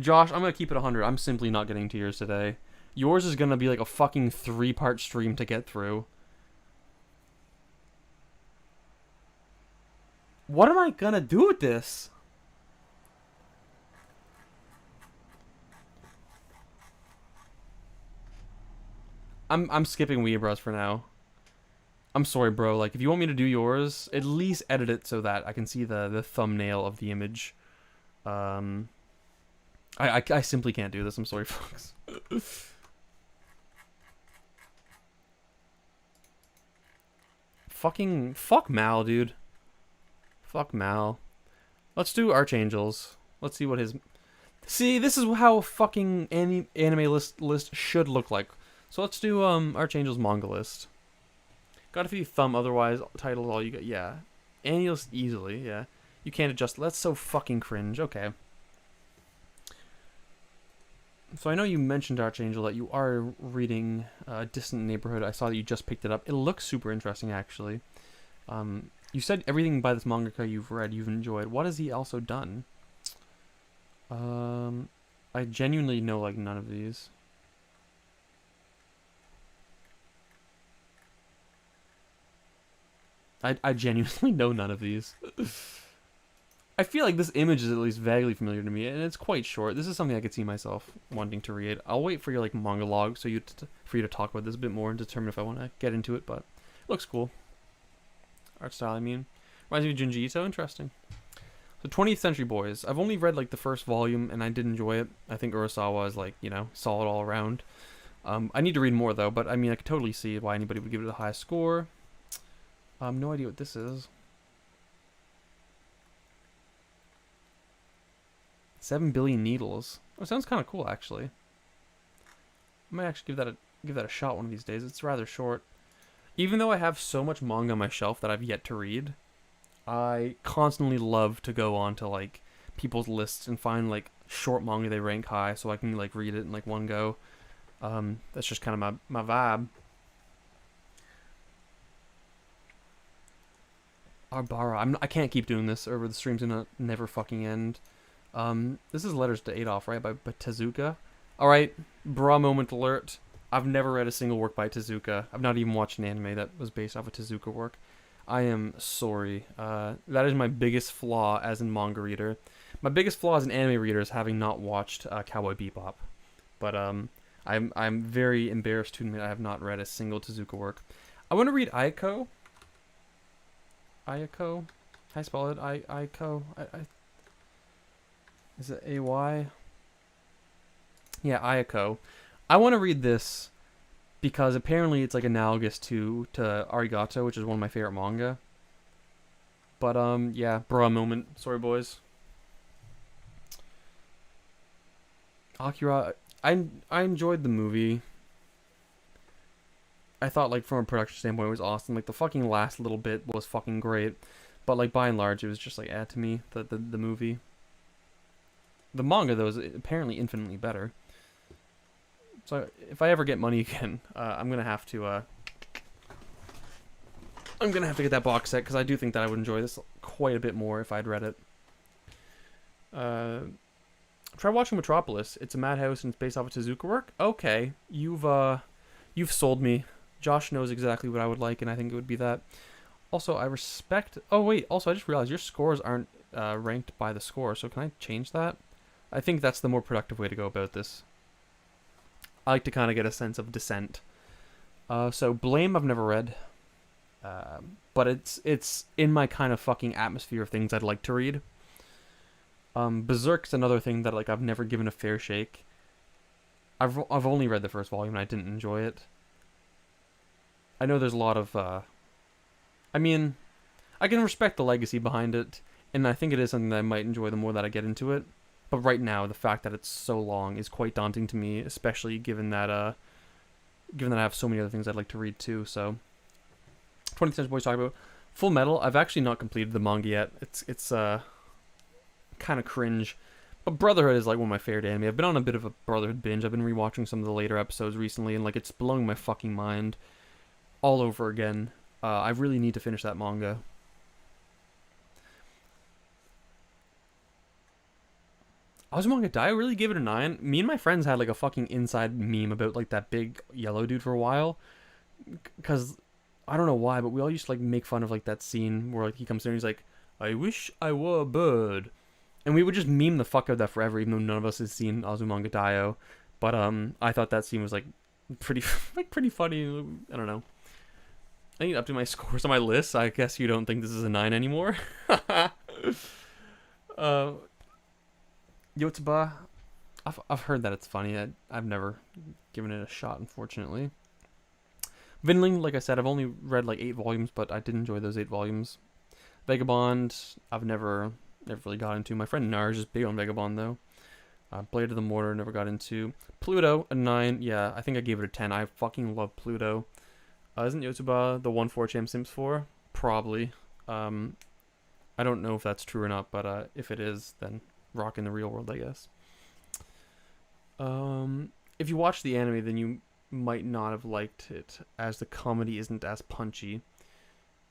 Josh, I'm gonna keep it 100. I'm simply not getting to yours today. Yours is gonna be like a fucking 3-part stream to get through. What am I gonna do with this? I'm skipping Weeabras for now. I'm sorry, bro. Like, if you want me to do yours, at least edit it so that I can see the thumbnail of the image. I simply can't do this. I'm sorry, folks. Fuck Mal, dude. Fuck Mal. Let's do Archangels. Let's see what his... See, this is how fucking anime list should look like. So let's do Archangel's manga list. Got a few thumb otherwise titles all you got. Yeah. AniList easily, yeah. You can't adjust. That's so fucking cringe. Okay. So I know you mentioned Archangel that you are reading Distant Neighborhood. I saw that you just picked it up. It looks super interesting actually. You said everything by this mangaka you've read you've enjoyed. What has he also done? I genuinely know like none of these. I genuinely know none of these. I feel like this image is at least vaguely familiar to me, and it's quite short. This is something I could see myself wanting to read. I'll wait for your like manga log for you to talk about this a bit more and determine if I want to get into it. But it looks cool. Art style, I mean, reminds me of Junji Ito. Interesting. So 20th Century Boys. I've only read like the first volume, and I did enjoy it. I think Urasawa is like solid all around. I need to read more though, but I mean I could totally see why anybody would give it a high score. No idea what this is. 7 Billion Needles. Oh, sounds kind of cool actually. I might actually give that a shot one of these days. It's rather short. Even though I have so much manga on my shelf that I've yet to read, I constantly love to go on to like people's lists and find like short manga they rank high so I can like read it in like one go. That's just kind of my vibe. Arbara. I can't keep doing this or the stream's gonna never fucking end. This is Letters to Adolf, right? By Tezuka. Alright, bra moment alert. I've never read a single work by Tezuka. I've not even watched an anime that was based off a Tezuka work. I am sorry. That is my biggest flaw as a manga reader. My biggest flaw as an anime reader is having not watched Cowboy Bebop. But I'm very embarrassed to admit I have not read a single Tezuka work. I want to read Ayako. Ayako? How I spell it? Ayako? Is it A-Y? Yeah, Ayako. I want to read this because apparently it's like analogous to Arigato, which is one of my favorite manga. But yeah, bra moment. Sorry, boys. Akira, I enjoyed the movie. I thought like from a production standpoint it was awesome. Like the fucking last little bit was fucking great, but like by and large it was just like to me the movie. The manga though is apparently infinitely better. So if I ever get money again, I'm gonna have to get that box set because I do think that I would enjoy this quite a bit more if I'd read it. Try watching Metropolis. It's a madhouse and it's based off of Tezuka work. Okay, you've sold me. Josh knows exactly what I would like, and I think it would be that. Also, I respect... Oh, wait. Also, I just realized your scores aren't ranked by the score, so can I change that? I think that's the more productive way to go about this. I like to kind of get a sense of dissent. So, Blame I've never read. But it's in my kind of fucking atmosphere of things I'd like to read. Berserk's another thing that like I've never given a fair shake. I've only read the first volume and I didn't enjoy it. I know there's a lot of I mean, I can respect the legacy behind it, and I think it is something that I might enjoy the more that I get into it. But right now, the fact that it's so long is quite daunting to me, especially given that I have so many other things I'd like to read too. So, 20th Century Boys talk about Full Metal. I've actually not completed the manga yet. It's kind of cringe. But Brotherhood is like one of my favorite anime. I've been on a bit of a Brotherhood binge. I've been rewatching some of the later episodes recently, and like it's blowing my fucking mind all over again. I really need to finish that manga. Azumanga Daioh, I really gave it a 9. Me and my friends had like a fucking inside meme about like that big yellow dude for a while. Because I don't know why, but we all used to like make fun of like that scene where like he comes in and he's like, I wish I were a bird. And we would just meme the fuck out of that forever, even though none of us has seen Azumanga Daioh. But I thought that scene was like pretty funny. I don't know. I need to update my scores on my list. I guess you don't think this is a 9 anymore. Yotsuba, I've heard that it's funny. I've never given it a shot, unfortunately. Vinland, like I said, I've only read like 8 volumes, but I did enjoy those 8 volumes. Vagabond, I've never really got into. My friend Narj is big on Vagabond though. Blade of the Mortar, never got into. Pluto, a 9. Yeah, I think I gave it a 10. I fucking love Pluto. Isn't Yotsuba the one 4chan Sims for? Probably. I don't know if that's true or not, but if it is, then rock in the real world, I guess. If you watch the anime, then you might not have liked it, as the comedy isn't as punchy.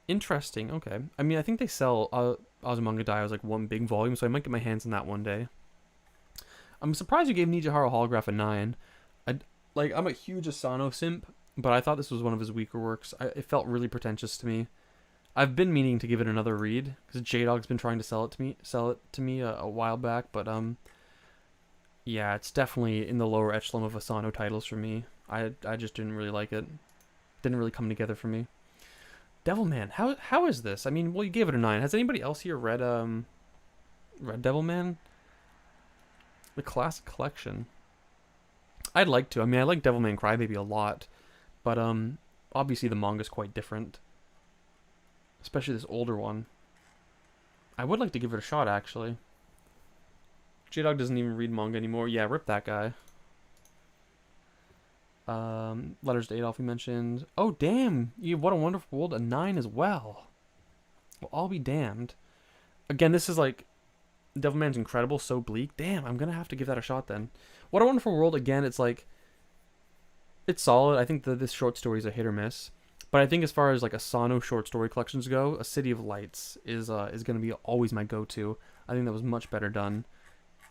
Interesting. Okay. I mean, I think they sell Azumanga Daioh as like one big volume, so I might get my hands on that one day. I'm surprised you gave Nijiharu Holograph a 9. I'm a huge Asano simp, but I thought this was one of his weaker works. It felt really pretentious to me. I've been meaning to give it another read because J-Dog's been trying to sell it to me a while back, but yeah, it's definitely in the lower echelon of Asano titles for me. I just didn't really like it. Didn't really come together for me. Devilman, how is this? I mean, well, you gave it a 9. Has anybody else here read Devilman? The classic collection. I'd like to. I mean, I like Devilman Crybaby a lot, but obviously the manga's quite different, especially this older one. I would like to give it a shot, actually. J-Dog doesn't even read manga anymore. Yeah, rip that guy. Letters to Adolf we mentioned. Oh, damn! What a Wonderful World, a 9 as well. Well, I'll be damned. Again, this is like... Devilman's incredible, so bleak. Damn, I'm gonna have to give that a shot then. What a Wonderful World, again, it's like... It's solid. I think that this short story is a hit or miss. But I think as far as like Asano short story collections go, A City of Lights is gonna be always my go-to. I think that was much better done.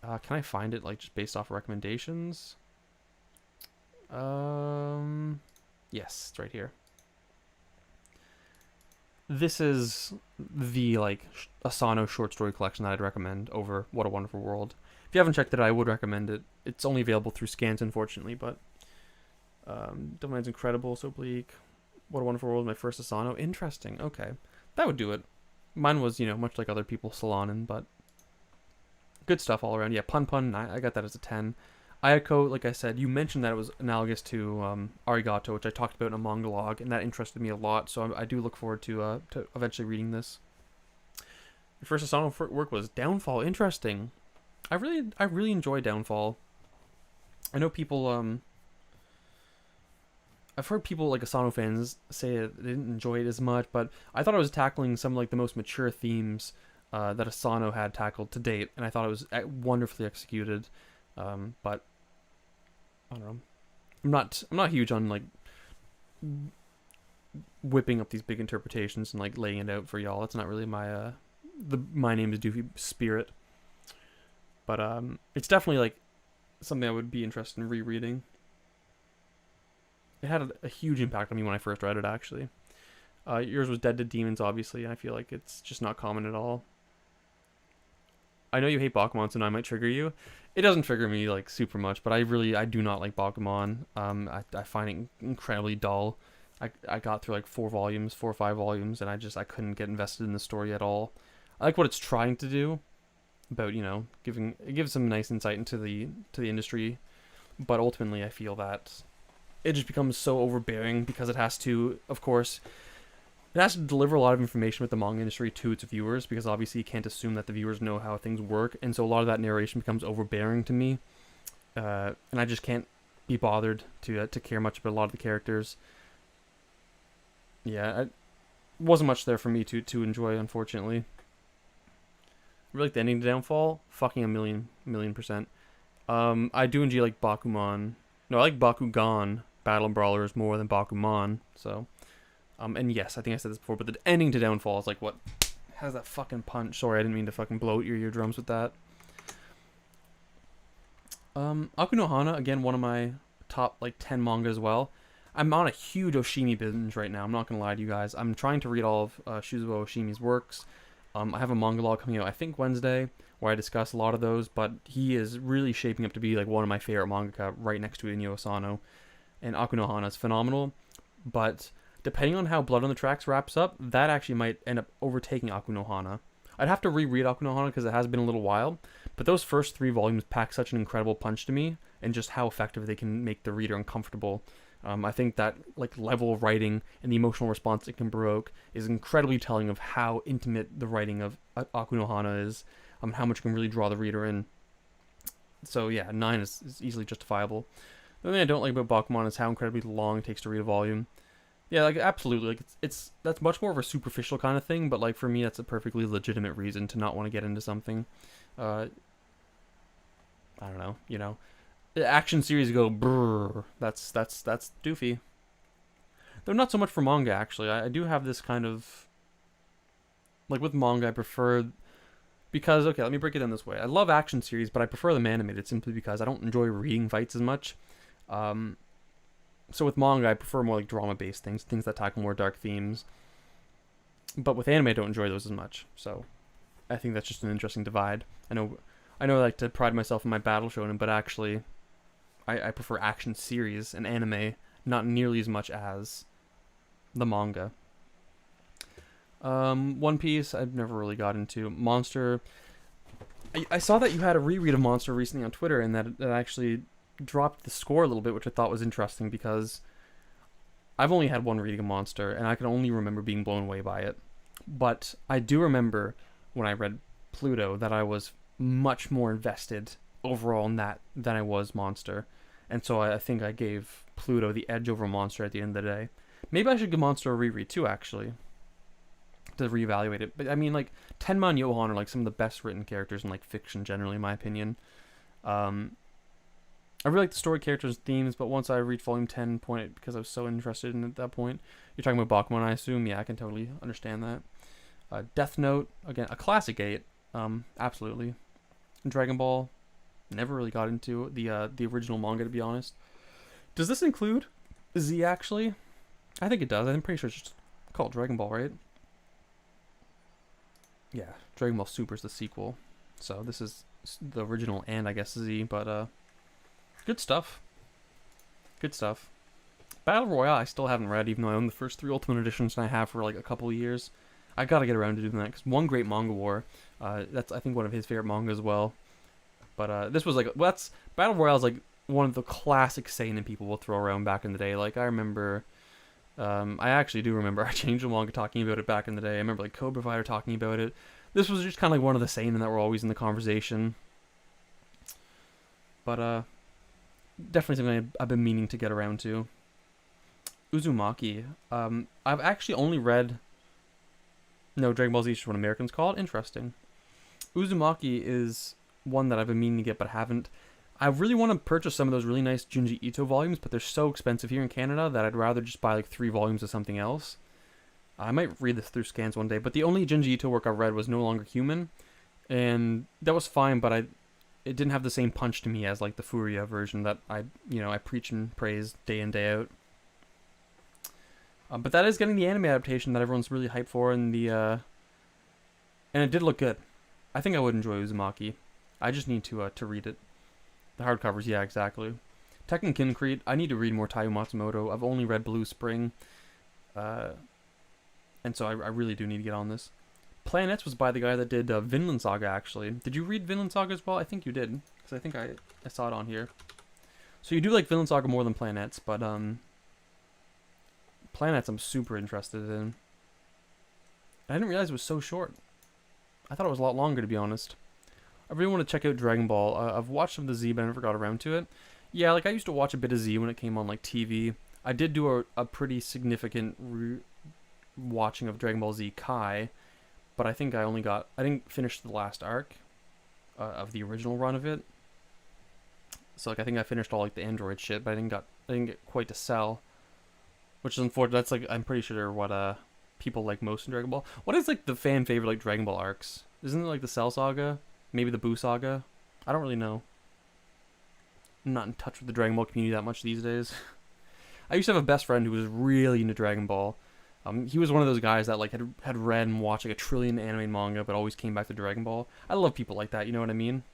Can I find it like just based off recommendations? Yes, it's right here. This is the like Asano short story collection that I'd recommend over What a Wonderful World. If you haven't checked it out, I would recommend it. It's only available through scans, unfortunately, but Devilman's incredible, so bleak. What a Wonderful World, my first Asano. Interesting. Okay, that would do it. Mine was, much like other people, Salonin, but good stuff all around. Yeah, Pun, I got that as a 10. Ayako, like I said, you mentioned that it was analogous to Arigato, which I talked about in a manga log, and that interested me a lot, so I do look forward to eventually reading this. Your first Asano work was Downfall. Interesting. I really enjoy Downfall. I know people, I've heard people, like Asano fans, say they didn't enjoy it as much, but I thought it was tackling some like the most mature themes that Asano had tackled to date, and I thought it was wonderfully executed. But I don't know. I'm not huge on like whipping up these big interpretations and like laying it out for y'all. That's not really my My Name is Doofy spirit. But it's definitely like something I would be interested in rereading. It had a huge impact on me when I first read it, actually. Yours was Dead to Demons, obviously, and I feel like it's just not common at all. I know you hate Bakuman, so now I might trigger you. It doesn't trigger me like super much, but I do not like Bakuman. I find it incredibly dull. I got through like 4 or 5 volumes, and I couldn't get invested in the story at all. I like what it's trying to do, about it gives some nice insight into the industry, but ultimately I feel that it just becomes so overbearing because it has to, of course. It has to deliver a lot of information with the manga industry to its viewers, because obviously you can't assume that the viewers know how things work, and so a lot of that narration becomes overbearing to me, and I just can't be bothered to care much about a lot of the characters. Yeah, wasn't much there for me to enjoy, unfortunately. I really like the ending to Downfall, fucking a million percent. I do enjoy like Bakuman. No, I like Bakugan Battle and Brawlers more than Bakuman, so... and yes, I think I said this before, but the ending to Downfall is like what has that fucking punch. Sorry, I didn't mean to fucking blow out your eardrums with that. Aku no Hana, again, one of my top like 10 manga as well. I'm on a huge Oshimi binge right now. I'm not gonna lie to you guys. I'm trying to read all of Shuzuo Oshimi's works. I have a manga log coming out, I think Wednesday, where I discuss a lot of those. But he is really shaping up to be like one of my favorite mangaka, right next to Inyo Asano. And Aku no Hana is phenomenal, but depending on how Blood on the Tracks wraps up, that actually might end up overtaking Aku no Hana. I'd have to reread Aku no Hana because it has been a little while, but those first 3 volumes pack such an incredible punch to me, and just how effective they can make the reader uncomfortable I think that like level of writing and the emotional response it can provoke is incredibly telling of how intimate the writing of Aku no Hana is, how much it can really draw the reader in. So yeah, 9 is easily justifiable. The thing I don't like about Bakuman is how incredibly long it takes to read a volume. Yeah, like absolutely, like it's that's much more of a superficial kind of thing, but like for me, that's a perfectly legitimate reason to not want to get into something. Uh, I don't know, the action series go brrr. That's doofy. Though not so much for manga actually. I do have this kind of like with manga, I prefer because okay, let me break it down this way. I love action series, but I prefer them animated simply because I don't enjoy reading fights as much. Um, so with manga, I prefer more like drama-based things, things that tackle more dark themes. But with anime, I don't enjoy those as much. So I think that's just an interesting divide. I know, I like to pride myself in my battle shonen, but actually, I prefer action series and anime not nearly as much as the manga. One Piece, I've never really got into. Monster, I saw that you had a reread of Monster recently on Twitter, and that it actually dropped the score a little bit, which I thought was interesting because I've only had one reading of Monster, and I can only remember being blown away by it. But I do remember when I read Pluto that I was much more invested overall in that than I was Monster. And so I think I gave Pluto the edge over Monster at the end of the day. Maybe I should give Monster a reread too, actually, to reevaluate it. But I mean, like, Tenma and Johan are like some of the best written characters in like fiction generally, in my opinion. I really like the story, characters, and themes, but once I reached volume 10 point, because I was so interested in it at that point. You're talking about Bakuman, I assume? Yeah, I can totally understand that. Death Note, again, a classic 8. Absolutely. Dragon Ball, never really got into the original manga, to be honest. Does this include Z, actually? I think it does. I'm pretty sure it's just called Dragon Ball, right? Yeah, Dragon Ball Super is the sequel. So this is the original and I guess Z, but good stuff. Good stuff. Battle Royale I still haven't read, even though I own the first 3 Ultimate Editions and I have for like a couple of years. I gotta get around to doing that, because One Great Manga War, that's I think one of his favorite manga as well. But this was like, that's Battle Royale is like one of the classic seinen people will throw around back in the day. Like I remember, I actually do remember I changed the manga talking about it back in the day. I remember like Code Provider talking about it. This was just kind of like one of the seinen that were always in the conversation. But definitely something I've been meaning to get around to. Uzumaki. I've actually only read. No, Dragon Ball Z is just what Americans call it. Interesting. Uzumaki is one that I've been meaning to get but haven't. I really want to purchase some of those really nice Junji Ito volumes, but they're so expensive here in Canada that I'd rather just buy like 3 volumes of something else. I might read this through scans one day, but the only Junji Ito work I read was No Longer Human, and that was fine, but it didn't have the same punch to me as like the Furia version that I preach and praise day in day out. But that is getting the anime adaptation that everyone's really hyped for, and and it did look good. I think I would enjoy Uzumaki. I just need to read it. The hardcovers, yeah, exactly. Tekken Kincrete, I need to read more Taiyo Matsumoto. I've only read Blue Spring, and so I really do need to get on this. Planets was by the guy that did Vinland Saga, actually. Did you read Vinland Saga as well? I think you did, because I think I saw it on here. So you do like Vinland Saga more than Planets, but Planets I'm super interested in. I didn't realize it was so short. I thought it was a lot longer, to be honest. I really want to check out Dragon Ball. I've watched some of the Z, but I never got around to it. Yeah, like I used to watch a bit of Z when it came on like TV. I did do a pretty significant watching of Dragon Ball Z Kai, but I think I didn't finish the last arc of the original run of it. So like I think I finished all like the android shit, but I didn't get quite to Cell, which is unfortunate. That's like I'm pretty sure what people like most in Dragon Ball. What is like the fan favorite like Dragon Ball arcs? Isn't it like the Cell Saga? Maybe the Buu Saga? I don't really know. I'm not in touch with the Dragon Ball community that much these days. I used to have a best friend who was really into Dragon Ball. He was one of those guys that like had read and watched like a trillion anime and manga, but always came back to Dragon Ball. I love people like that. You know what I mean?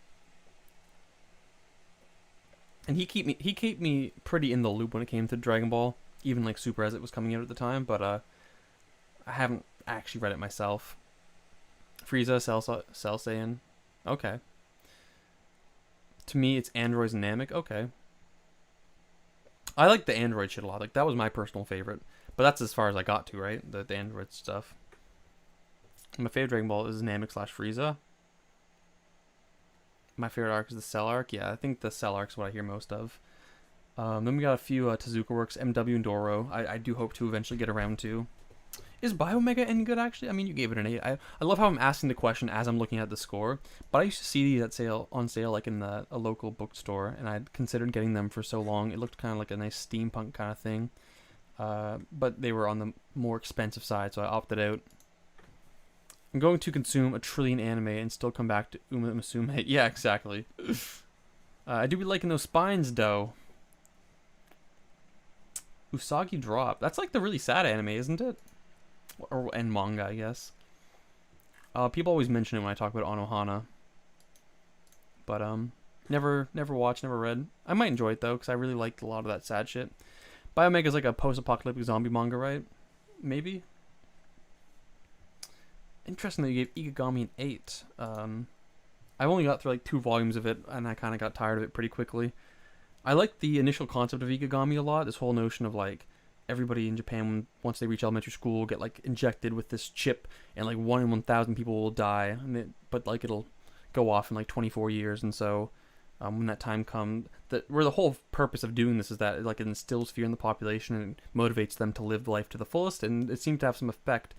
And he kept me pretty in the loop when it came to Dragon Ball, even like Super as it was coming out at the time. But I haven't actually read it myself. Frieza, Cell Saiyan. Okay. To me, it's androids and Namek. Okay. I like the Android shit a lot. Like that was my personal favorite, but that's as far as I got to, right? The Android stuff. My favorite Dragon Ball is Namek slash Frieza. My favorite arc is the Cell arc. Yeah, I think the Cell arc's what I hear most of. Then we got a few Tezuka works, MW and Doro. I do hope to eventually get around to. Is Biomega any good, actually? I mean, you gave it an 8. I love how I'm asking the question as I'm looking at the score. But I used to see these on sale, like in a local bookstore, and I'd considered getting them for so long. It looked kind of like a nice steampunk kind of thing. But they were on the more expensive side, so I opted out. I'm going to consume a trillion anime and still come back to Uma Musume. Yeah, exactly. I do be liking those spines, though. Usagi Drop. That's like the really sad anime, isn't it? And manga, I guess. People always mention it when I talk about Anohana. But, never watched, never read. I might enjoy it, though, because I really liked a lot of that sad shit. Biomega's like a post-apocalyptic zombie manga, right? Maybe? Interesting that you gave Ikigami an 8. I've only got through like 2 volumes of it, and I kind of got tired of it pretty quickly. I like the initial concept of Ikigami a lot. This whole notion of like everybody in Japan, once they reach elementary school, will get like injected with this chip, and like 1 in 1,000 people will die. But like it'll go off in like 24 years, and so when that time comes, where the whole purpose of doing this is that like it instills fear in the population and motivates them to live life to the fullest, and it seems to have some effect.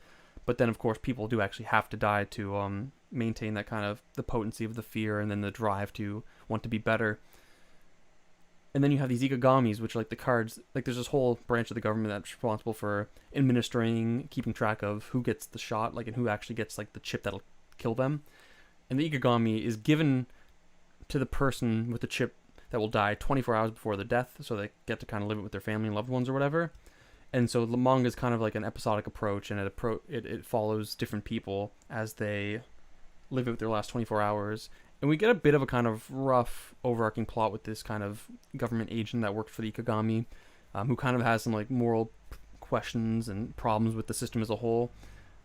But then, of course, people do actually have to die to maintain that kind of the potency of the fear and then the drive to want to be better. And then you have these Ikagamis, which are like the cards. Like there's this whole branch of the government that's responsible for administering, keeping track of who gets the shot, like and who actually gets like the chip that'll kill them. And the Ikigami is given to the person with the chip that will die 24 hours before their death, so they get to kind of live it with their family and loved ones or whatever. And so the manga is kind of like an episodic approach, and it follows different people as they live out their last 24 hours. And we get a bit of a kind of rough, overarching plot with this kind of government agent that worked for the Ikigami, who kind of has some like moral questions and problems with the system as a whole.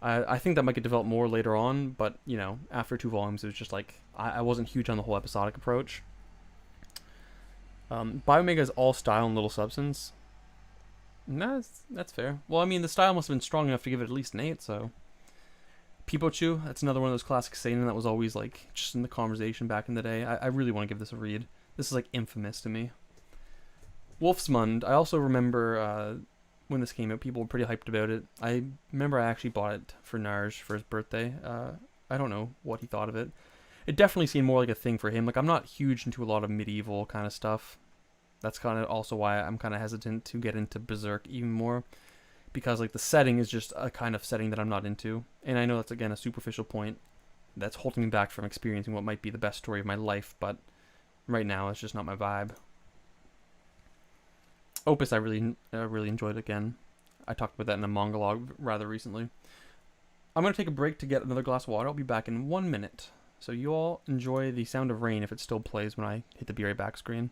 I think that might get developed more later on, but you know, after 2 volumes, it was just like I wasn't huge on the whole episodic approach. Biomega is all style and little substance. No, that's fair. Well, I mean, the style must have been strong enough to give it at least an 8, so. Pipochu, that's another one of those classic seinen that was always, like, just in the conversation back in the day. I really want to give this a read. This is, like, infamous to me. Wolfsmund, I also remember when this came out, people were pretty hyped about it. I remember I actually bought it for Narj for his birthday. I don't know what he thought of it. It definitely seemed more like a thing for him. Like, I'm not huge into a lot of medieval kind of stuff. That's kind of also why I'm kind of hesitant to get into Berserk even more, because like the setting is just a kind of setting that I'm not into, and I know that's again a superficial point that's holding me back from experiencing what might be the best story of my life, but right now it's just not my vibe. Opus I really enjoyed again. I talked about that in a manga log rather recently. I'm going to take a break to get another glass of water. I'll be back in 1 minute. So you all enjoy the sound of rain if it still plays when I hit the be right back screen.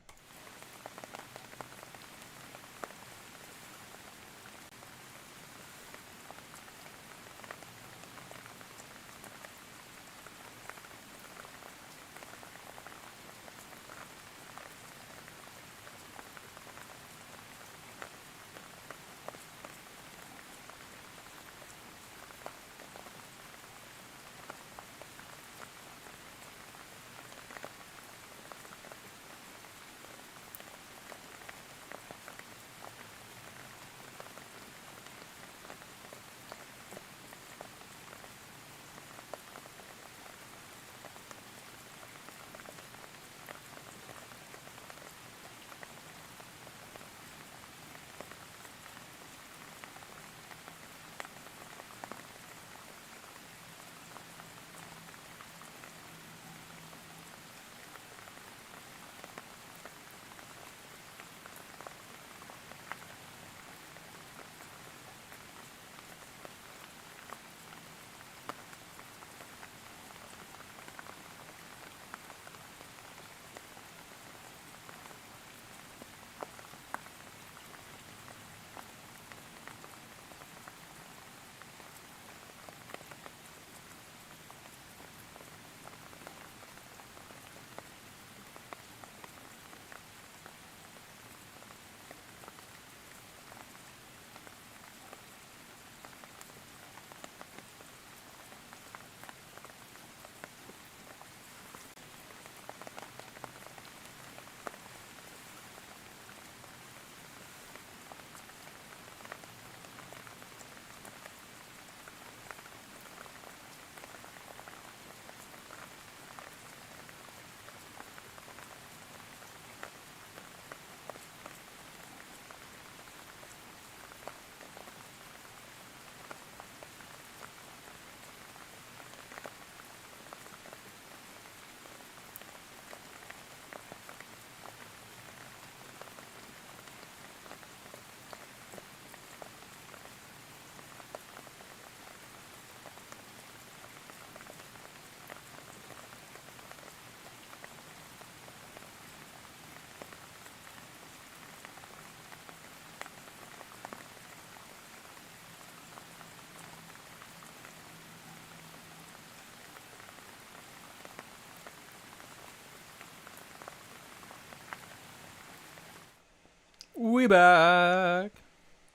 We back.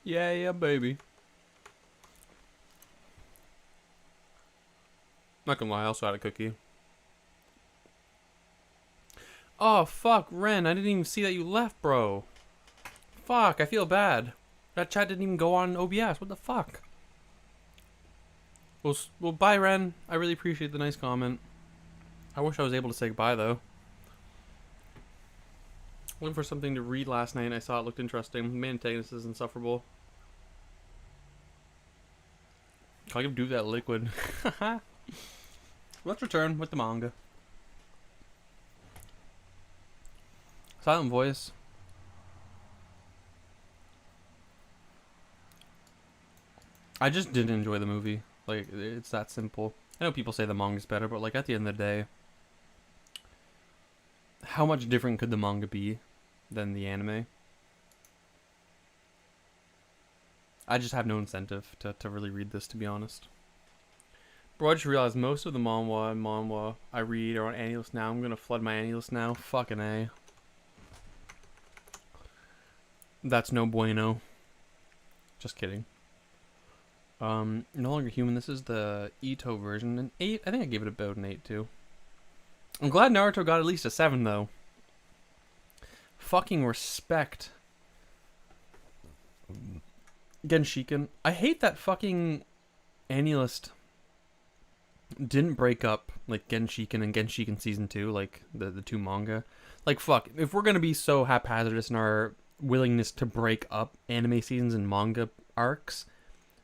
Yeah, yeah, baby. Not gonna lie, I also had a cookie. Oh, fuck, Ren. I didn't even see that you left, bro. Fuck, I feel bad. That chat didn't even go on OBS. What the fuck? Well, bye, Ren. I really appreciate the nice comment. I wish I was able to say goodbye, though. Looking for something to read last night, and I saw it looked interesting. The main antagonist is insufferable. Can I do that liquid? Let's return with the manga. Silent voice. I just didn't enjoy the movie. Like, it's that simple. I know people say the manga's better, but like at the end of the day, how much different could the manga be than the anime? I just have no incentive to really read this, to be honest. Bro, I just realized most of the manhwa I read are on AniList now. I'm gonna flood my AniList now. Fucking A. That's no bueno. Just kidding. No Longer Human. This is the Ito version. An 8. I think I gave it about an 8 too. I'm glad Naruto got at least a 7 though. Fucking respect. Genshiken. I hate that fucking AniList didn't break up like Genshiken and Genshiken Season 2, like the two manga. Like, fuck, if we're gonna be so haphazardous in our willingness to break up anime seasons and manga arcs,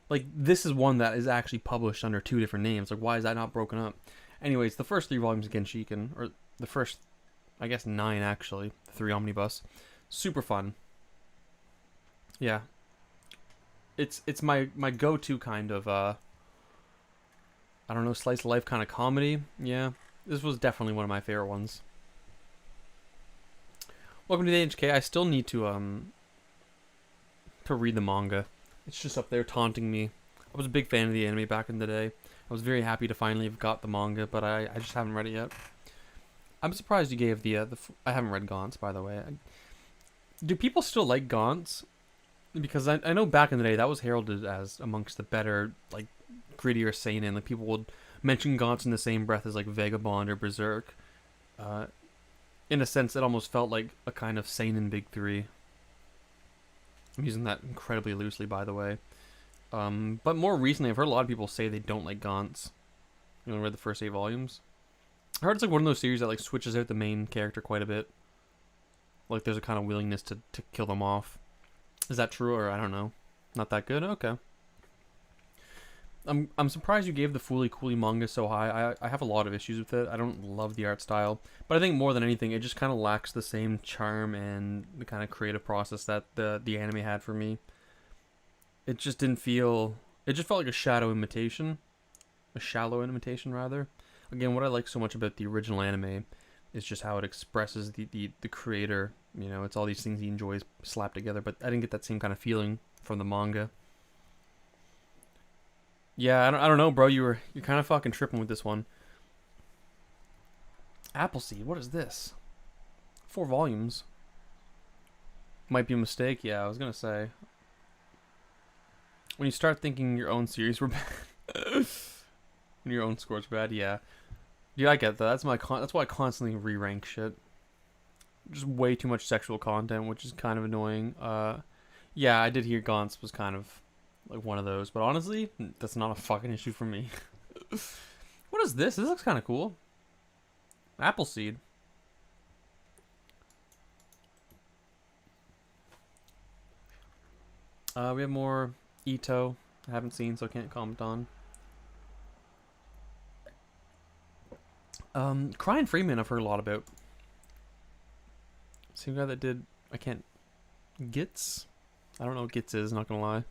like, this is one that is actually published under 2 different names. Like, why is that not broken up? Anyways, the first 3 volumes of Genshiken, or the first, I guess 9 actually, 3 omnibus, super fun. Yeah. It's my go-to kind of, I don't know, slice of life kind of comedy. Yeah, this was definitely one of my favorite ones. Welcome to the HK. I still need to read the manga. It's just up there taunting me. I was a big fan of the anime back in the day. I was very happy to finally have got the manga, but I just haven't read it yet. I'm surprised you gave the I haven't read Gaunt's, by the way. Do people still like Gaunt's? Because I know back in the day that was heralded as amongst the better, like, grittier seinen. Like, people would mention Gaunt's in the same breath as like Vagabond or Berserk. In a sense, it almost felt like a kind of seinen big 3. I'm using that incredibly loosely, by the way. But more recently, I've heard a lot of people say they don't like Gaunt's. You know, read the first 8 volumes. I heard it's like one of those series that like switches out the main character quite a bit. Like, there's a kind of willingness to kill them off. Is that true, or I don't know? Not that good? Okay. I'm surprised you gave the Fooly Cooly manga so high. I have a lot of issues with it. I don't love the art style, but I think more than anything, it just kind of lacks the same charm and the kind of creative process that the anime had for me. It just didn't feel. It just felt like a shallow imitation, rather. Again, what I like so much about the original anime is just how it expresses the creator. You know, it's all these things he enjoys slapped together, but I didn't get that same kind of feeling from the manga. Yeah, I don't know, bro. You're kind of fucking tripping with this one. Appleseed, what is this? 4 volumes. Might be a mistake. Yeah, I was gonna say. When you start thinking your own series were bad, when your own scores were bad, yeah. Yeah, I get that. That's why I constantly re-rank shit. Just way too much sexual content, which is kind of annoying. Yeah, I did hear Gaunt's was kind of like one of those, but honestly, that's not a fucking issue for me. What is this? This looks kind of cool. Appleseed. We have more Ito. I haven't seen, so I can't comment on. Crying Freeman, I've heard a lot about. Same guy that did, Gits? I don't know what Gits is, not gonna lie.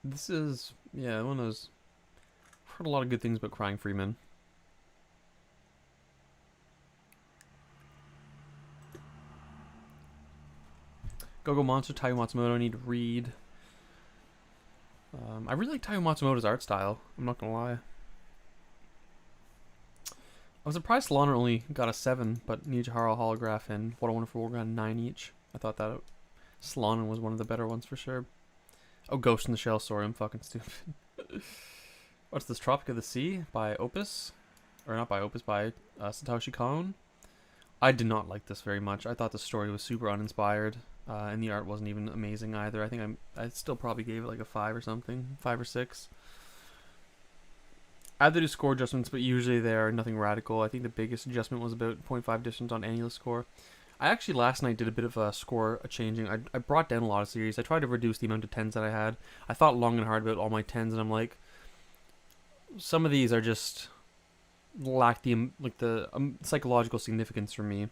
This is, yeah, one of those. I've heard a lot of good things about Crying Freeman. Go Monster, Taiyo Matsumoto, I need to read. I really like Taiyo Matsumoto's art style, I'm not gonna lie. I was surprised Lana only got a 7, but Nijihara Holograph and What a Wonderful World got a 9 each. I thought that Slanon was one of the better ones for sure. Oh, Ghost in the Shell, sorry, I'm fucking stupid. What's this, Tropic of the Sea by Opus? Or not by Opus, by Satoshi Kon? I did not like this very much. I thought the story was super uninspired, and the art wasn't even amazing either. I think I still probably gave it like a 5 or something, 5 or 6. I have to do score adjustments, but usually they are nothing radical. I think the biggest adjustment was about 0.5 distance on AniList score. I actually last night did a bit of a score changing. I brought down a lot of series. I tried to reduce the amount of 10s that I had. I thought long and hard about all my 10s, and I'm like, some of these are just lack the psychological significance for me.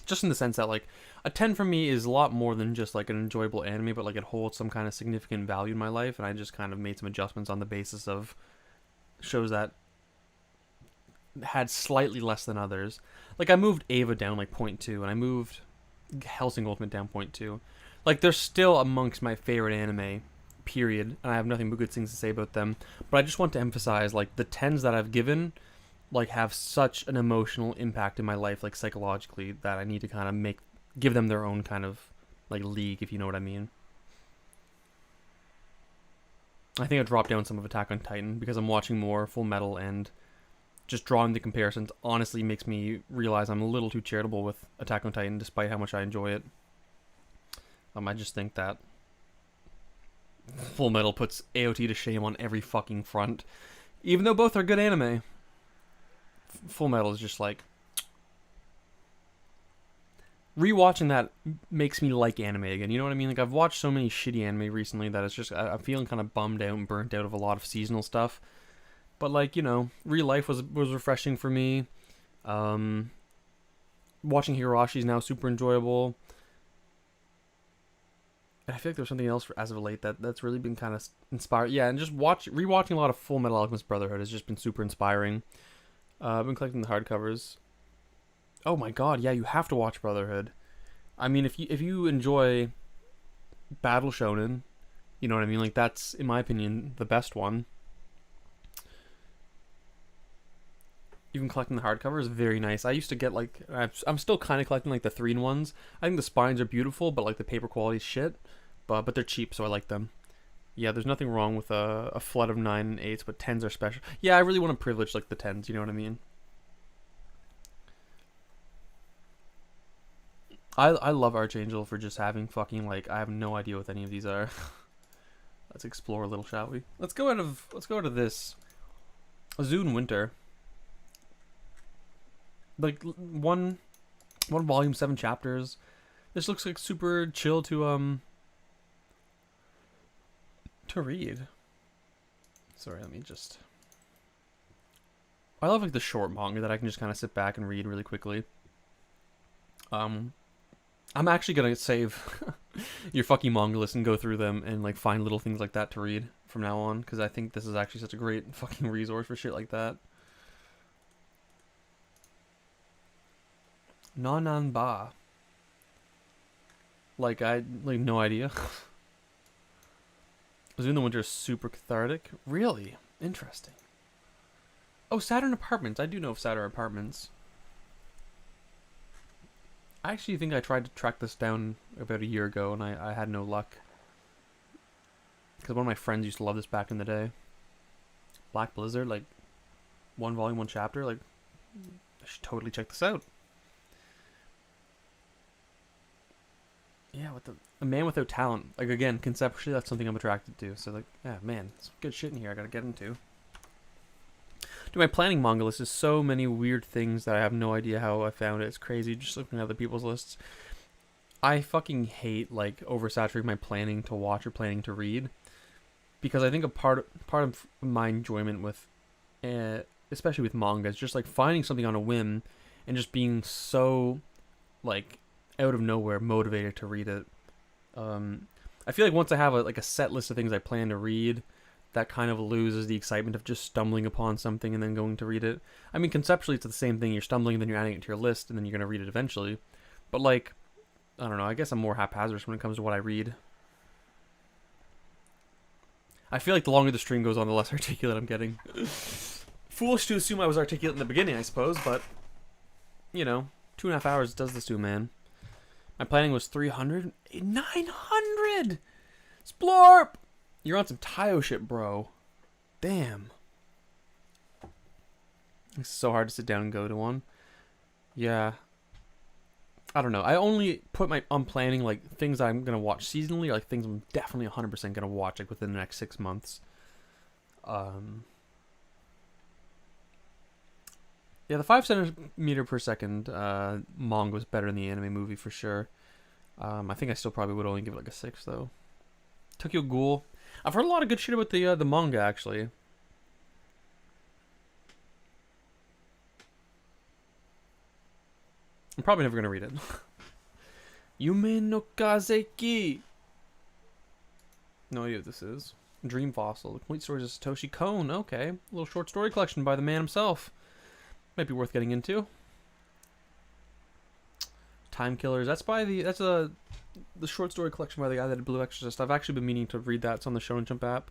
Just in the sense that like a 10 for me is a lot more than just like an enjoyable anime, but like it holds some kind of significant value in my life, and I just kind of made some adjustments on the basis of shows that had slightly less than others. Like I moved Ava down like 0.2, and I moved Hellsing Ultimate down 0.2. Like they're still amongst my favorite anime, period, and I have nothing but good things to say about them. But I just want to emphasize like the 10s that I've given like have such an emotional impact in my life, like psychologically, that I need to kind of give them their own kind of like league, if you know what I mean. I think I dropped down some of Attack on Titan because I'm watching more Full Metal, and just drawing the comparisons honestly makes me realize I'm a little too charitable with Attack on Titan despite how much I enjoy it. I just think that Full Metal puts AOT to shame on every fucking front. Even though both are good anime, Full Metal is just like... Rewatching that makes me like anime again, you know what I mean? Like, I've watched so many shitty anime recently that it's just... I'm feeling kind of bummed out and burnt out of a lot of seasonal stuff. But, like, you know, Real Life was refreshing for me. Watching Higurashi is now super enjoyable. And I feel like there's something else as of late that's really been kind of inspired. Yeah, and just rewatching a lot of Full Metal Alchemist Brotherhood has just been super inspiring. I've been collecting the hardcovers. Oh my god, yeah, you have to watch Brotherhood. I mean, if you enjoy Battle Shonen, you know what I mean? Like, that's, in my opinion, the best one. Even collecting the hardcover is very nice. I used to get, like... I'm still kind of collecting, like, the 3-in-1s. I think the spines are beautiful, but, like, the paper quality is shit. But they're cheap, so I like them. Yeah, there's nothing wrong with a flood of 9 and 8s, but 10s are special. Yeah, I really want to privilege, like, the 10s, you know what I mean? I love Archangel for just having fucking, like, I have no idea what any of these are. Let's explore a little, shall we? Let's go out of this. Zune Winter. Like, one volume, 7 chapters. This looks like super chill to read. Sorry, let me just... I love, like, the short manga that I can just kind of sit back and read really quickly. I'm actually gonna save your fucking manga list and go through them and, like, find little things like that to read from now on, because I think this is actually such a great fucking resource for shit like that. Nanan Ba. Like, I like no idea. Zune the Winter is super cathartic. Really? Interesting. Oh, Saturn Apartments. I do know of Saturn Apartments. I actually think I tried to track this down about a year ago, and I had no luck. Because one of my friends used to love this back in the day. Black Blizzard, like, 1 volume, 1 chapter. Like, I should totally check this out. Yeah, with A Man Without Talent. Like, again, conceptually, that's something I'm attracted to. So, like, yeah, man, some good shit in here I gotta get into. Dude, my planning manga list is so many weird things that I have no idea how I found it. It's crazy just looking at other people's lists. I fucking hate, like, oversaturating my planning to watch or planning to read. Because I think a part of my enjoyment with, especially with manga, is just, like, finding something on a whim and just being so, like, out of nowhere motivated to read it. I feel like once I have a set list of things I plan to read, that kind of loses the excitement of just stumbling upon something and then going to read it. I mean, conceptually it's the same thing. You're stumbling, then you're adding it to your list, and then you're going to read it eventually. But, like, I don't know, I guess I'm more haphazard when it comes to what I read. I feel like the longer the stream goes on, the less articulate I'm getting. Foolish to assume I was articulate in the beginning, I suppose, but, you know, 2.5 hours does this to a man. My planning was 300. 900! Splorp! You're on some Tayo shit, bro. Damn. It's so hard to sit down and go to one. Yeah. I don't know. I only put on planning, like, things I'm going to watch seasonally, like, things I'm definitely 100% going to watch, like, within the next 6 months. Yeah, the 5 centimeter per second manga was better than the anime movie for sure. I think I still probably would only give it like a 6 though. Tokyo Ghoul. I've heard a lot of good shit about the manga actually. I'm probably never gonna read it. Yume no Kazeki. No idea what this is. Dream Fossil. The complete stories of Satoshi Kon. Okay, a little short story collection by the man himself. Might be worth getting into. Time Killers. That's the short story collection by the guy that did Blue Exorcist. I've actually been meaning to read that. It's on the Shonen Jump app.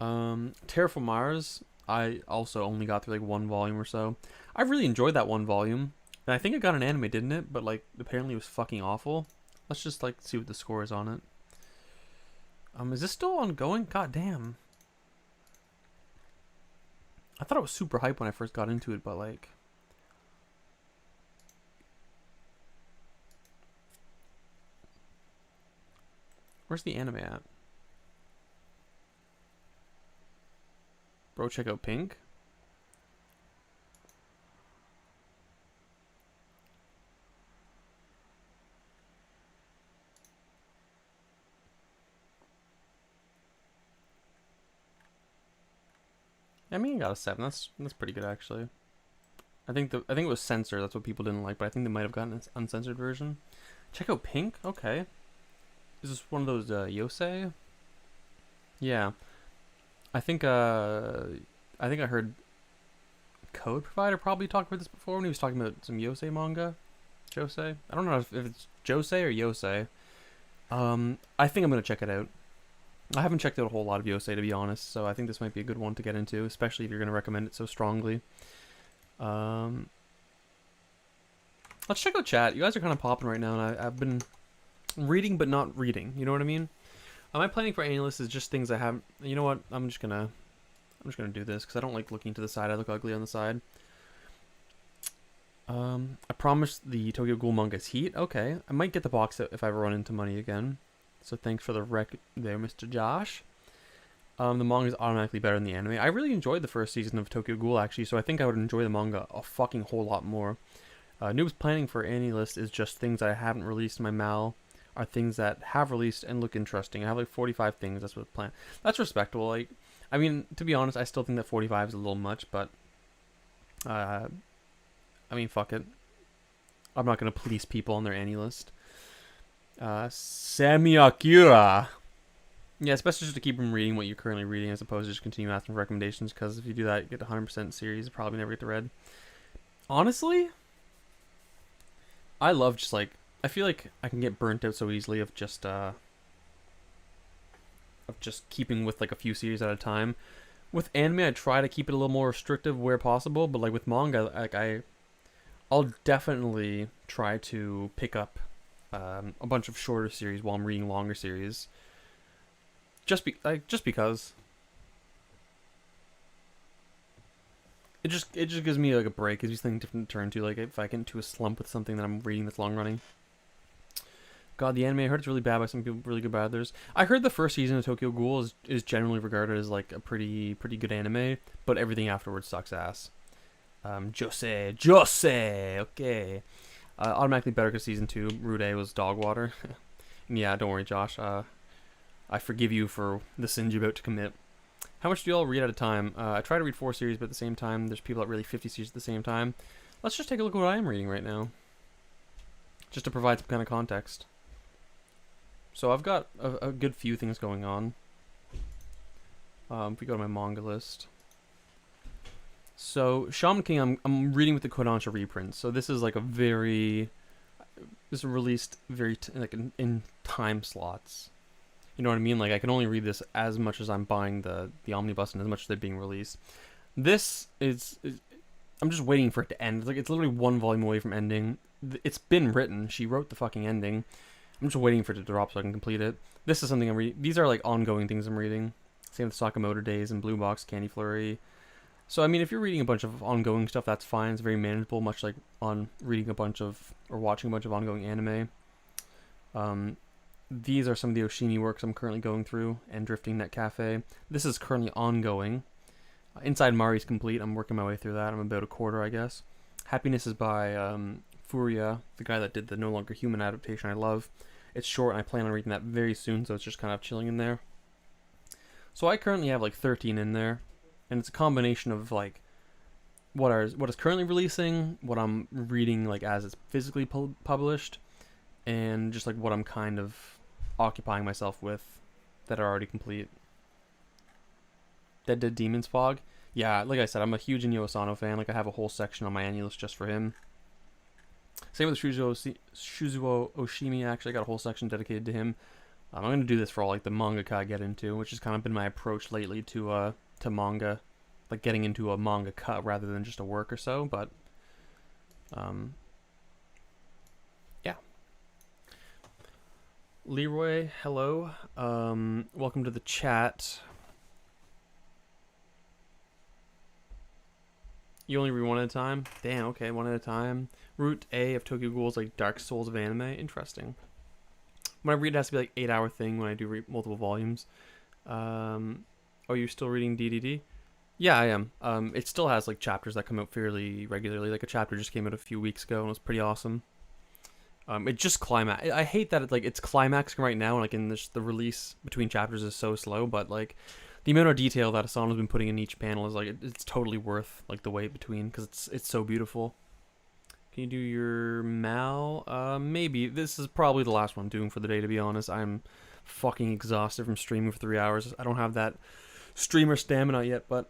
Terraform Mars. I also only got through like 1 volume or so. I really enjoyed that 1 volume. And I think it got an anime, didn't it? But like apparently it was fucking awful. Let's just like see what the score is on it. Is this still ongoing? God damn. I thought it was super hype when I first got into it, but like... Where's the anime at? Bro, check out Pink. I mean, it got a 7. That's pretty good actually. I think it was censored. That's what people didn't like, but I think they might have gotten an uncensored version. Check out Pink. Okay. Is this one of those yosei? Yeah. I think I heard Code Provider probably talked about this before when he was talking about some yosei manga. Josei. I don't know if it's josei or yosei. I think I'm gonna check it out. I haven't checked out a whole lot of yosei to be honest, so I think this might be a good one to get into, especially if you're gonna recommend it so strongly. Let's check out chat. You guys are kind of popping right now, and I've been reading but not reading. You know what I mean? My planning for AniList is just things I haven't. You know what? I'm just gonna do this because I don't like looking to the side. I look ugly on the side. I promised the Tokyo Ghoul manga's heat. Okay, I might get the box set if I ever run into money again. So thanks for the rec there, Mr. Josh. The manga is automatically better than the anime. I really enjoyed the first season of Tokyo Ghoul actually, so I think I would enjoy the manga a fucking whole lot more. Noob's planning for AniList is just things I haven't released in my mal, are things that have released and look interesting. I have like 45 things. That's what I plan. That's respectable. Like, I mean, to be honest, I still think that 45 is a little much, but I mean, fuck it. I'm not gonna police people on their AniList. Sami Akira. Yeah, it's best just to keep them reading what you're currently reading as opposed to just continue asking for recommendations, because if you do that, you get 100% series, you probably never get the read. Honestly, I love just like, I feel like I can get burnt out so easily of just keeping with like a few series at a time. With anime, I try to keep it a little more restrictive where possible, but like with manga, like I'll definitely try to pick up a bunch of shorter series while I'm reading longer series. Just because it just gives me like a break, gives me something different to turn to. Like if I get into a slump with something that I'm reading that's long running. God, the anime, I heard it's really bad by some people, really good by others. I heard the first season of Tokyo Ghoul is generally regarded as like a pretty good anime, but everything afterwards sucks ass. Jose, okay. Automatically better because season 2, Rude was dog water. Yeah, don't worry, Josh. I forgive you for the sins you're about to commit. How much do y'all read at a time? I try to read 4 series, but at the same time, there's people that read 50 series at the same time. Let's just take a look at what I am reading right now, just to provide some kind of context. So I've got a good few things going on. If we go to my manga list. So Shaman King, I'm reading with the Kodansha reprints. So this is like this is released very in time slots. You know what I mean? Like I can only read this as much as I'm buying the omnibus and as much as they're being released. This is I'm just waiting for it to end. It's literally one volume away from ending. It's been written. She wrote the fucking ending. I'm just waiting for it to drop so I can complete it. This is something I'm reading. These are like ongoing things I'm reading. Same with Sakamoto Days and Blue Box Candy Flurry. So I mean, if you're reading a bunch of ongoing stuff, that's fine. It's very manageable, much like on reading a bunch of or watching a bunch of ongoing anime. These are some of the Oshimi works I'm currently going through, and Drifting Net Cafe. This is currently ongoing. Inside Mari's complete. I'm working my way through that. I'm about a quarter, I guess. Happiness is by Furia, the guy that did the No Longer Human adaptation I love. It's short, and I plan on reading that very soon, so it's just kind of chilling in there. So I currently have like 13 in there, and it's a combination of like what is currently releasing, what I'm reading like as it's physically published, and just like what I'm kind of occupying myself with that are already complete. Dead Dead Demon's Fog. Yeah, like I said, I'm a huge Inyo Asano fan. Like I have a whole section on my AniList just for him. Same with Shuzuo Oshimi. Actually, I got a whole section dedicated to him. I'm gonna do this for all like the mangaka I get into, which has kind of been my approach lately to manga, like getting into a manga cut rather than just a work or so. But yeah. Leroy, hello. Welcome to the chat. You only read one at a time? Damn, okay, one at a time. Route A of Tokyo Ghoul's like Dark Souls of anime. Interesting. When I read, it has to be like 8-hour thing when I do read multiple volumes. Oh, you're still reading DDD? Yeah, I am. It still has like chapters that come out fairly regularly. Like a chapter just came out a few weeks ago and it was pretty awesome. It just climax. I hate that it's climaxing right now, and like in the release between chapters is so slow. But like the amount of detail that Asano's been putting in each panel is like it's totally worth like the wait between because it's so beautiful. Can you do your Mal? Maybe. This is probably the last one I'm doing for the day, to be honest. I'm fucking exhausted from streaming for 3 hours. I don't have that streamer stamina yet, but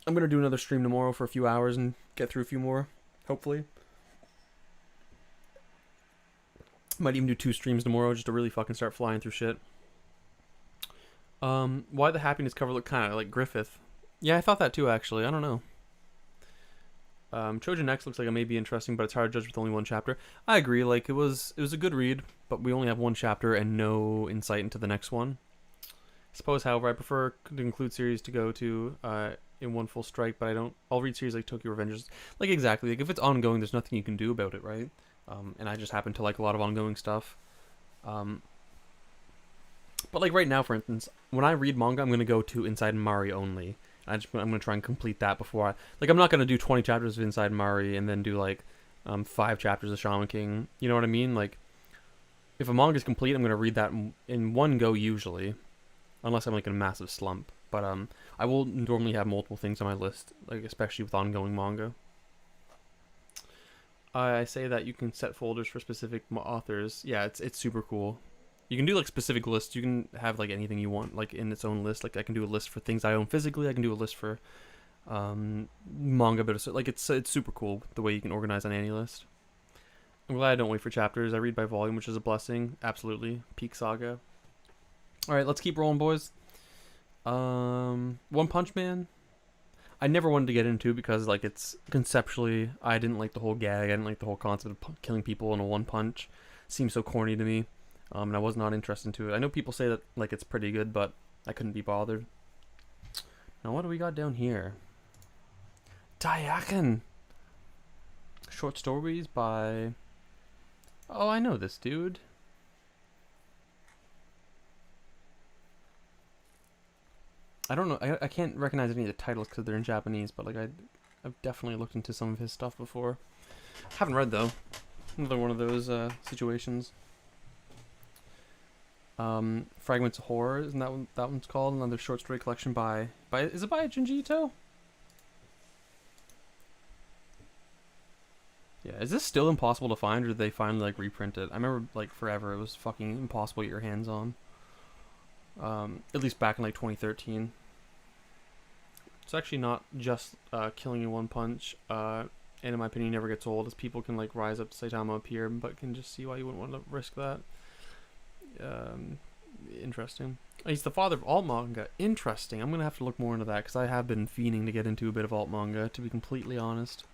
I'm going to do another stream tomorrow for a few hours and get through a few more, hopefully. Might even do 2 streams tomorrow just to really fucking start flying through shit. Why the happiness cover look kind of like Griffith? Yeah, I thought that too, actually. I don't know. Trojan X looks like it may be interesting, but it's hard to judge with only one chapter. I agree. Like it was a good read, but we only have one chapter and no insight into the next one. I suppose, however, I prefer to include series to go to in one full strike, but I'll read series like Tokyo Revengers. Like exactly. Like if it's ongoing, there's nothing you can do about it, right? And I just happen to like a lot of ongoing stuff. But like right now, for instance, when I read manga, I'm gonna go to Inside Mari only. I'm gonna try and complete that before I'm not gonna do 20 chapters of Inside Mari and then do like 5 chapters of Shaman King. You know what I mean? Like if a manga is complete, I'm gonna read that in one go usually, unless I'm like in a massive slump. But I will normally have multiple things on my list, like especially with ongoing manga. I say that you can set folders for specific authors. Yeah, it's super cool. You can do like specific lists. You can have like anything you want like in its own list. Like I can do a list for things I own physically. I can do a list for manga, but like it's super cool the way you can organize an AniList. I'm glad I don't wait for chapters. I read by volume, which is a blessing. Absolutely, peak saga. All right, let's keep rolling, boys. One Punch Man. I never wanted to get into because like it's conceptually I didn't like the whole gag. I didn't like the whole concept of killing people in a one punch. It seems so corny to me. And I was not interested into it. I know people say that like it's pretty good, but I couldn't be bothered. Now what do we got down here? Dayakan. Short stories by... Oh, I know this dude. I don't know. I can't recognize any of the titles because they're in Japanese, but like I've definitely looked into some of his stuff before. Haven't read though. Another one of those situations. Fragments of Horror, isn't that that one's called? Another short story collection by is it by Junji Ito? Yeah, is this still impossible to find, or did they finally like reprint it? I remember like forever it was fucking impossible to get your hands on. At least back in like 2013. It's actually not just killing in one punch. And in my opinion, never gets old, as people can like rise up to Saitama up here, but can just see why you wouldn't want to risk that. Interesting. He's the father of alt manga. Interesting. I'm gonna have to look more into that because I have been fiending to get into a bit of alt manga, to be completely honest.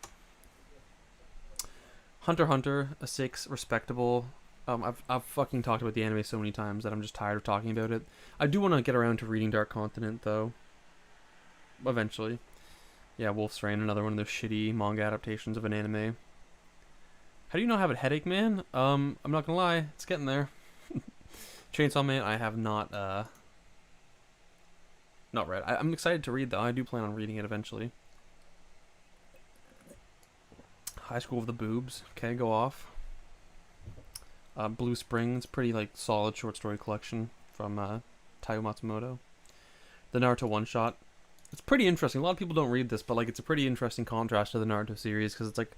Hunter x Hunter, a 6, respectable. I've fucking talked about the anime so many times that I'm just tired of talking about it. I do want to get around to reading Dark Continent though. Eventually. Yeah, Wolf's Rain, another one of those shitty manga adaptations of an anime. How do you not have a headache, man? I'm not gonna lie, it's getting there. Chainsaw Man, I have not read. I'm excited to read though. I do plan on reading it eventually. High School of the Boobs. Okay, go off. Blue Springs, pretty like solid short story collection from Taiyo Matsumoto. The Naruto one shot. It's pretty interesting. A lot of people don't read this, but like it's a pretty interesting contrast to the Naruto series because it's like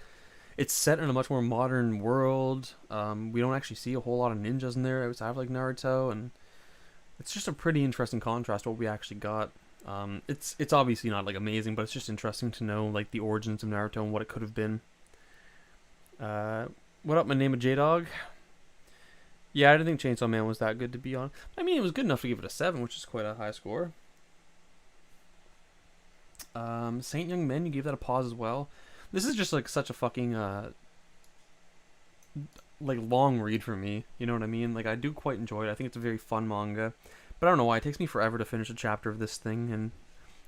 it's set in a much more modern world. We don't actually see a whole lot of ninjas in there outside of like Naruto, and it's just a pretty interesting contrast to what we actually got. It's obviously not like amazing, but it's just interesting to know like the origins of Naruto and what it could have been. What up, my name of J-Dog? Yeah, I didn't think Chainsaw Man was that good to be on. I mean, it was good enough to give it a 7, which is quite a high score. Saint Young Men, you gave that a pause as well. This is just like such a fucking like long read for me. You know what I mean? Like I do quite enjoy it. I think it's a very fun manga, but I don't know why it takes me forever to finish a chapter of this thing, and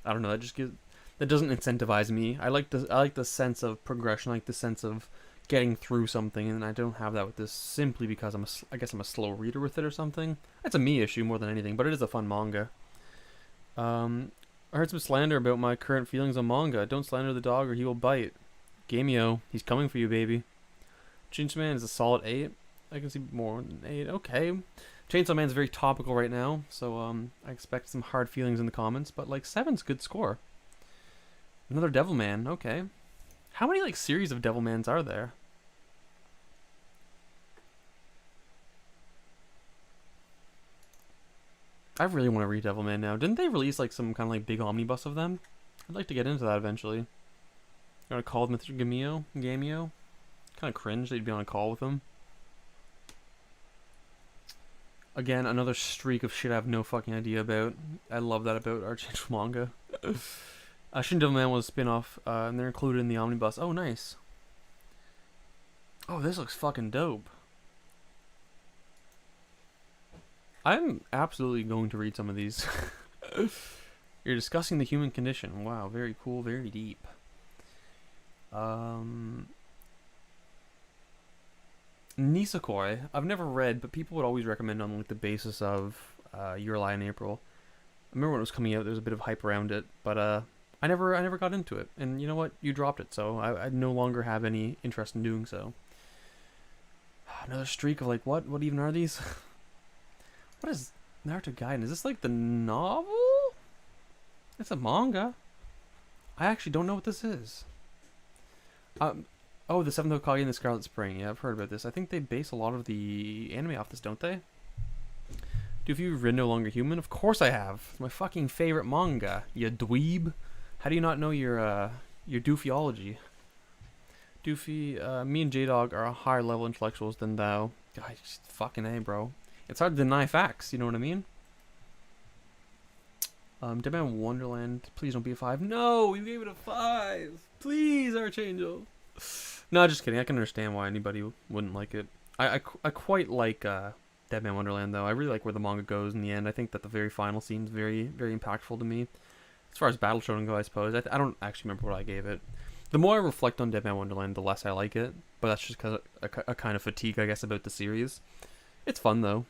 I don't know. That doesn't incentivize me. I like the sense of progression. I like the sense of getting through something, and I don't have that with this simply because I guess I'm a slow reader with it or something. That's a me issue more than anything, but it is a fun manga. I heard some slander about my current feelings on manga. Don't slander the dog or he will bite. Gamio, he's coming for you, baby. Chainsaw Man is a solid 8. I can see more than 8. Okay. Chainsaw Man's very topical right now, so I expect some hard feelings in the comments, but like 7's a good score. Another Devilman, okay. How many like series of Devilmans are there? I really want to read Devilman now. Didn't they release like some kind of like big omnibus of them? I'd like to get into that eventually. You want to call with Mr. Gamio? Kind of cringe they'd be on a call with him. Again, another streak of shit I have no fucking idea about. I love that about our change manga. Shin Devilman was a spin-off, and they're included in the omnibus. Oh, nice. Oh, this looks fucking dope. I'm absolutely going to read some of these. You're discussing the human condition. Wow, very cool, very deep. Nisekoi, I've never read, but people would always recommend on like the basis of Your Lie in April. I remember when it was coming out, there was a bit of hype around it, but I never got into it. And you know what? You dropped it, so I no longer have any interest in doing so. Another streak of like what? What even are these? What is Naruto Gaiden? Is this like the novel? It's a manga. I actually don't know what this is. Oh, the Seventh Hokage and the Scarlet Spring. Yeah, I've heard about this. I think they base a lot of the anime off this, don't they? Do you read No Longer Human? Of course I have. It's my fucking favorite manga. You dweeb. How do you not know your doofyology? Doofy, me and J-Dog are higher level intellectuals than thou. God, just fucking A, bro. It's hard to deny facts, you know what I mean? Deadman Wonderland, please don't be a 5. No, you gave it a 5. Please, Archangel. No, just kidding. I can understand why anybody wouldn't like it. I quite like Deadman Wonderland, though. I really like where the manga goes in the end. I think that the very final scene is very, very impactful to me. As far as Battle Shonen go, I suppose. I don't actually remember what I gave it. The more I reflect on Deadman Wonderland, the less I like it. But that's just because of a kind of fatigue, I guess, about the series. It's fun, though.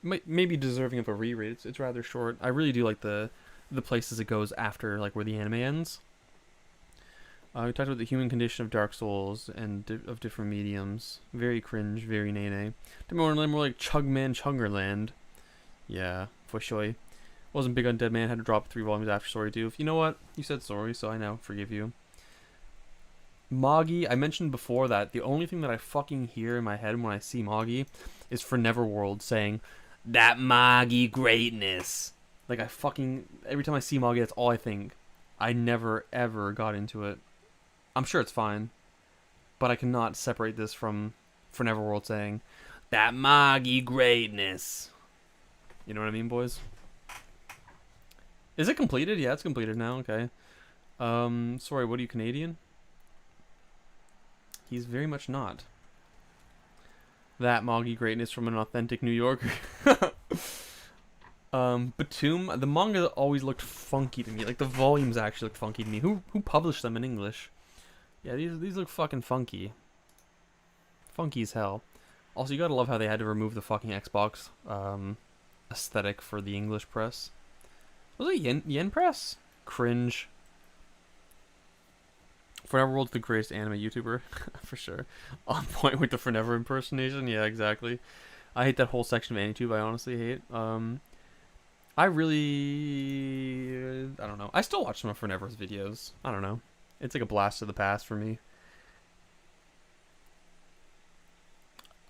Maybe deserving of a reread. It's rather short. I really do like the places it goes after like where the anime ends. We talked about the human condition of Dark Souls and of different mediums. Very cringe, very nene. More like Chugman Chungerland. Yeah, for sure. Wasn't big on Dead Man. Had to drop 3 volumes after Story 2. You know what? You said sorry, so I now forgive you. Moggy, I mentioned before that the only thing that I fucking hear in my head when I see Moggy is for Neverworld saying, "That Moggy greatness." Like I fucking, every time I see Moggy, that's all I think. I never ever got into it. I'm sure it's fine, but I cannot separate this from for Neverworld saying, "That Moggy greatness." You know what I mean, boys? Is it completed? Yeah, it's completed now. Okay. Sorry, what are you, Canadian? He's very much not. That moggy greatness from an authentic New Yorker. Batum, the manga always looked funky to me. Like the volumes actually looked funky to me. Who published them in English? Yeah, these look fucking funky. Funky as hell. Also, you gotta love how they had to remove the fucking Xbox aesthetic for the English press. Was it Yen Press? Cringe. Forever World's the greatest anime YouTuber, for sure. On point with the Forever impersonation. Yeah, exactly. I hate that whole section of AniTube. I honestly hate. I really, I don't know. I still watch some of Forever's videos. I don't know. It's like a blast of the past for me.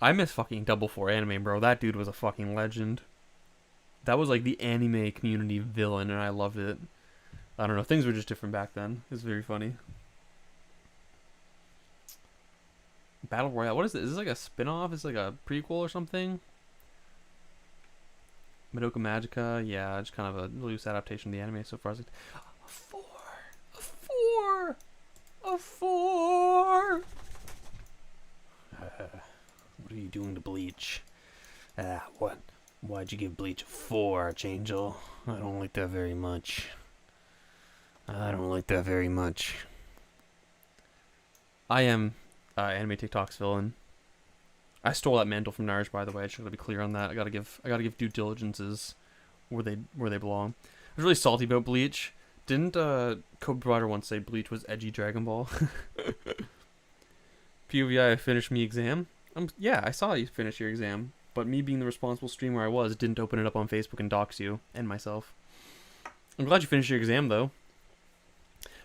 I miss fucking Double 4 Anime, bro. That dude was a fucking legend. That was like the anime community villain, and I loved it. I don't know. Things were just different back then. It was very funny. Battle Royale. What is this? Is this like a spin-off? Is this like a prequel or something? Madoka Magica. Yeah, just kind of a loose adaptation of the anime so far. It's like, a 4! A 4! A 4! What are you doing to Bleach? What? Why'd you give Bleach a 4, Archangel? I don't like that very much. I don't like that very much. I am anime TikTok's villain. I stole that mantle from Naruto, by the way. I should be clear on that. I gotta give due diligences where they belong. I was really salty about Bleach. Didn't Kobe Bryder once say Bleach was edgy Dragon Ball? POVI, I finished me exam. Yeah, I saw you finish your exam, but me being the responsible streamer I was, didn't open it up on Facebook and dox you and myself. I'm glad you finished your exam though.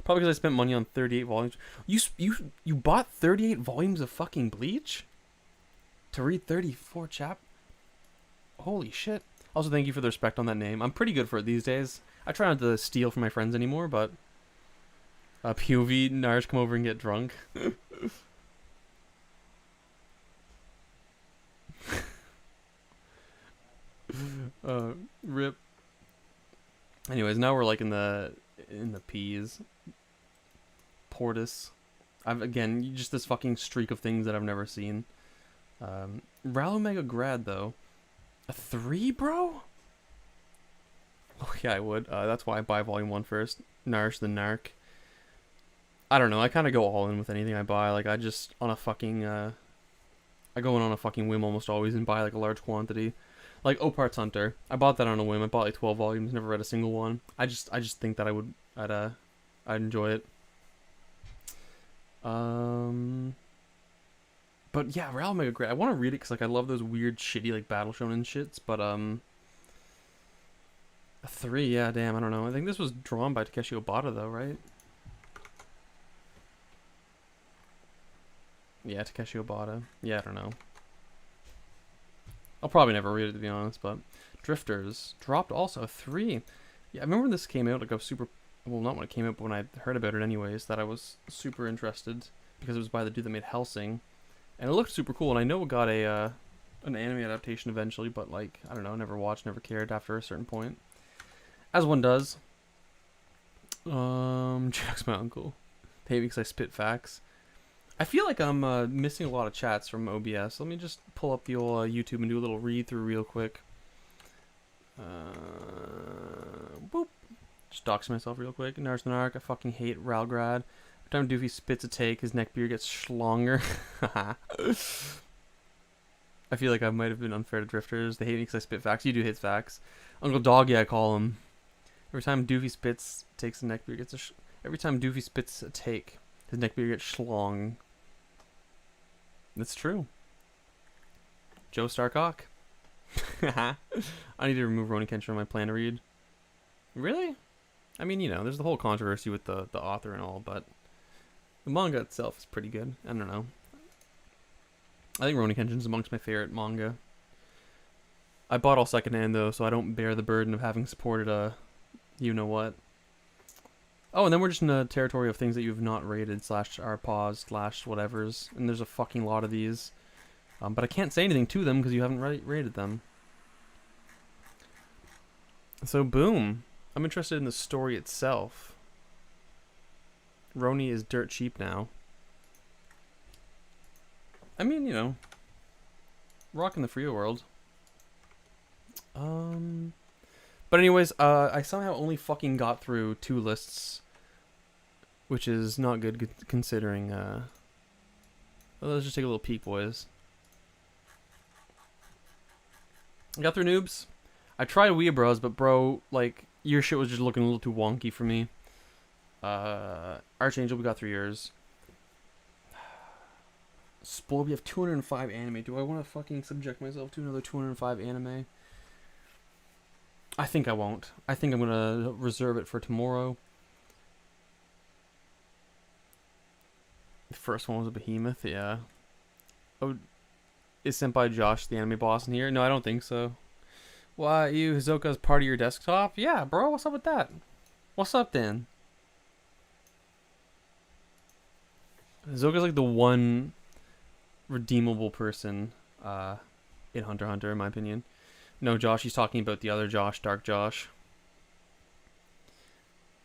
Probably because I spent money on 38 volumes. You bought 38 volumes of fucking Bleach to read 34 Holy shit. Also, thank you for the respect on that name. I'm pretty good for it these days. I try not to steal from my friends anymore, but POV, Nars, come over and get drunk. Rip. Anyways, now we're like in the P's. Portis. Again, just this fucking streak of things that I've never seen. Ral Omega Grad though. A 3, bro? Oh yeah, I would. That's why I buy Volume 1 first. Narsh the Narc. I don't know, I kind of go all in with anything I buy. Like, I just, on a fucking, I go in on a fucking whim almost always and buy like a large quantity. Like Opart's Hunter. I bought that on a whim. I bought like 12 volumes, never read a single one. I just think that I'd enjoy it. But yeah, Ral Omega Grad. I want to read it because like I love those weird, shitty like battle shonen shits. But a 3, yeah, damn. I don't know. I think this was drawn by Takeshi Obata though, right? Yeah, Takeshi Obata. Yeah, I don't know. I'll probably never read it to be honest. But Drifters dropped also 3. Yeah, I remember when this came out. Like I was super. Well, not when it came out, but when I heard about it anyways, that I was super interested because it was by the dude that made Hellsing. And it looked super cool, and I know it got an anime adaptation eventually, but like, I don't know, never watched, never cared after a certain point. As one does. Jack's my uncle. Hey, because I spit facts. I feel like I'm missing a lot of chats from OBS. Let me just pull up the old YouTube and do a little read-through real quick. Boop. Just dox myself real quick. Nars the Narc, I fucking hate Ralgrad. Every time Doofy spits a take, his neck beard gets schlonger. I feel like I might have been unfair to Drifters. They hate me because I spit facts. You do hit facts. Uncle Doggy, I call him. Every time Doofy spits, takes the neck beard gets every time Doofy spits a take, his neck beard gets schlong. That's true. Joe Starcock. I need to remove Ronin Kenshin from my plan to read. Really? I mean, you know, there's the whole controversy with the author and all, but the manga itself is pretty good. I don't know. I think Ronin Kenshin is amongst my favorite manga. I bought all secondhand though, so I don't bear the burden of having supported a you-know-what. Oh, and then we're just in the territory of things that you've not rated / are paused / whatevers, and there's a fucking lot of these. But I can't say anything to them because you haven't rated them. So boom. I'm interested in the story itself. Roni is dirt cheap now. I mean, you know, rocking the free world. But anyways, I somehow only fucking got through 2 lists, which is not good considering. Well, let's just take a little peek, boys. I got through Noobs. I tried Wea Bros, but bro, like, your shit was just looking a little too wonky for me. Archangel, we got through yours. Spoil, we have 205 anime. Do I want to fucking subject myself to another 205 anime? I think I won't. I think I'm gonna reserve it for tomorrow. The first one was a behemoth, yeah. Oh, is Senpai Josh the anime boss in here? No, I don't think so. Why, you Hizoka's part of your desktop? Yeah, bro, what's up with that? What's up, then? Hizoka's like the one redeemable person in Hunter x Hunter, in my opinion. No, Josh, he's talking about the other Josh, Dark Josh.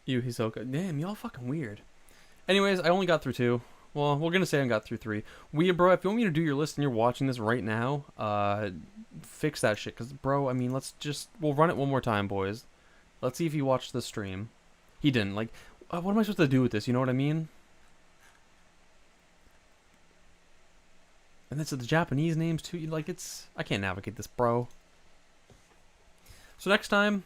You, Hisoka. Damn, y'all fucking weird. Anyways, I only got through 2. Well, we're gonna say I got through 3. Wea, bro, if you want me to do your list and you're watching this right now, fix that shit. Because, bro, I mean, we'll run it one more time, boys. Let's see if he watched the stream. He didn't. Like, what am I supposed to do with this? You know what I mean? And that's the Japanese names, too. Like, I can't navigate this, bro. So next time,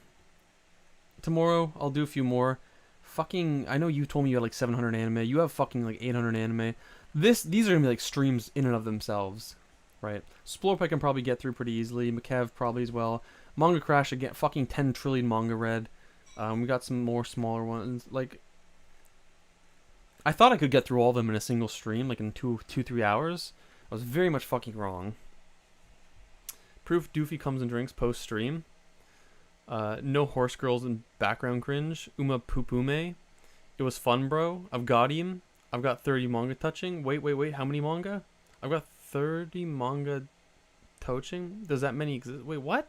tomorrow, I'll do a few more. Fucking, I know you told me you had like 700 anime. You have fucking like 800 anime. These are gonna be like streams in and of themselves, right? Splorp I can probably get through pretty easily. McKev probably as well. Manga Crash again. Fucking 10 trillion manga read. We got some more smaller ones. Like, I thought I could get through all of them in a single stream, like in 3 hours. I was very much fucking wrong. Proof Doofy comes and drinks post stream. No horse girls and background cringe. Uma Pupume. It was fun, bro. I've got him. I've got 30 manga touching. Wait. How many manga? I've got 30 manga touching. Does that many exist? Wait, what?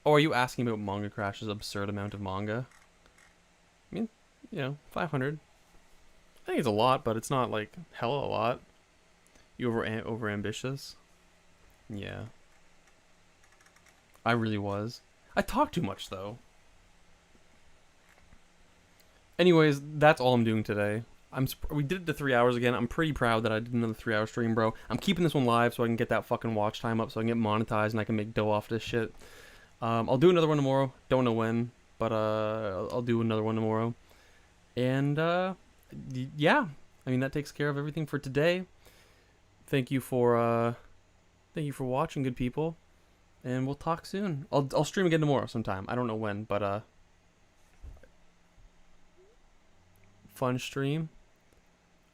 Oh, are you asking about Manga Crash's absurd amount of manga? I mean, you know, 500. I think it's a lot, but it's not like hella a lot. You over ambitious? Yeah. I really was. I talk too much, though. Anyways, that's all I'm doing today. We did it to 3 hours again. I'm pretty proud that I did another 3 hour stream, bro. I'm keeping this one live so I can get that fucking watch time up so I can get monetized and I can make dough off this shit. I'll do another one tomorrow. Don't know when, but I'll do another one tomorrow. And yeah, I mean that takes care of everything for today. Thank you for watching, good people. And we'll talk soon. I'll stream again tomorrow sometime. I don't know when, but fun stream.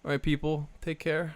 All right, people. Take care.